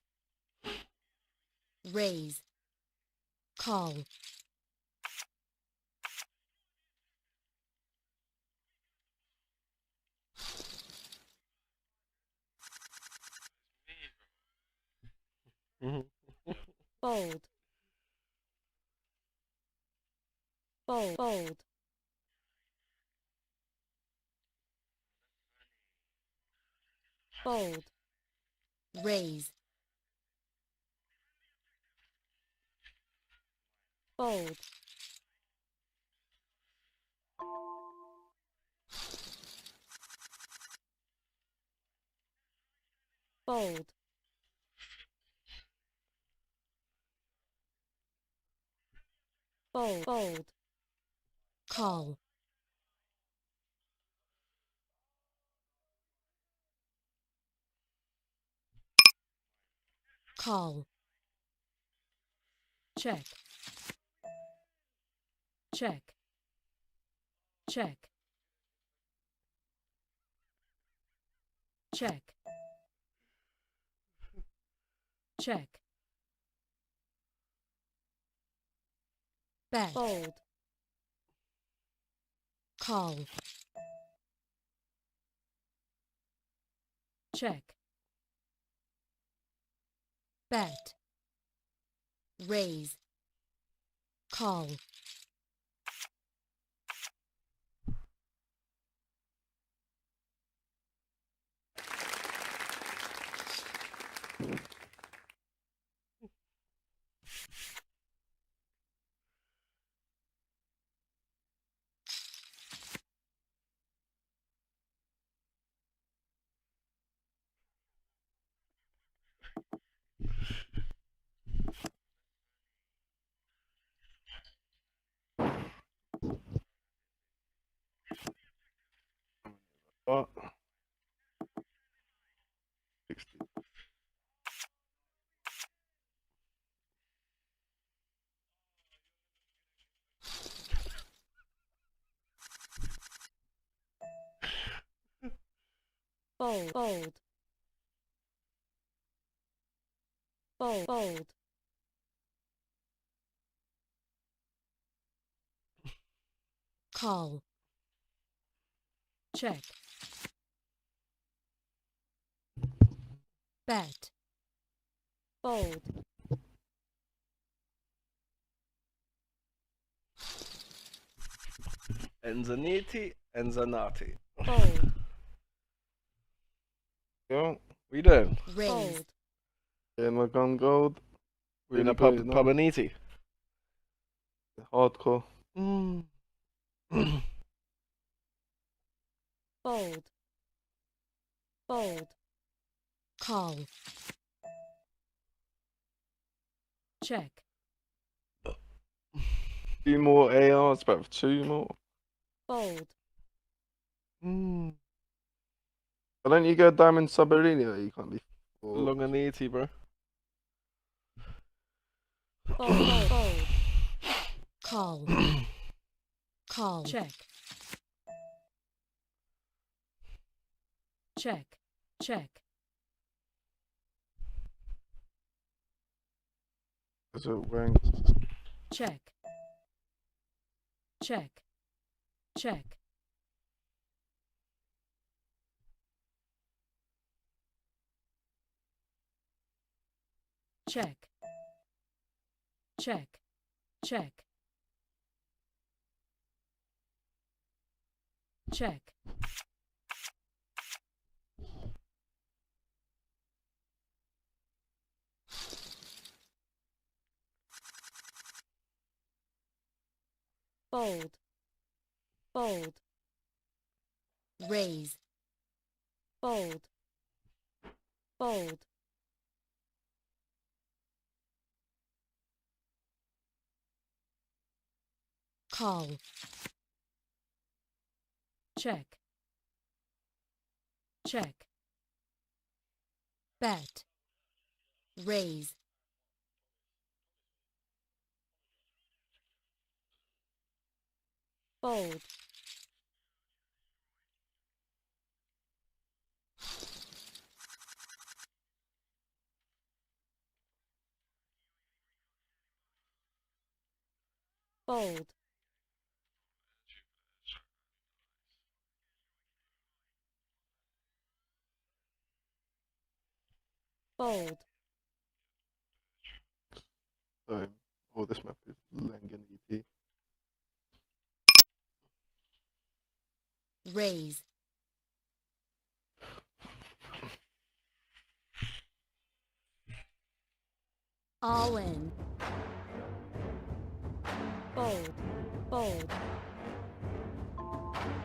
Raise. Call. Fold. Fold. Fold. Fold. Raise. Fold. Fold. Fold. Fold. Call. Call. Check. Check. Check. Check. Check. Bet. Fold. Call. Check. Bet. Raise. Call. What? 60. Fold. Fold. Fold. Fold. Call. Check. Bet. Fold. Enzaniti, Enzanati. Fold. Yeah. What you doing? Raise. Fold. Yeah, my gun gold. We're in a Really pub, good, no? pubaniti. Hardcore. Mm. Fold. Fold. Call. Check. Few more ARs, about 2 more. Fold. Mm. Why don't you go Diamond Sabarino? You can't be. Longaniti, bro. Fold. Fold. Fold. Call. Call. Check. Check. Check. Is it wearing? Check. Check. Check. Check. Check. Check. Check. Fold. Fold. Raise. Fold. Fold. Call. Check. Check. Bet. Raise. Fold. Fold. Fold. Oh, this map is Langan EP. Raise. All in. Fold. Fold.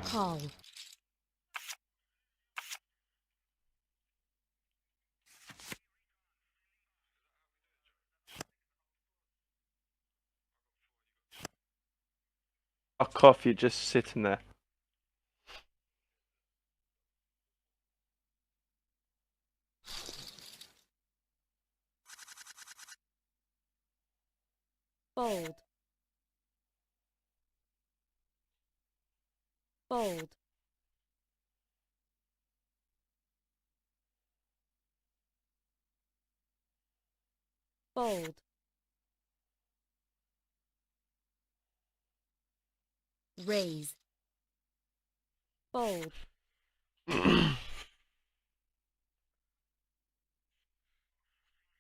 Call. A coffee just sitting there. Fold. Fold. Fold. Raise. Fold.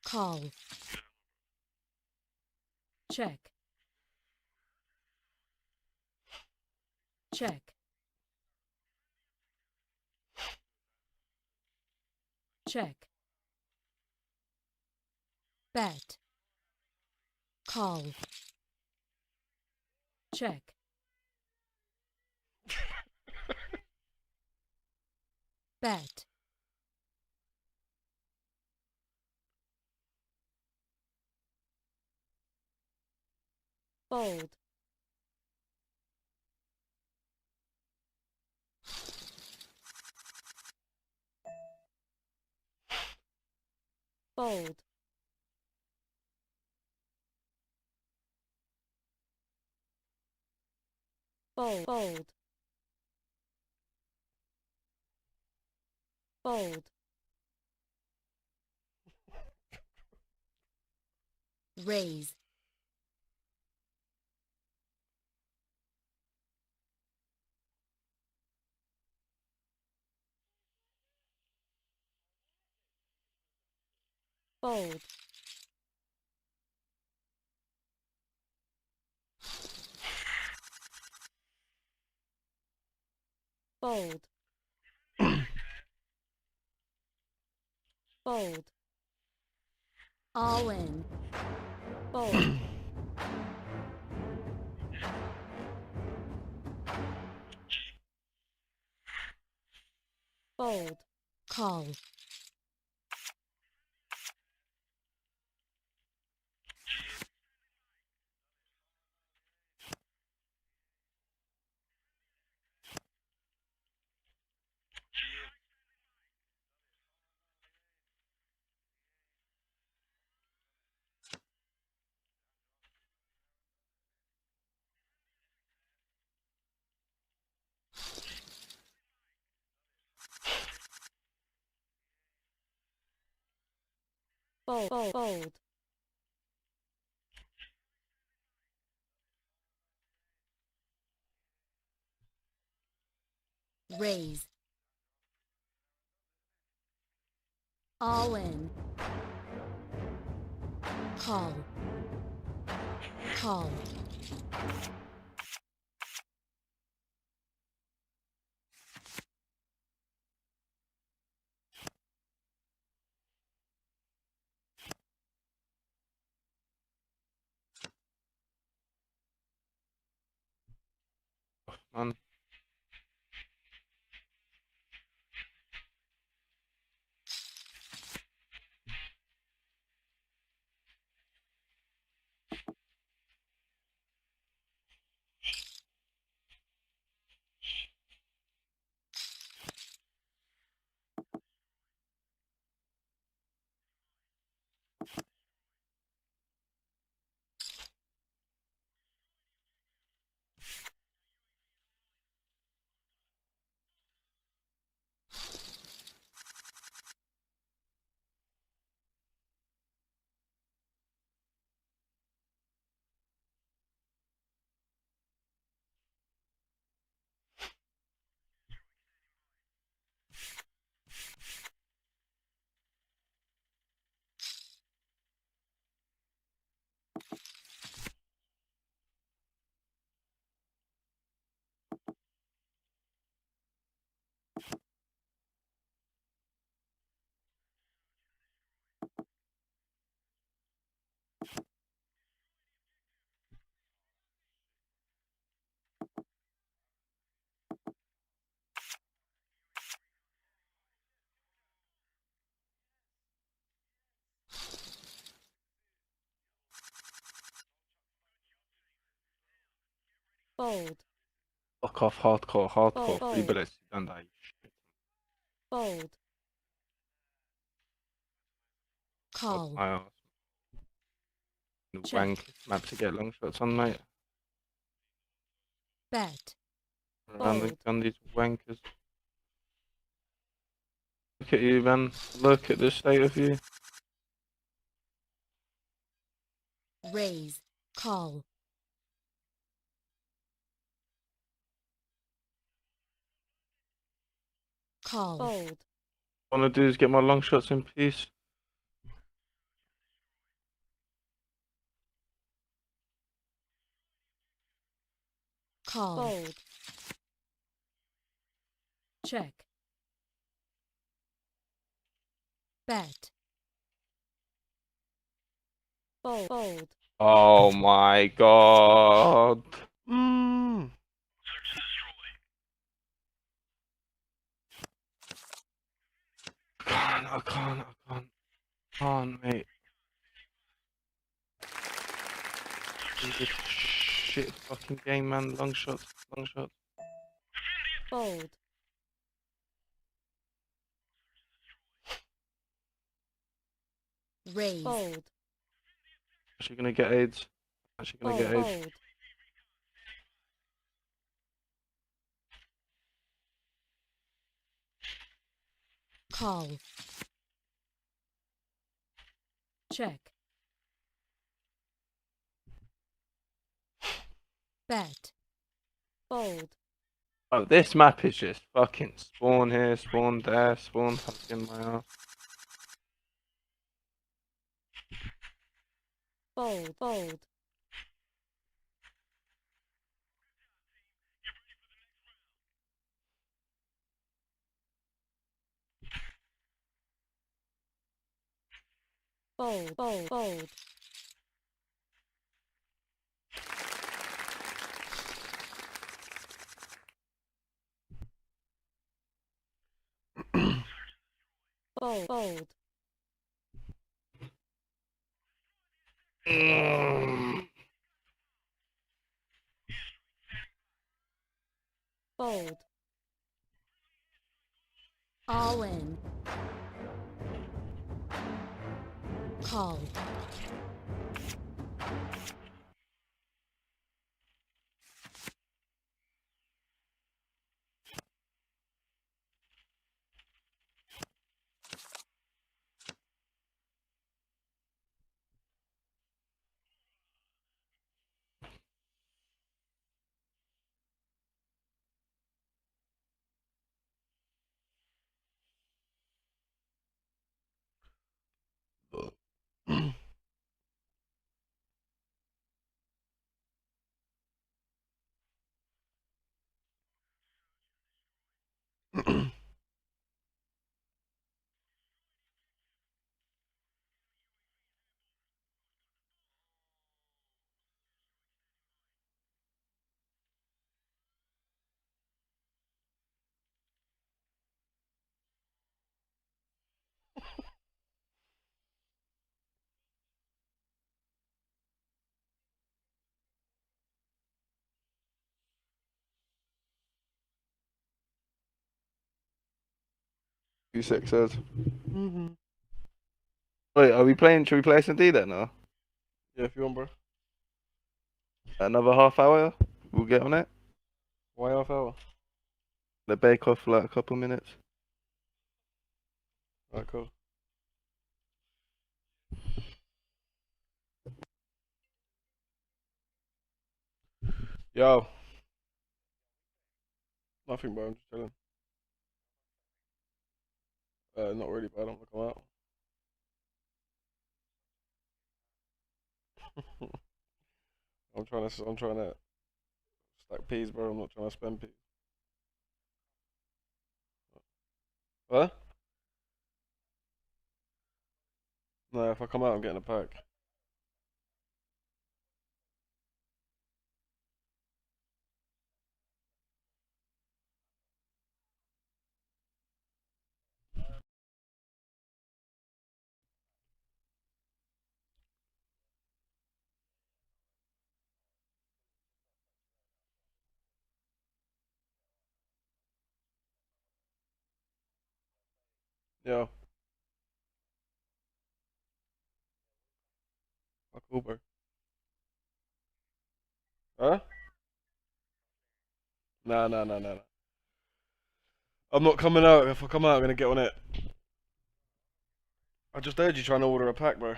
Call. Check. Check. Check. Bet. Call. Check. Bet. Fold. Fold. Fold. Fold. Fold. Raise. Fold. Fold. Fold. All in. Fold. Fold. Call. Fold. Fold. Fold. Raise. All in. Call. Call. Man. Fold. Fuck off, hardcore, hardcore. Fold. 3 bullets, you don't die. Fold. Call. My ass. Wank map to get long shots on, mate. Bet. Around on these wankers. Look at you, man. Look at the state of you. Raise. Call. Call. Fold. All I want to do is get my long shots in peace. Call. Fold. Check. Bet. Fold. Fold. Oh my god. Mmm. I can't, mate. This shit fucking game, man. Long shots, long shots. Fold. Raise. Fold. Actually gonna get AIDS. Actually gonna get AIDS. Fold. Call. Check. Bet. Fold. Oh, this map is just fucking spawn here, spawn there, spawn fucking my ass. Fold. Fold. Fold. Fold. Fold. Fold. Fold. Fold. All in. Call. Two sixers. Mm-hmm. Wait, are we playing? Should we play S&D then, or Yeah, if you want, bro. another half hour? We'll get on it. Why half hour? The bake off for like a couple minutes. Alright, cool. Yo. Nothing, bro. I'm just chilling. Not really, but I don't want to come out. I'm trying to stack peas, bro. I'm not trying to spend peas. What? No, if I come out, I'm getting a pack. Yo. Fuck Uber. Huh? Nah, nah, nah, nah. I'm not coming out. If I come out, I'm gonna get on it. I just heard you trying to order a pack, bro.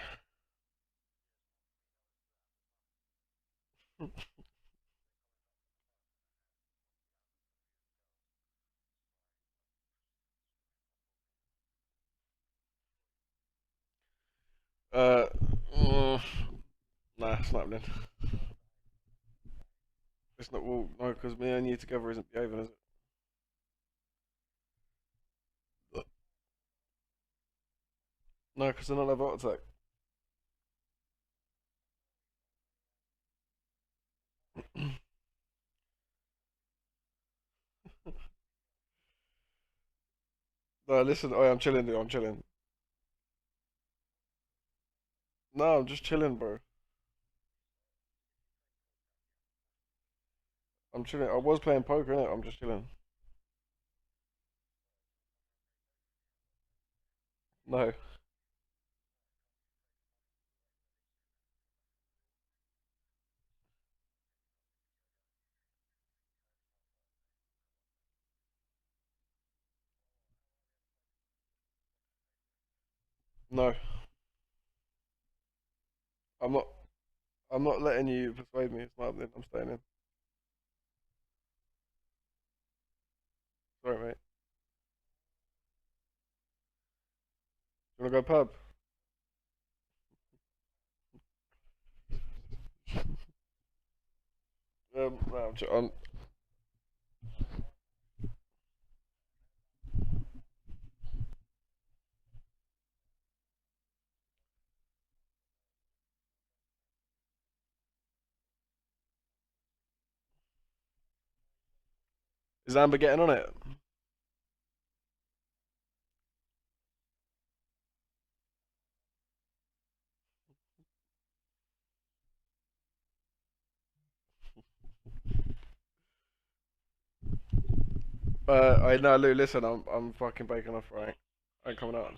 Uh, mm, nah, it's not happening. It's not. Well, no, because me and you together isn't behaving, is it? No, because they're not level attack. No, listen. Oh, yeah, I'm chilling, dude. I'm chilling. No, I'm just chilling, bro. I'm chilling. I was playing poker, innit? I'm just chilling. No, no. I'm not. I'm not letting you persuade me. It's not happening. I'm staying in. Sorry, mate. You wanna go pub? No, I'm. Is Amber getting on it? I know, Lou. Listen, I'm fucking baking off, right? I ain't coming out.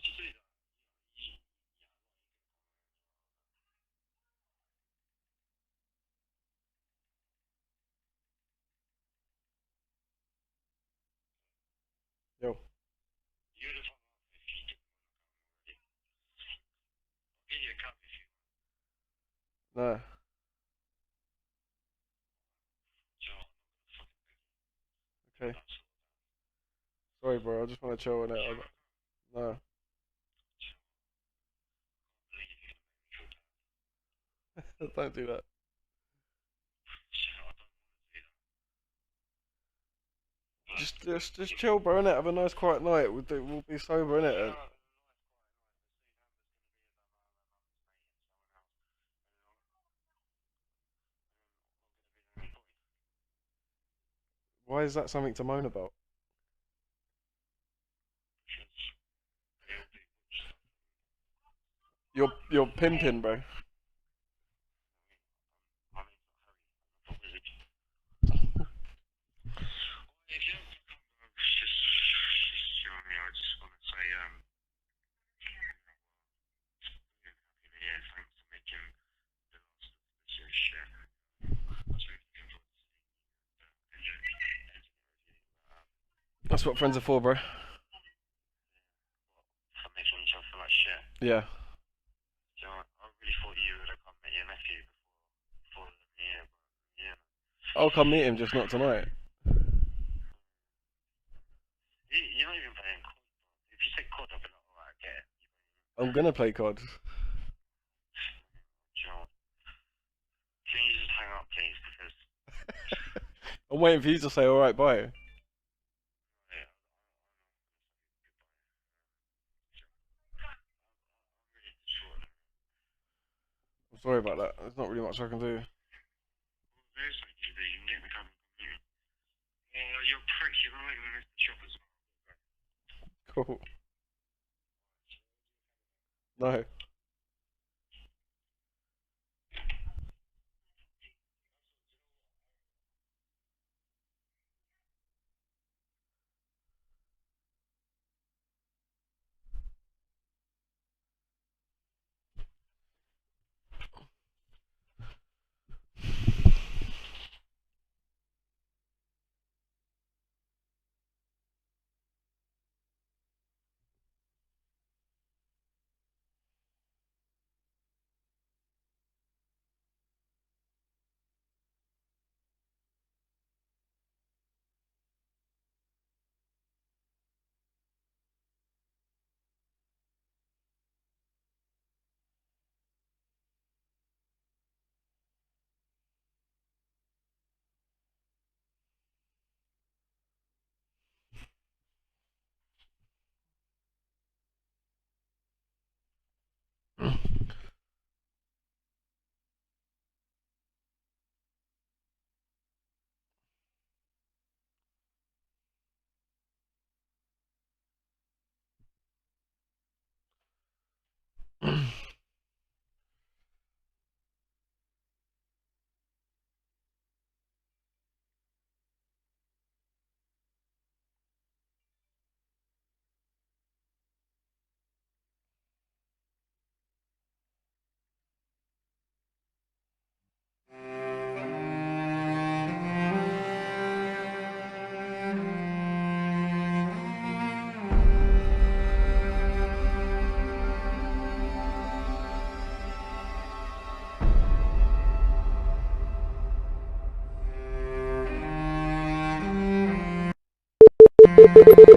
Yo. No. Okay. Sorry, bro. I just want to chill in it. No. Don't do that. Just chill, bro. Innit? Have a nice quiet night. We'll be sober, innit? Why is that something to moan about? You're pimping, bro. That's what friends are for, bro. Yeah. I'll come meet him, just not tonight. I'm gonna play COD. I'm waiting for you to say alright, bye. I'm sorry about that. There's not really much I can do. Cool. No. Call.